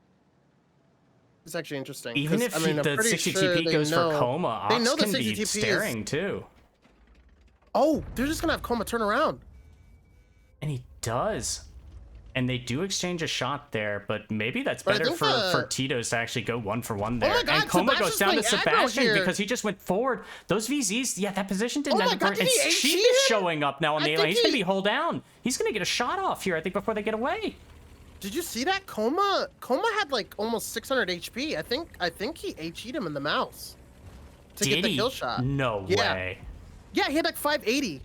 It's actually interesting. Even if the 60 TP goes for Coma, Ox can be staring too. Oh, they're just gonna have Coma turn around. And he does. And they do exchange a shot there, but maybe that's better for Tito's to actually go 1-for-1 there. Oh my God, and Coma goes down to Sebastian here. because he just went forward. Those VZs, yeah, that position didn't end up. And Sheep is showing up now on the A-line. He's gonna be hold down. He's gonna get a shot off here, I think, before they get away. Did you see that? Coma had like almost 600 HP. I think he HE'd him in the mouse to get the kill shot. No way. Yeah, he had like 580.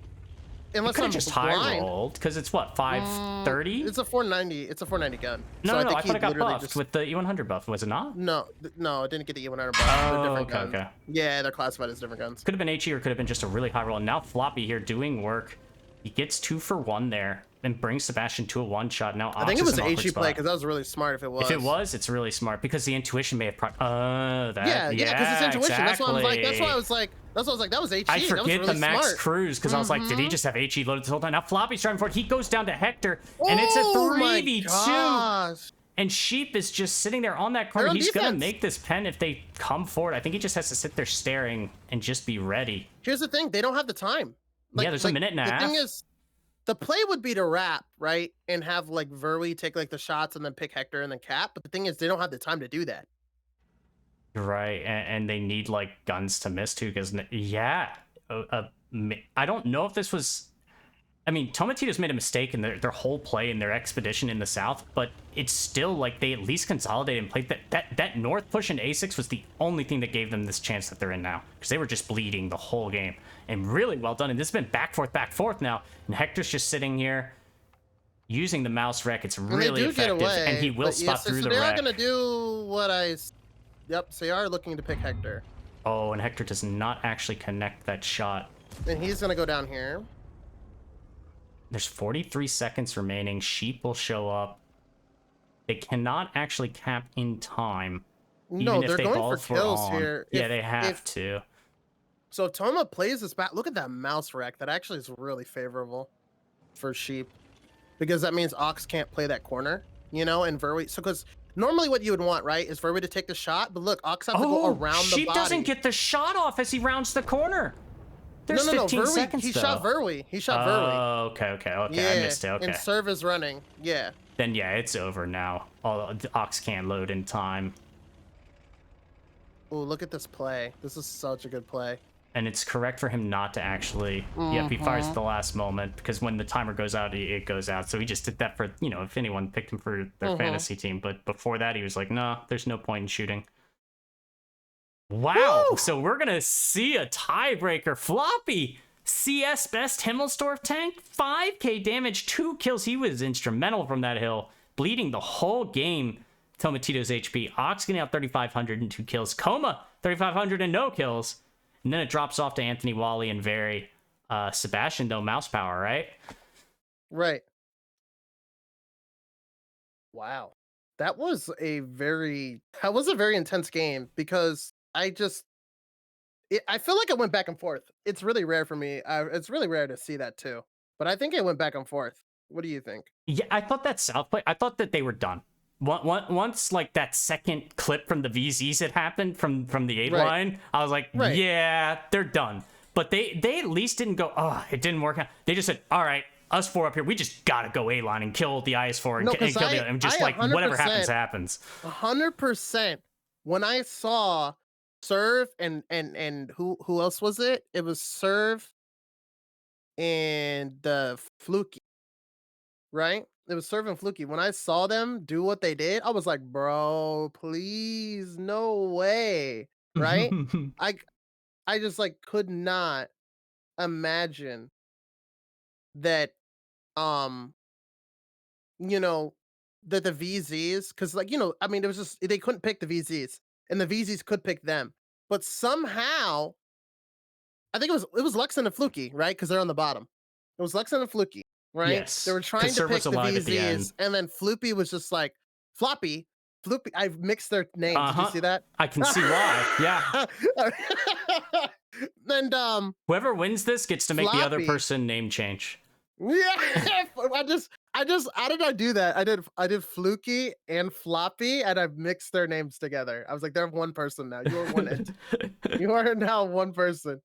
Unless I'm just high rolled, because it's what, 530? It's a 490. It's a 490 gun. No, I thought it got buffed with the E100 buff. Was it not? No, it didn't get the E100 buff. Oh, okay. Yeah, they're classified as different guns. Could have been HE or could have been just a really high roll. And now Floppy here doing work. He gets 2-for-1 there. And brings Sebastian to a one-shot. Now, I think it was an HE play because that was really smart if it was. If it was, it's really smart because the intuition may have... Yeah, because it's intuition. Exactly. That's why I was like, that was HE. I forget really the Max smart. Cruz because I was like, did he just have HE loaded this whole time? Now Floppy's driving forward. He goes down to Hector, and it's a 3v2. And Sheep is just sitting there on that corner. He's going to make this pen if they come forward. I think he just has to sit there staring and just be ready. Here's the thing. They don't have the time. Yeah, there's a minute and a half. The thing is, the play would be to wrap, right? And have like Verwi take like the shots and then pick Hector and then cap. But the thing is, they don't have the time to do that. Right. And they need like guns to miss too. Because, I don't know if this was I mean, Tomatitos made a mistake in their whole play in their expedition in the south, but it's still like they at least consolidated and played that north push into A6 was the only thing that gave them this chance that they're in now, because they were just bleeding the whole game. And really well done. And this has been back forth now. And Hector's just sitting here using the mouse wreck. It's really effective, away, and he will spot through the wreck. They are gonna do what I. Yep, so they are looking to pick Hector. Oh, and Hector does not actually connect that shot. And he's gonna go down here. There's 43 seconds remaining. Sheep will show up. They cannot actually cap in time. No, they're going for kills here. Yeah, they have to. So if Toma plays this back, look at that mouse wreck. That actually is really favorable for Sheep, because that means Ox can't play that corner, you know, and Verwe. So because normally what you would want, right, is Verwe to take the shot, but look, Ox has to go around the body. Sheep doesn't get the shot off as he rounds the corner. There's 15 seconds, he shot Verwe. He shot Verwe. Oh, okay. Yeah, I missed it. Okay. And serve is running. Yeah. Then yeah, it's over now. Ox can't load in time. Oh, look at this play. This is such a good play. And it's correct for him not to actually. Yep, he fires at the last moment, because when the timer goes out, it goes out. So he just did that for, you know, if anyone picked him for their fantasy team. But before that, he was like, no, there's no point in shooting. Wow, woo! So we're gonna see a tiebreaker. Floppy, CS best Himmelsdorf tank, 5k damage, 2 kills. He was instrumental from that hill, bleeding the whole game. Tomatitos HP. Ox getting out 3,500 and 2 kills. Coma, 3,500 and no kills. And then it drops off to Anthony, Wally, and Very. Sebastian, though, mouse power, right? Right. Wow. That was a very intense game, because I feel like it went back and forth. It's really rare for me. It's really rare to see that too. But I think it went back and forth. What do you think? Yeah, I thought that South play, I thought that they were done. Once like that second clip from the VZs had happened from the 8 line, I was like, yeah, they're done. But they at least didn't go, oh, it didn't work out. They just said, all right, us 4 up here, we just gotta go A line and kill the IS4 and kill the other. And just like whatever happens, happens. 100%. When I saw Serve and who else was it? It was Serve and the Fluky, right? It was Serve and Fluky. When I saw them do what they did, I was like, bro, please, no way, right? I just like could not imagine that, you know, that the VZs, because like, you know, I mean, it was just they couldn't pick the VZs, and the VZs could pick them, but somehow I think it was Luxon and Fluky, right? Because they're on the bottom. It was Luxon and Fluky, right? Yes. They were trying to pick the VZs, and then Floopy was just like, Floppy. I've mixed their names. Did you see that? I can see why. Yeah. And whoever wins this gets to make the other person name change. Yeah. How did I do that? I did Fluky and Floppy, and I've mixed their names together. I was like, they're one person now. You are one you are now one person.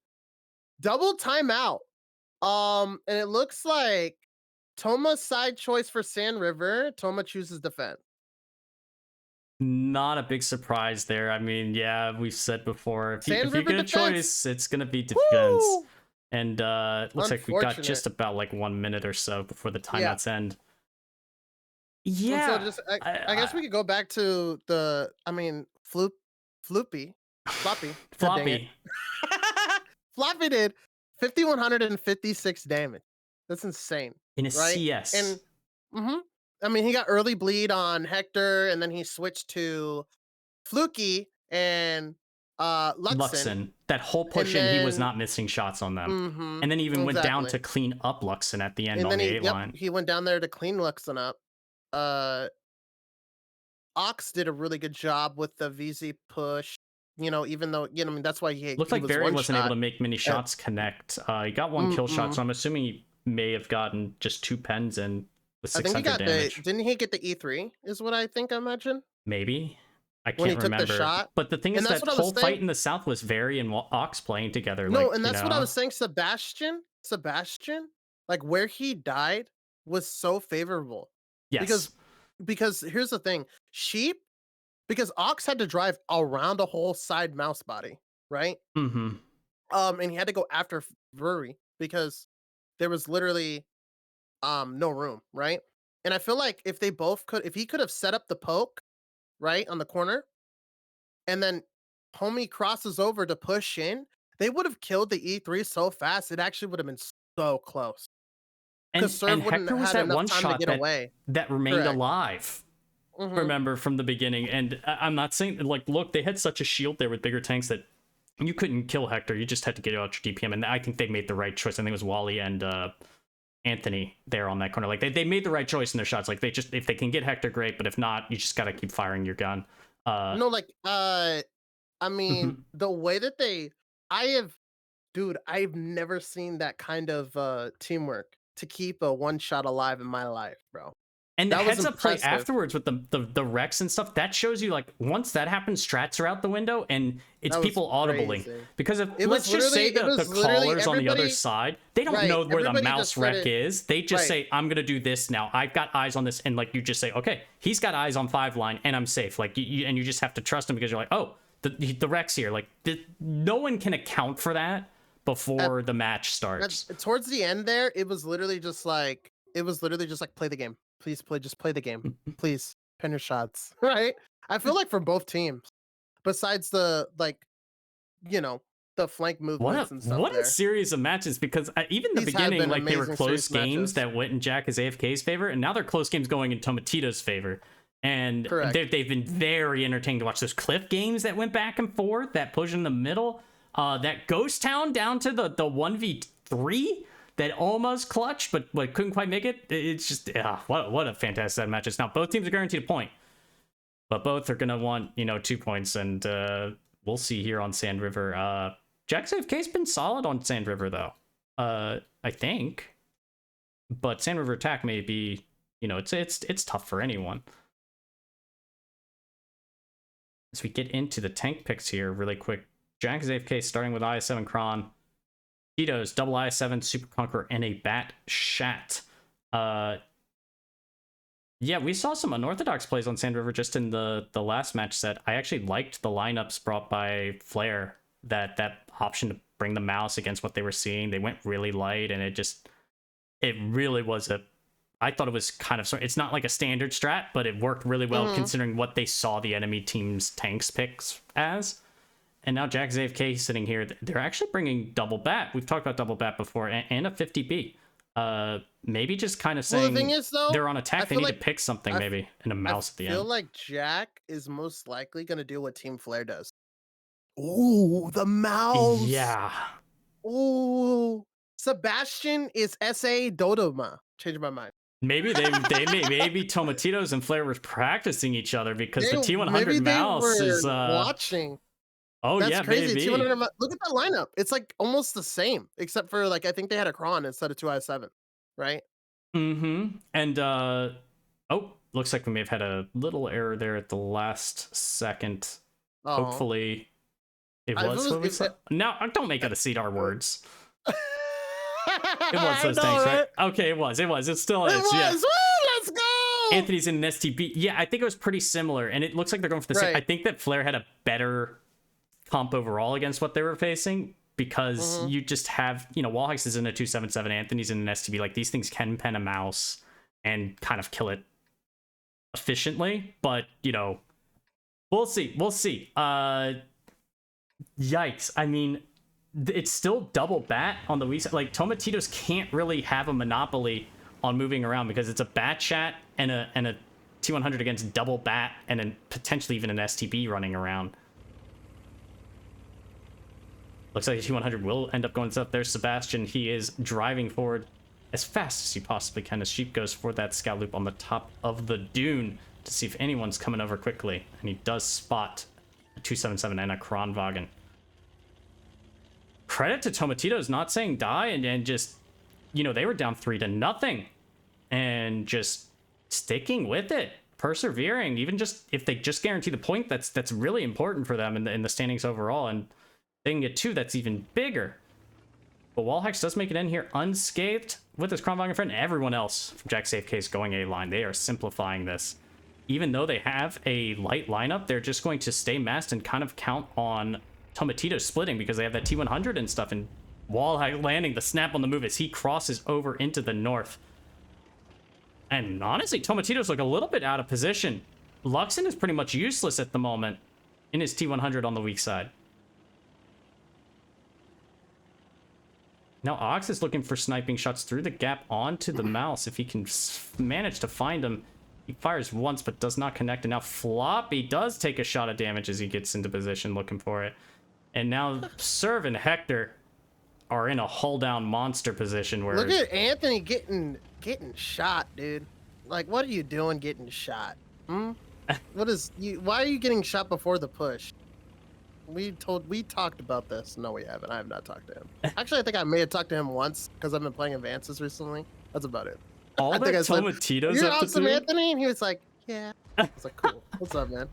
Double timeout. And it looks like Toma's side choice for Sand River. Toma chooses defense. Not a big surprise there. I mean, yeah, we've said before, if you get a choice, it's gonna be defense. Woo! And looks like we got just about like 1 minute or so before the timeouts end. Yeah. So just, I guess we could go back to the, I mean, Floppy. Floppy. Floppy did 5,156 damage. That's insane. In a right? CS. And I mean, he got early bleed on Hector, and then he switched to Fluky and Luxon. That whole push in, he was not missing shots on them. And then he even went down to clean up Luxon at the end on the 8 line. He went down there to clean Luxon up. Ox did a really good job with the VZ push. You know, even though, you know, I mean, that's why he looked like Barry wasn't able to make many shots connect. He got 1 kill shot, so I'm assuming he may have gotten just 2 pens and with 600 damage. Didn't he get the E3? Is what I think. I imagine. Maybe. I can't remember. The shot. But the thing is that whole fight in the South was Very and Ox playing together. No, like, and that's what I was saying. Sebastian, like where he died was so favorable. Yes. Because here's the thing, Sheep, because Ox had to drive around a whole side mouse body, right? And he had to go after Verwe because there was literally no room, right? And I feel like if he could have set up the poke, right, on the corner, and then homie crosses over to push in, they would have killed the E3 so fast, it actually would have been so close. Because And Serve wouldn't Hector have was had that enough one time to shot get that away. remained Correct. alive. Remember from the beginning, and I'm not saying like, look, they had such a shield there with bigger tanks that you couldn't kill Hector. You just had to get out your DPM, and I think they made the right choice. I think it was Wally and Anthony there on that corner. Like they made the right choice in their shots. Like if they can get Hector, great, but if not, you just gotta keep firing your gun. No, like I mean, the way that I've never seen that kind of teamwork to keep a one shot alive in my life, bro. And the That was heads up play impressive. afterwards with the Rex and stuff, that shows you, like, once that happens, strats are out the window, and it's That was people audibling. crazy. Because if, It was let's just say literally- it the was literally callers on the other everybody- side, they don't Right, know where the everybody mouse just let rec it- is. They just right. say, I'm going to do this now. I've got eyes on this. And, like, you just say, okay, he's got eyes on 5 line, and I'm safe. Like, and you just have to trust him because you're like, oh, the Rec's here. Like, no one can account for that before the match starts. Towards the end there, it was literally just like play the game. Please just play the game. Please. Pin your shots. Right? I feel like for both teams, besides the the flank movements and stuff. What there. a series of matches, because even the These have beginning, been like, they were amazing close series games matches. that went in Jack as AFK's favor, and now they're close games going in Tomatitos' favor. And Correct. they've been very entertaining to watch. Those Cliff games that went back and forth, that push in the middle, that Ghost Town down to the 1v3 that almost clutched, but couldn't quite make it. It's just, what a fantastic set of matches. Now, both teams are guaranteed a point, but both are going to want, 2 points, and we'll see here on Sand River. Jack's AFK's been solid on Sand River, though, I think. But Sand River attack may be, it's tough for anyone. As we get into the tank picks here really quick, Jack's AFK starting with IS7 Kron, Tito's double IS7, Super Conqueror, and a Bat Shat. Yeah, we saw some unorthodox plays on Sand River just in the last match set. I actually liked the lineups brought by Flare, that option to bring the mouse against what they were seeing. They went really light, and it really was I thought it was kind of, it's not like a standard strat, but it worked really well considering what they saw the enemy team's tanks picks as. And now Jack's AFK sitting here. They're actually bringing double bat. We've talked about double bat before, and a 50B. Maybe just kind of saying, the thing is, though, they're on attack. They need to like- pick something, maybe, and a mouse at the I feel end. like Jack is most likely going to do what Team Flare does. Ooh, the mouse. Yeah. Ooh. Sebastian is SA Dodoma. Changed my mind. Maybe maybe Tomatitos and Flare were practicing each other because the Maybe T100 they mouse were is watching. oh That's yeah, crazy. maybe. T100 look at that lineup. It's like almost the same, except for like I think they had a Kron instead of 2i7, right? And oh, looks like we may have had a little error there at the last second. Oh. Hopefully it I was was- what we it- said. No, don't make it a CDR words. It was I those know, things, right? Okay, it was. It still is. It was. Yeah. Woo, let's go. Anthony's in an STB. Yeah, I think it was pretty similar, and it looks like they're going for the same. Right. I think that Flare had a better comp overall against what they were facing because you just have, Wallhex is in a 277, Anthony's in an STB. Like, these things can pen a mouse and kind of kill it efficiently, but, we'll see. Yikes. I mean, it's still double bat on the Wii side. Like, Tomatitos can't really have a monopoly on moving around because it's a bat chat and a T100 against double bat and then potentially even an STB running around. Looks like a T100 will end up going up there. Sebastian, he is driving forward as fast as he possibly can as Sheep goes for that scout loop on the top of the dune to see if anyone's coming over quickly. And he does spot a 277 and a Kronwagen. Credit to Tomatitos not saying die and just, they were down 3-0 and just sticking with it, persevering. Even just if they just guarantee the point, that's really important for them in the standings overall. And they can get 2, that's even bigger. But Wallhex does make it in here unscathed with his Kronwagen friend. Everyone else from Jack's AFK is going A-line. They are simplifying this. Even though they have a light lineup, they're just going to stay massed and kind of count on Tomatitos splitting because they have that T100 and stuff. And Wallhex landing the snap on the move as he crosses over into the north. And honestly, Tomatitos look a little bit out of position. Luxon is pretty much useless at the moment in his T100 on the weak side. Now Ox is looking for sniping shots through the gap onto the mouse. If he can manage to find him, he fires once but does not connect. And now Floppy does take a shot of damage as he gets into position looking for it. And now Serve and Hector are in a hull down monster position where... Look at Anthony getting shot, dude. Like, what are you doing getting shot? What is you? Why are you getting shot before the push? We talked about this. No, we haven't. I have not talked to him. Actually, I think I may have talked to him once because I've been playing Advances recently. That's about it. All that Tomatitos "You're have to awesome, do? Anthony," and he was like, "Yeah." I was like, "Cool. What's up, man?"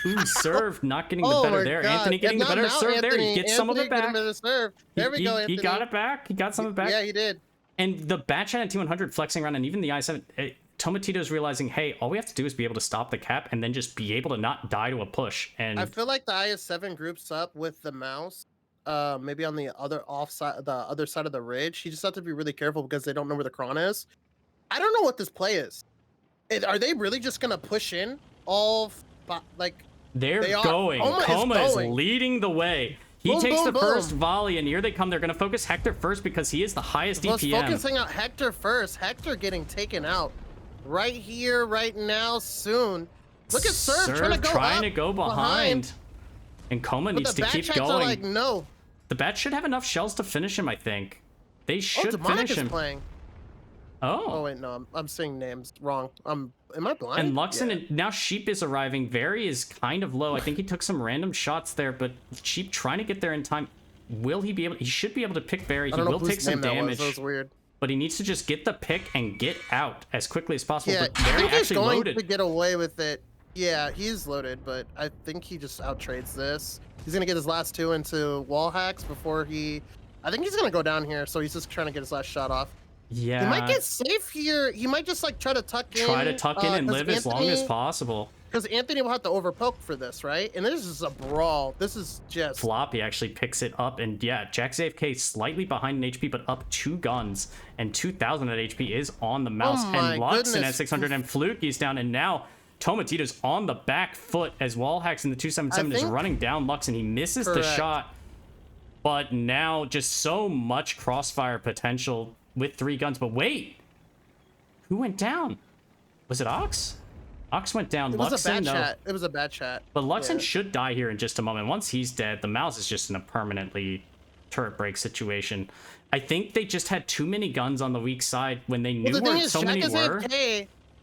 Ooh, Serve not getting the better there. God. Anthony getting the better serve there. He gets some of it back. There we go, Anthony. He got it back. He got some of it back. Yeah, he did. And the Batchat at 200 flexing around, and even the i7, Tomatitos realizing, hey, all we have to do is be able to stop the cap and then just be able to not die to a push. And I feel like the IS7 groups up with the mouse, maybe on the other side of the ridge. You just have to be really careful because they don't know where the Kron is. I don't know what this play is. Are they really just gonna push in all like? They're going. Coma is leading the way. He takes the first volley, and here they come. They're going to focus Hector first because he is the highest DPM. Focusing out Hector first. Hector getting taken out right here, right now, soon. Look at Serve trying to go behind. And Coma needs to keep going. Like, no. The Bat should have enough shells to finish him, I think. They should finish him. Playing. Oh wait, no, I'm saying names wrong. Am I blind? And Luxon, and now Sheep is arriving. Very is kind of low. I think he took some random shots there, but Sheep trying to get there in time. Will he be able? He should be able to pick Barry. He will take some damage. That was weird. But he needs to just get the pick and get out as quickly as possible. Yeah, but Barry he's going loaded. to get away with it. Yeah, he's loaded, but I think he just out trades this. He's gonna get his last two into wall hacks before he. I think he's gonna go down here, so he's just trying to get his last shot off. Yeah. He might get safe here. He might just like try to tuck in. And live as long as possible. Because Anthony will have to overpoke for this, right? And this is a brawl. This is just... Floppy actually picks it up, and yeah, Jack's AFK slightly behind in HP, but up 2 guns, and 2,000 at HP is on the mouse. And Luxon at 600, and Fluky's down, and now Tomatitos on the back foot as Wallhacks in the 277 is running down Luxon. He misses the shot, but now just so much crossfire potential with 3 guns. But wait, who went down? Was it Ox? Ox went down. It was a bad chat. It was a bad chat. But Luxon should die here in just a moment. Once he's dead, the mouse is just in a permanently turret break situation. I think they just had too many guns on the weak side when they knew where so many were.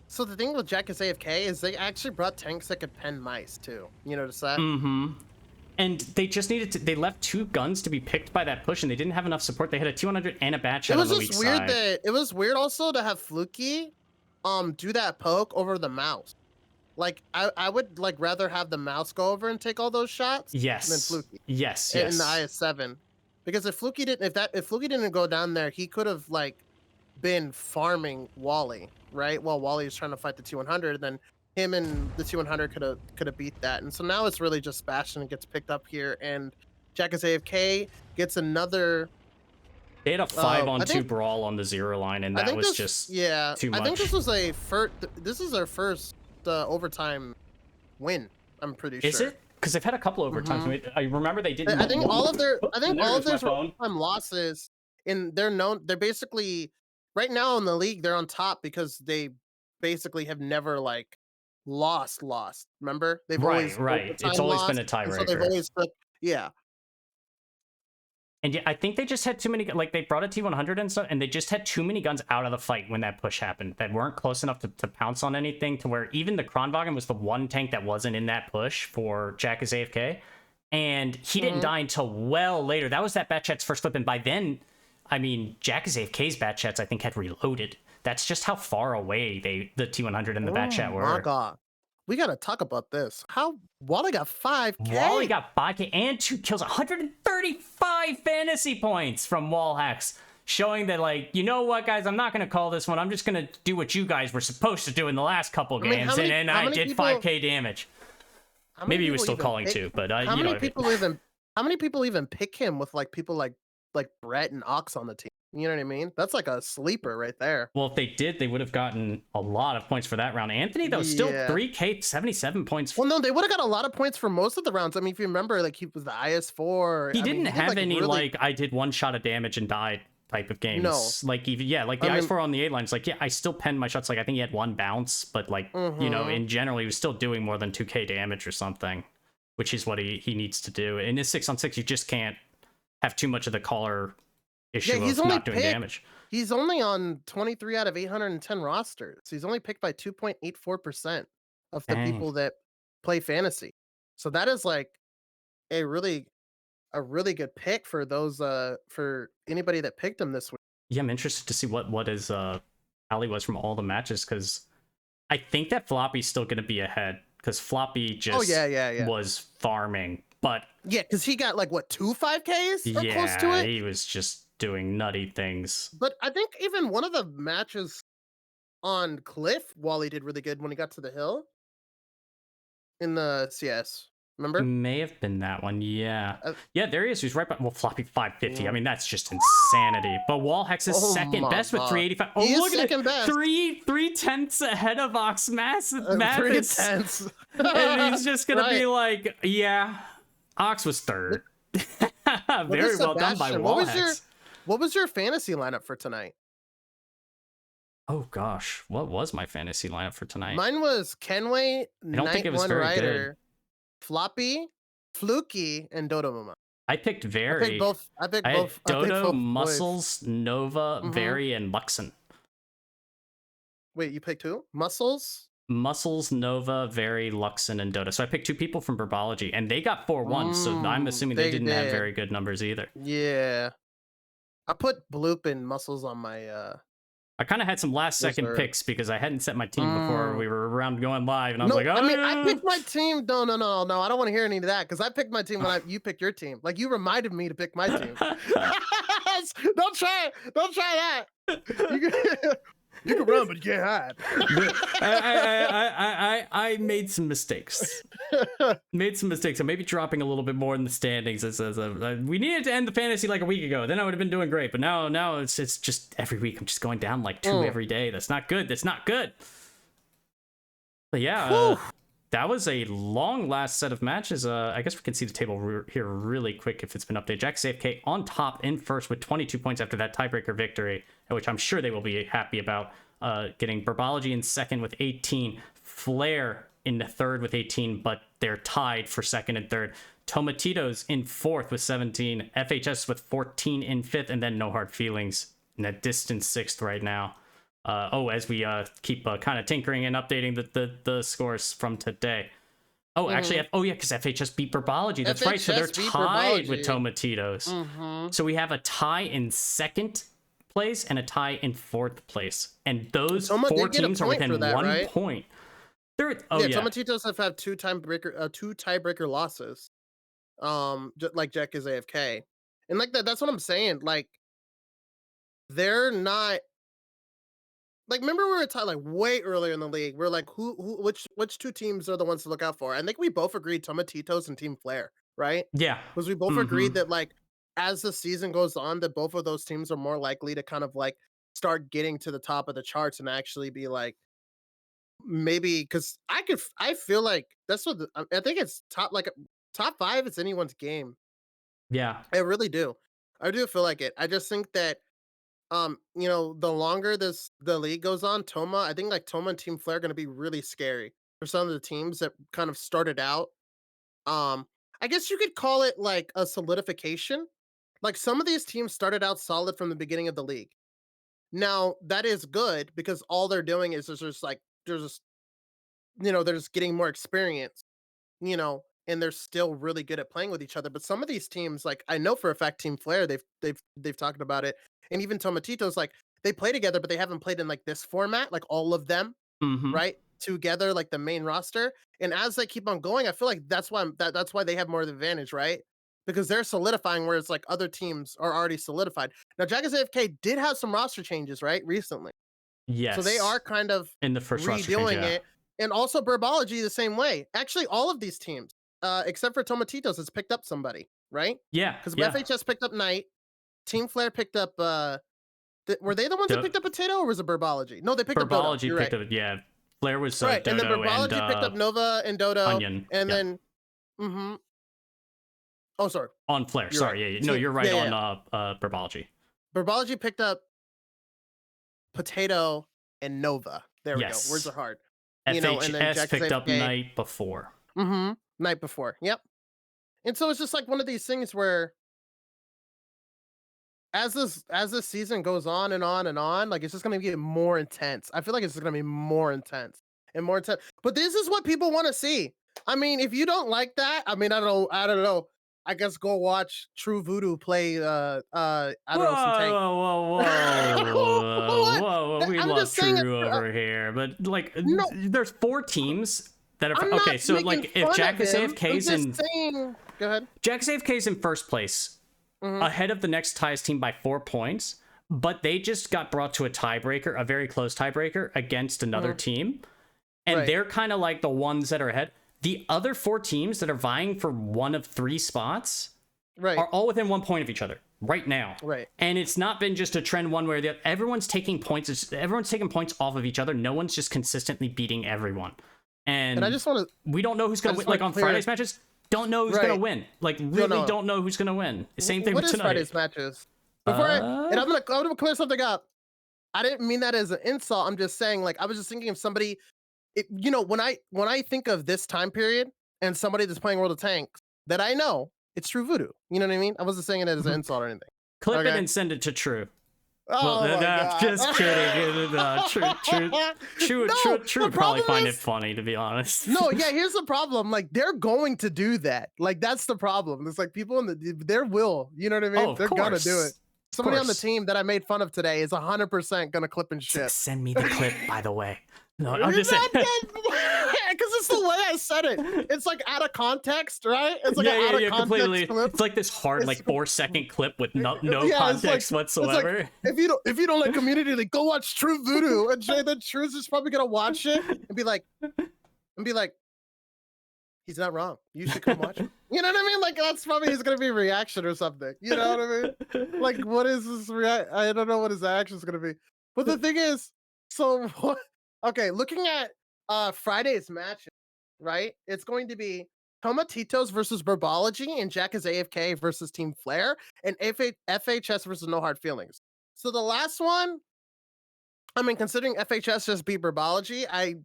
So the thing with Jack is AFK is they actually brought tanks that could pen mice too. You notice that? Mm-hmm. And they just needed to. They left 2 guns to be picked by that push, and they didn't have enough support. They had a 200 and a bat shot on the weak side. It was weird also to have Fluky, do that poke over the mouse. Like I would like rather have the mouse go over and take all those shots. Yes. Than Fluky. Yes. In the IS7, because if Fluky didn't go down there, he could have like been farming Wally, right? While Wally was trying to fight the T100, then him and the T100 could have beat that. And so now it's really just Bastion gets picked up here, and Jack is AFK gets another. They had a 5-on-2 brawl on the 0 line, and that was just too much. I think this was a first. This is our first overtime win. I'm pretty sure. Is it? Because they've had a couple overtimes. I remember they didn't. I think all of their overtime losses they're basically right now in the league they're on top because they basically have never like lost. Remember? They've always It's always been a tiebreaker. So they've always And yeah, I think they just had too many, like they brought a T100 and stuff, and they just had too many guns out of the fight when that push happened that weren't close enough to pounce on anything, to where even the Kronwagen was the one tank that wasn't in that push for Jack is AFK. And he didn't die until well later. That was that Batchat's first clip, and by then, I mean, Jack is AFK's Batchats, I think, had reloaded. That's just how far away the T100 and the Batchat were. Oh my god. We gotta talk about this. How Wally got 5K. Wally got 5K and 2 kills, 135 fantasy points from Wallhacks, showing that, like, you know what, guys, I'm not gonna call this one. I'm just gonna do what you guys were supposed to do in the last couple games, and I did 5K damage. Maybe he was still calling 2, but how many people even pick him with like people like like Brett and Ox on the team. You know what I mean? That's like a sleeper right there. Well, if they did, they would have gotten a lot of points for that round. Anthony, though, still 3K, 77 points. Well, no, they would have got a lot of points for most of the rounds. I mean, if you remember, like he was the IS4. He didn't have like, any really... like I did one shot of damage and died type of games. No. Like even like the IS4 on the A lines, like I still penned my shots. Like I think he had one bounce, but like in general, he was still doing more than 2K damage or something, which is what he needs to do. In his 6-on-6, you just can't have too much of the caller issue of not doing damage. He's only on 23 out of 810 rosters. He's only picked by 2.84% of the people that play fantasy. So that is like a really good pick for those for anybody that picked him this week. Yeah, I'm interested to see what his tally was from all the matches, because I think that Floppy's still going to be ahead, because Floppy just was farming. But yeah, because he got like what 2 5Ks or close to it. He was just doing nutty things. But I think even one of the matches on Cliff, Wally did really good when he got to the hill in the CS. Remember? It may have been that one. Yeah. Yeah, there he is. He's right by Floppy 550. I mean, that's just insanity. But Wallhex is second best with 385. Oh, look at it. Best. 3/10 ahead of Ox Mathis. 3/10. And he's just gonna be like, yeah, Ox was third. Very well done by Wallhex. What was your fantasy lineup for tonight? Oh gosh, what was my fantasy lineup for tonight? Mine was Kenway, I don't think it was very Rider, good. Floppy, Fluky, and Dodo. I picked Very. I picked both. I had Dodo, Muscles, Nova, Very, and Luxon. Wait, you picked who? Muscles, Nova, Very, Luxon, and Dodo. So I picked 2 people from Burbology, and they got 4-1. So I'm assuming they didn't have very good numbers either. Yeah. I put Bloop and Muscles on my I kind of had some last second picks because I hadn't set my team before we were around going live, and I was like, oh, I picked my team. No, I don't want to hear any of that, because I picked my team when you picked your team. Like, you reminded me to pick my team. Don't try that. You can run, but you can't hide. I made some mistakes. I may be dropping a little bit more in the standings. We needed to end the fantasy like a week ago. Then I would have been doing great. But now it's just every week I'm just going down like 2 every day. That's not good. But yeah, that was a long last set of matches. I guess we can see the table here really quick if it's been updated. JackasAFK on top in first with 22 points after that tiebreaker victory, which I'm sure they will be happy about. Getting Burbology in second with 18, Flare in the third with 18, but they're tied for second and third. Tomatitos in fourth with 17, FHS with 14 in fifth, and then No Hard Feelings in a distant sixth right now. As we keep kind of tinkering and updating the scores from today. Actually, because FHS beat Burbology. That's right. So they're tied with Tomatitos. So we have a tie in second place and a tie in fourth place. And those 4 teams are within 1 point. Tomatitos have had 2 tiebreaker losses. Like Jack is AFK. And like that's what I'm saying. Like, they're not. Like, remember we were talking like way earlier in the league. We're like, which 2 teams are the ones to look out for? I think we both agreed Tomatitos and Team Flare, right? Yeah. Because we both agreed that like as the season goes on, that both of those teams are more likely to kind of like start getting to the top of the charts and actually be like maybe because I feel like that's what I think it's top 5. It's anyone's game. Yeah, I really do. I do feel like it. I just think that. The longer the league goes on, I think like Toma and Team Flare are going to be really scary for some of the teams that kind of started out. I guess you could call it like a solidification. Like, some of these teams started out solid from the beginning of the league. Now that is good because all they're doing is they're just getting more experience, and they're still really good at playing with each other. But some of these teams, like I know for a fact, Team Flare, they've talked about it, and even Tomatitos, like they play together, but they haven't played in like this format, like all of them, right together, like the main roster. And as they keep on going, I feel like that's why they have more of the advantage, right? Because they're solidifying, whereas like other teams are already solidified. Now, JackasAFK did have some roster changes, right, recently. Yes. So they are kind of in the first redoing it, and also Burbology the same way. Actually, all of these teams. Except for Tomatitos has picked up somebody, right? Yeah. Because FHS picked up Knight, Team Flare picked up were they the ones that picked up Potato, or was it Burbology? No, they picked up Dodo. Burbology picked up, yeah. Flare was right, Dodo and then Burbology picked up Nova and Dodo, Onion, and then oh, sorry. On Flare, You're sorry, right. yeah, no, you're right Yeah, on Burbology. Burbology picked up Potato and Nova. There we go. Yes. Words are hard. FHS You know, and then Jack picked up AFK. night before. Night before. Yep. And so it's just like one of these things where as this season goes on and on and on, like it's just gonna get more intense. I feel like it's just gonna be more intense and more intense. But this is what people want to see. I mean, if you don't like that, I mean, I don't know. I guess go watch True Voodoo play I don't know, some tank. Whoa, we I'm love just saying True over here, but like No. there's 4 teams that are I'm okay, not so making like if fun Jack of is him. AFK's I'm in just saying, go ahead. Jack is AFK's in first place, ahead of the next highest team by 4 points, but they just got brought to a tiebreaker, a very close tiebreaker against another team, and Right. they're kind of like the ones that are ahead. The other 4 teams that are vying for one of 3 spots Right. are all within 1 point of each other right now. Right. And it's not been just a trend one way or the other. Everyone's taking points. Everyone's taking points off of each other. No one's just consistently beating everyone. And I just want to we don't know who's going to win. Like on Friday's matches, don't know who's going to win. Like really don't know who's going to win. Same thing what with is tonight. Friday's matches? Before and I'm gonna clear something up. I didn't mean that as an insult. I'm just saying, like, I was just thinking of somebody. You know, when I think of this time period and somebody that's playing World of Tanks that I know, it's True Voodoo. You know what I mean? I wasn't saying it as an insult or anything. Clip it and send it to True. Oh my God. Just kidding. True would probably find it funny, to be honest. No, yeah, here's the problem. Like, they're going to do that. Like, that's the problem. It's like people in their will. You know what I mean? Oh, they're gonna do it. Somebody on the course. team that I made fun of today is 100% gonna clip and shit. Send me the clip, by the way. No, I'm just saying. Because it's the way I said it. It's like out of context, right? It's like an out of context completely. clip. It's like this hard, like 4-second clip with no Yeah, context it's whatsoever. like, if you don't like Community, like go watch True Voodoo, and then True's just probably gonna watch it and be like, he's not wrong. You should come watch it. You know what I mean? Like that's probably his gonna be a reaction or something. You know what I mean? Like what is this I don't know what his action is gonna be. But the thing is, so what? Okay, looking at Friday's match, right? It's going to be Tomatitos versus Burbology and Jack is AFK versus Team Flare and FHS versus No Hard Feelings. So the last one, I mean, considering FHS just beat Burbology, I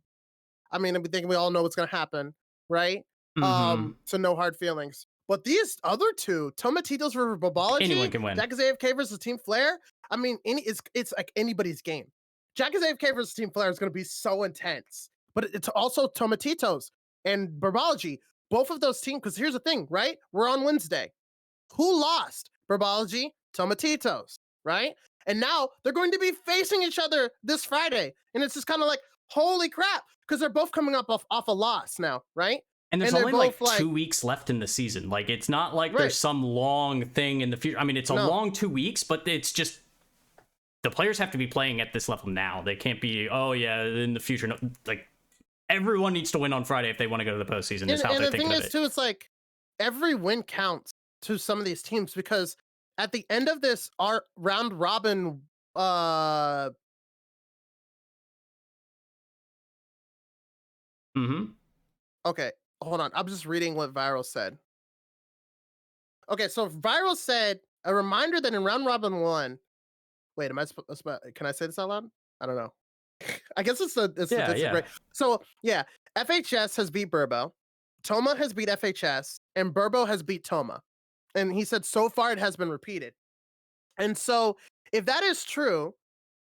mean, I think we all know what's gonna happen, right? So No Hard Feelings. But these other two, Tomatitos versus Burbology, Anyone can win. Jack is AFK versus Team Flare. I mean, it's like anybody's game. Jack is AFK versus Team Flare is going to be so intense. But it's also Tomatitos and Burbology. Both of those teams, because here's the thing, right? We're on Wednesday. Who lost? Burbology, Tomatitos, right? And now they're going to be facing each other this Friday. And it's just kind of like, holy crap, because they're both coming up off a loss now, right? And there's And only they're like both, 2 weeks left in the season. Like it's not like Right. there's some long thing in the future. I mean, it's a No. long 2 weeks, but it's just the players have to be playing at this level now. They can't be, oh yeah, in the future. No, like everyone needs to win on Friday if they want to go to the postseason. Is how And they're the thinking thing of is, it. too, it's like every win counts to some of these teams because at the end of this our round robin okay, hold on. I'm just reading what Viral said. Okay, so Viral said a reminder that in round robin 1. Wait, can I say this out loud? I don't know. I guess it's the Yeah. right. So yeah, FHS has beat Burbo, Toma has beat FHS, and Burbo has beat Toma. And he said so far it has been repeated. And so if that is true,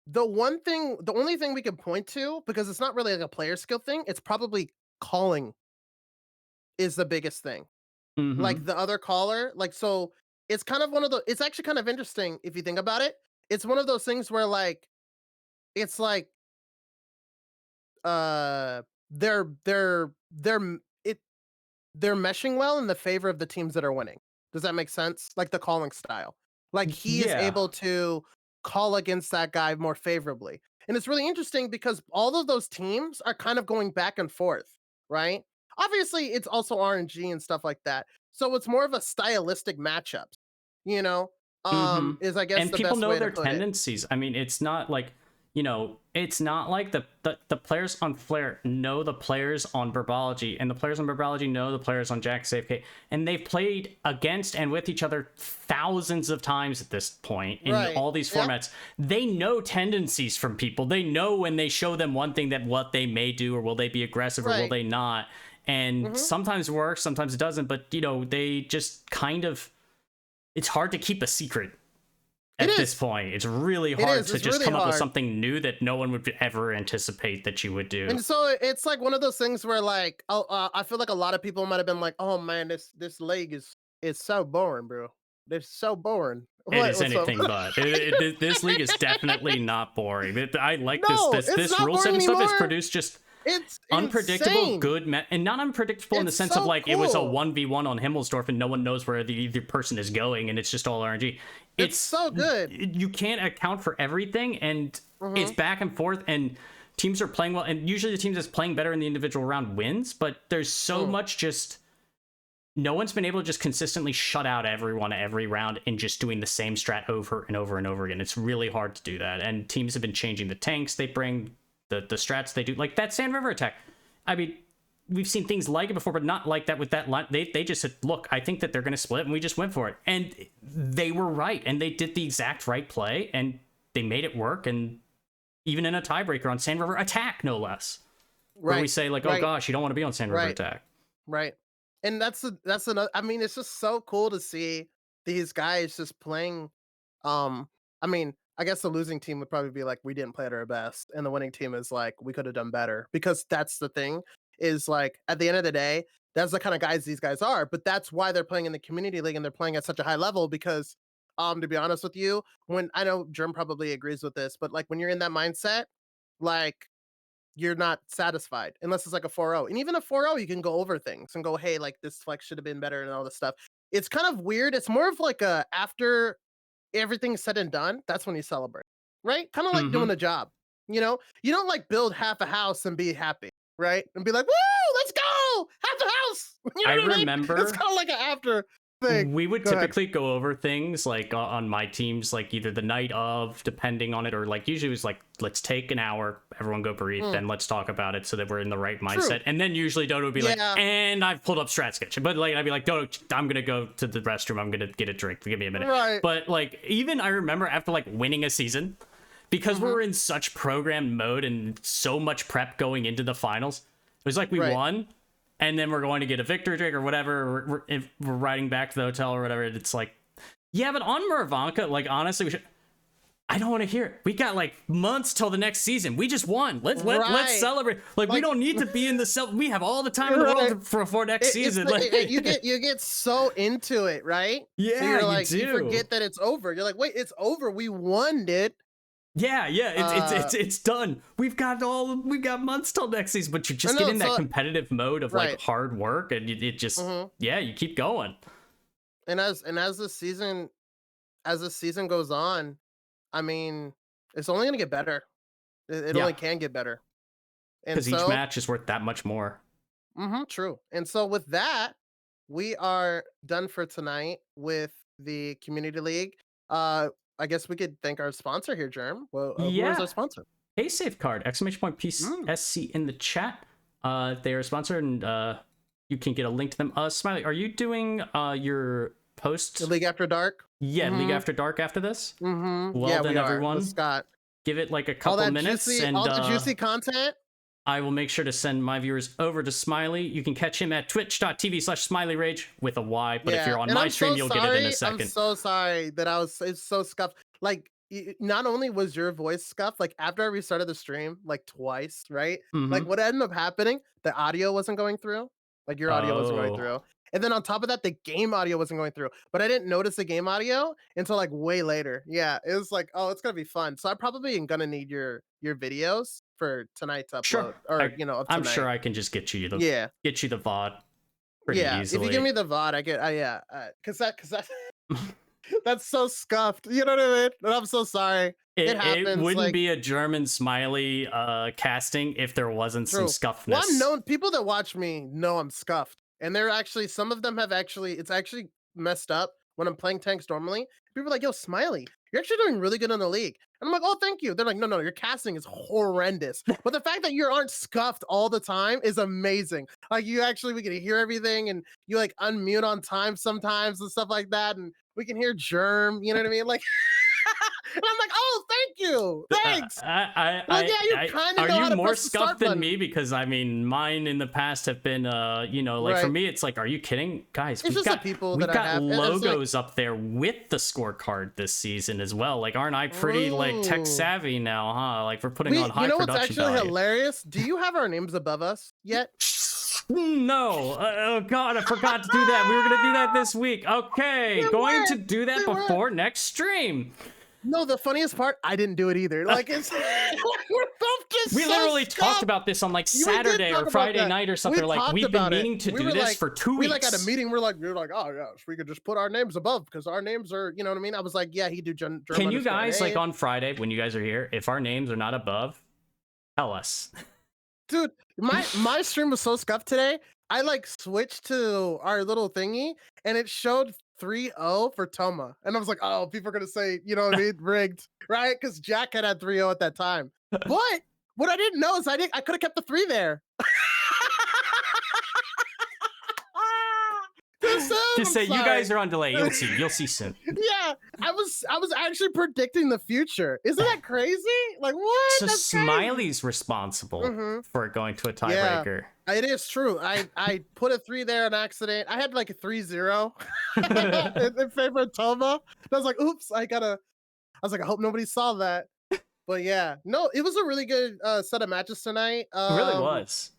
the only thing we can point to, because it's not really like a player skill thing, it's probably calling is the biggest thing. Like the other caller, like so it's kind of it's actually kind of interesting if you think about it. It's one of those things where like it's like they're meshing well in the favor of the teams that are winning. Does that make sense? Like the calling style. Like he is Yeah. able to call against that guy more favorably. And it's really interesting because all of those teams are kind of going back and forth, right? Obviously, it's also RNG and stuff like that. So it's more of a stylistic matchup, you know? Is I guess and the people best know way their to put it. tendencies. I mean, it's not like, you know, it's not like the players on Flare know the players on Burbology, and the players on Burbology know the players on JackSafeK, and they've played against and with each other thousands of times at this point in all these formats. They know tendencies from people. They know when they show them one thing that what they may do, or will they be aggressive, or will they not. And sometimes it works, sometimes it doesn't, but, you know, they just kind of, it's hard to keep a secret. At this point, it's really hard to just come up with something new that no one would ever anticipate that you would do. And so it's like one of those things where, like, I feel like a lot of people might have been like, "Oh man, this league is so boring, bro. It's so boring." It is anything but. This league is definitely not boring. I like this rule set and stuff is produced just. It's unpredictable, insane. good, and not unpredictable in the sense of like it was a 1v1 on Himmelsdorf and no one knows where the person is going and it's just all RNG. It's so good. You can't account for everything, and it's back and forth, and teams are playing well, and usually the team that's playing better in the individual round wins, but there's so much just. No one's been able to just consistently shut out everyone every round and just doing the same strat over and over and over again. It's really hard to do that, and teams have been changing the tanks they bring. The strats they do, like that Sand River attack. I mean, we've seen things like it before, but not like that with that line. They just said, look, I think that they're going to split, and we just went for it. And they were right, and they did the exact right play, and they made it work, and even in a tiebreaker on Sand River attack, no less. Where we say, like, oh gosh, you don't want to be on Sand River attack. Right. And that's another, I mean, it's just so cool to see these guys just playing. I mean, I guess the losing team would probably be like, we didn't play at our best. And the winning team is like, we could have done better. Because that's the thing, is like, at the end of the day, that's the kind of guys these guys are. But that's why they're playing in the community league and they're playing at such a high level. Because to be honest with you, when I know Germ probably agrees with this, but like when you're in that mindset, like you're not satisfied unless it's like a 4-0. And even a 4-0, you can go over things and go, hey, like this flex should have been better and all this stuff. It's kind of weird. It's more of like a after everything's said and done, that's when you celebrate, right? Kind of like doing a job, you know? You don't like build half a house and be happy, right? And be like, woo, let's go, half the house. You know what I remember mean? It's kind of like an after thing. We would typically go over things like on my teams, like either the night of, depending on it, or like usually it was like, let's take an hour, everyone go breathe, then let's talk about it so that we're in the right mindset. And then usually Dodo would be like, and I've pulled up strat sketch, but like I'd be like, Dodo, I'm gonna go to the restroom, I'm gonna get a drink, give me a minute. Right. But like even I remember after like winning a season, because we were in such program mode and so much prep going into the finals, it was like we won. And then we're going to get a victory drink or whatever. If we're riding back to the hotel or whatever. It's like, yeah, but on Muravanka, like, honestly, we should. I don't want to hear it. We got like months till the next season. We just won. Let's celebrate. Like we don't need to be in the We have all the time in the world for next season. You get so into it, right? Yeah, so you're like, you forget that it's over. You're like, wait, it's over. We won it. Yeah, it's done. We've got months till next season, but you just get in that competitive mode of like hard work, and it just you keep going. And as the season goes on, I mean, it's only gonna get better. It only can get better. Because each match is worth that much more. True. And so with that, we are done for tonight with the Community League. I guess we could thank our sponsor here, Germ. Well, who is our sponsor? Paysafecard, !PSC in the chat. They are a sponsor, and you can get a link to them. Smiley, are you doing your post? The League After Dark? Yeah, League After Dark after this? Well, then everyone, Scott, give it like a couple minutes. All the juicy content. I will make sure to send my viewers over to Smiley. You can catch him at twitch.tv/SmileyRage with a Y. But if you're on my stream, you'll get it in a second. I'm so sorry that it's so scuffed. Like, not only was your voice scuffed, like after I restarted the stream, like twice, right? Like what ended up happening, the audio wasn't going through. Like your audio wasn't going through. And then on top of that, the game audio wasn't going through. But I didn't notice the game audio until like way later. Yeah, it was like, oh, it's gonna be fun. So I probably am gonna need your videos for tonight's upload. Sure. Or you know, I'm sure I can just get you the VOD pretty easily. If you give me the VOD, I get because that that's so scuffed. You know what I mean? And I'm so sorry. It happens. It wouldn't be a German Smiley casting if there wasn't some scuffness. Well, I'm known. People that watch me know I'm scuffed. And they're actually, some of them have actually, it's actually messed up when I'm playing tanks normally. People are like, "Yo, Smiley, you're actually doing really good in the league." And I'm like, "Oh, thank you." They're like, "No, your casting is horrendous." But the fact that you aren't scuffed all the time is amazing. Like we can hear everything, and you like unmute on time sometimes and stuff like that, and we can hear Germ. You know what I mean? Like. And I'm like, oh, thank you, thanks. Yeah, you kind of know how to more scuffed than me? Because I mean, mine in the past have been, like for me, it's like, are you kidding, guys? It's we've got logos up there with the scorecard this season as well. Like, aren't I pretty like tech savvy now, huh? Like, we're putting on high production value. You know what's actually hilarious? Do you have our names above us yet? No. Oh God, I forgot to do that. We were gonna do that this week. Okay, to do that before next stream. No, the funniest part, I didn't do it either. Like, it's we're both just. We literally talked about this on like Saturday or Friday night or something. We've been meaning to do this for 2 weeks. We like at a meeting. We're like, oh yeah, we could just put our names above because our names are, you know what I mean? I was like, yeah, he do. Can you guys like on Friday when you guys are here, if our names are not above, tell us. Dude, my stream was so scuffed today. I like switched to our little thingy and it showed 3-0 for Toma. And I was like, oh, people are going to say, you know what I mean? Rigged, right? Because Jack had 3-0 at that time. But what I didn't know is I could have kept the 3 there. Just say you guys are on delay. You'll see soon. Yeah, I was actually predicting the future. Isn't that crazy? Like what? So that's Smiley's responsible for going to a tiebreaker. Yeah, it is true. I put a 3 there on accident. I had like a 3-0 in favor of Toma. I was like, oops, I was like, I hope nobody saw that. But yeah, no, it was a really good set of matches tonight. It really was.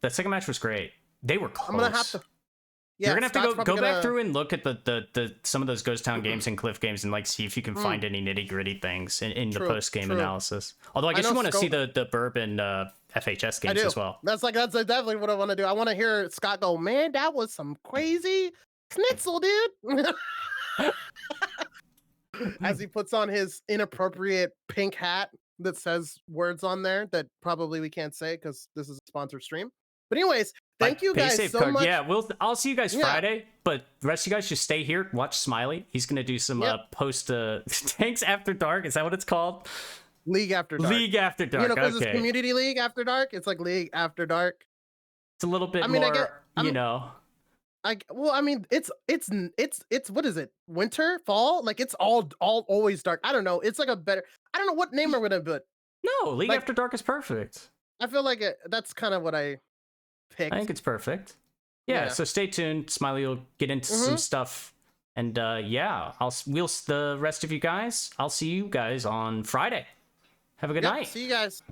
That second match was great. They were close. I'm gonna have to. Yeah, you're gonna have to go back through and look at the some of those Ghost Town games and Cliff games and like see if you can find any nitty gritty things in the post game analysis. Although I guess you want to see the Bourbon FHS games as well. That's definitely what I want to do. I want to hear Scott go, man, that was some crazy schnitzel, dude. As he puts on his inappropriate pink hat that says words on there that probably we can't say because this is a sponsored stream. But anyways, thank you guys so much. Yeah, I'll see you guys Friday, but the rest of you guys just stay here, watch Smiley. He's gonna do some post Tanks After Dark. Is that what it's called? League After Dark. League After Dark. You know, because it's Community League After Dark. It's like League After Dark. It's a little bit more, you know. I mean, it's what is it? Winter, fall? Like it's all always dark. I don't know. It's like I don't know what name I'm gonna put. No, League After Dark is perfect. I feel like that's kind of what I picked. I think it's perfect. Yeah, so stay tuned. Smiley will get into some stuff. And the rest of you guys, I'll see you guys on Friday. Have a good night. See you guys.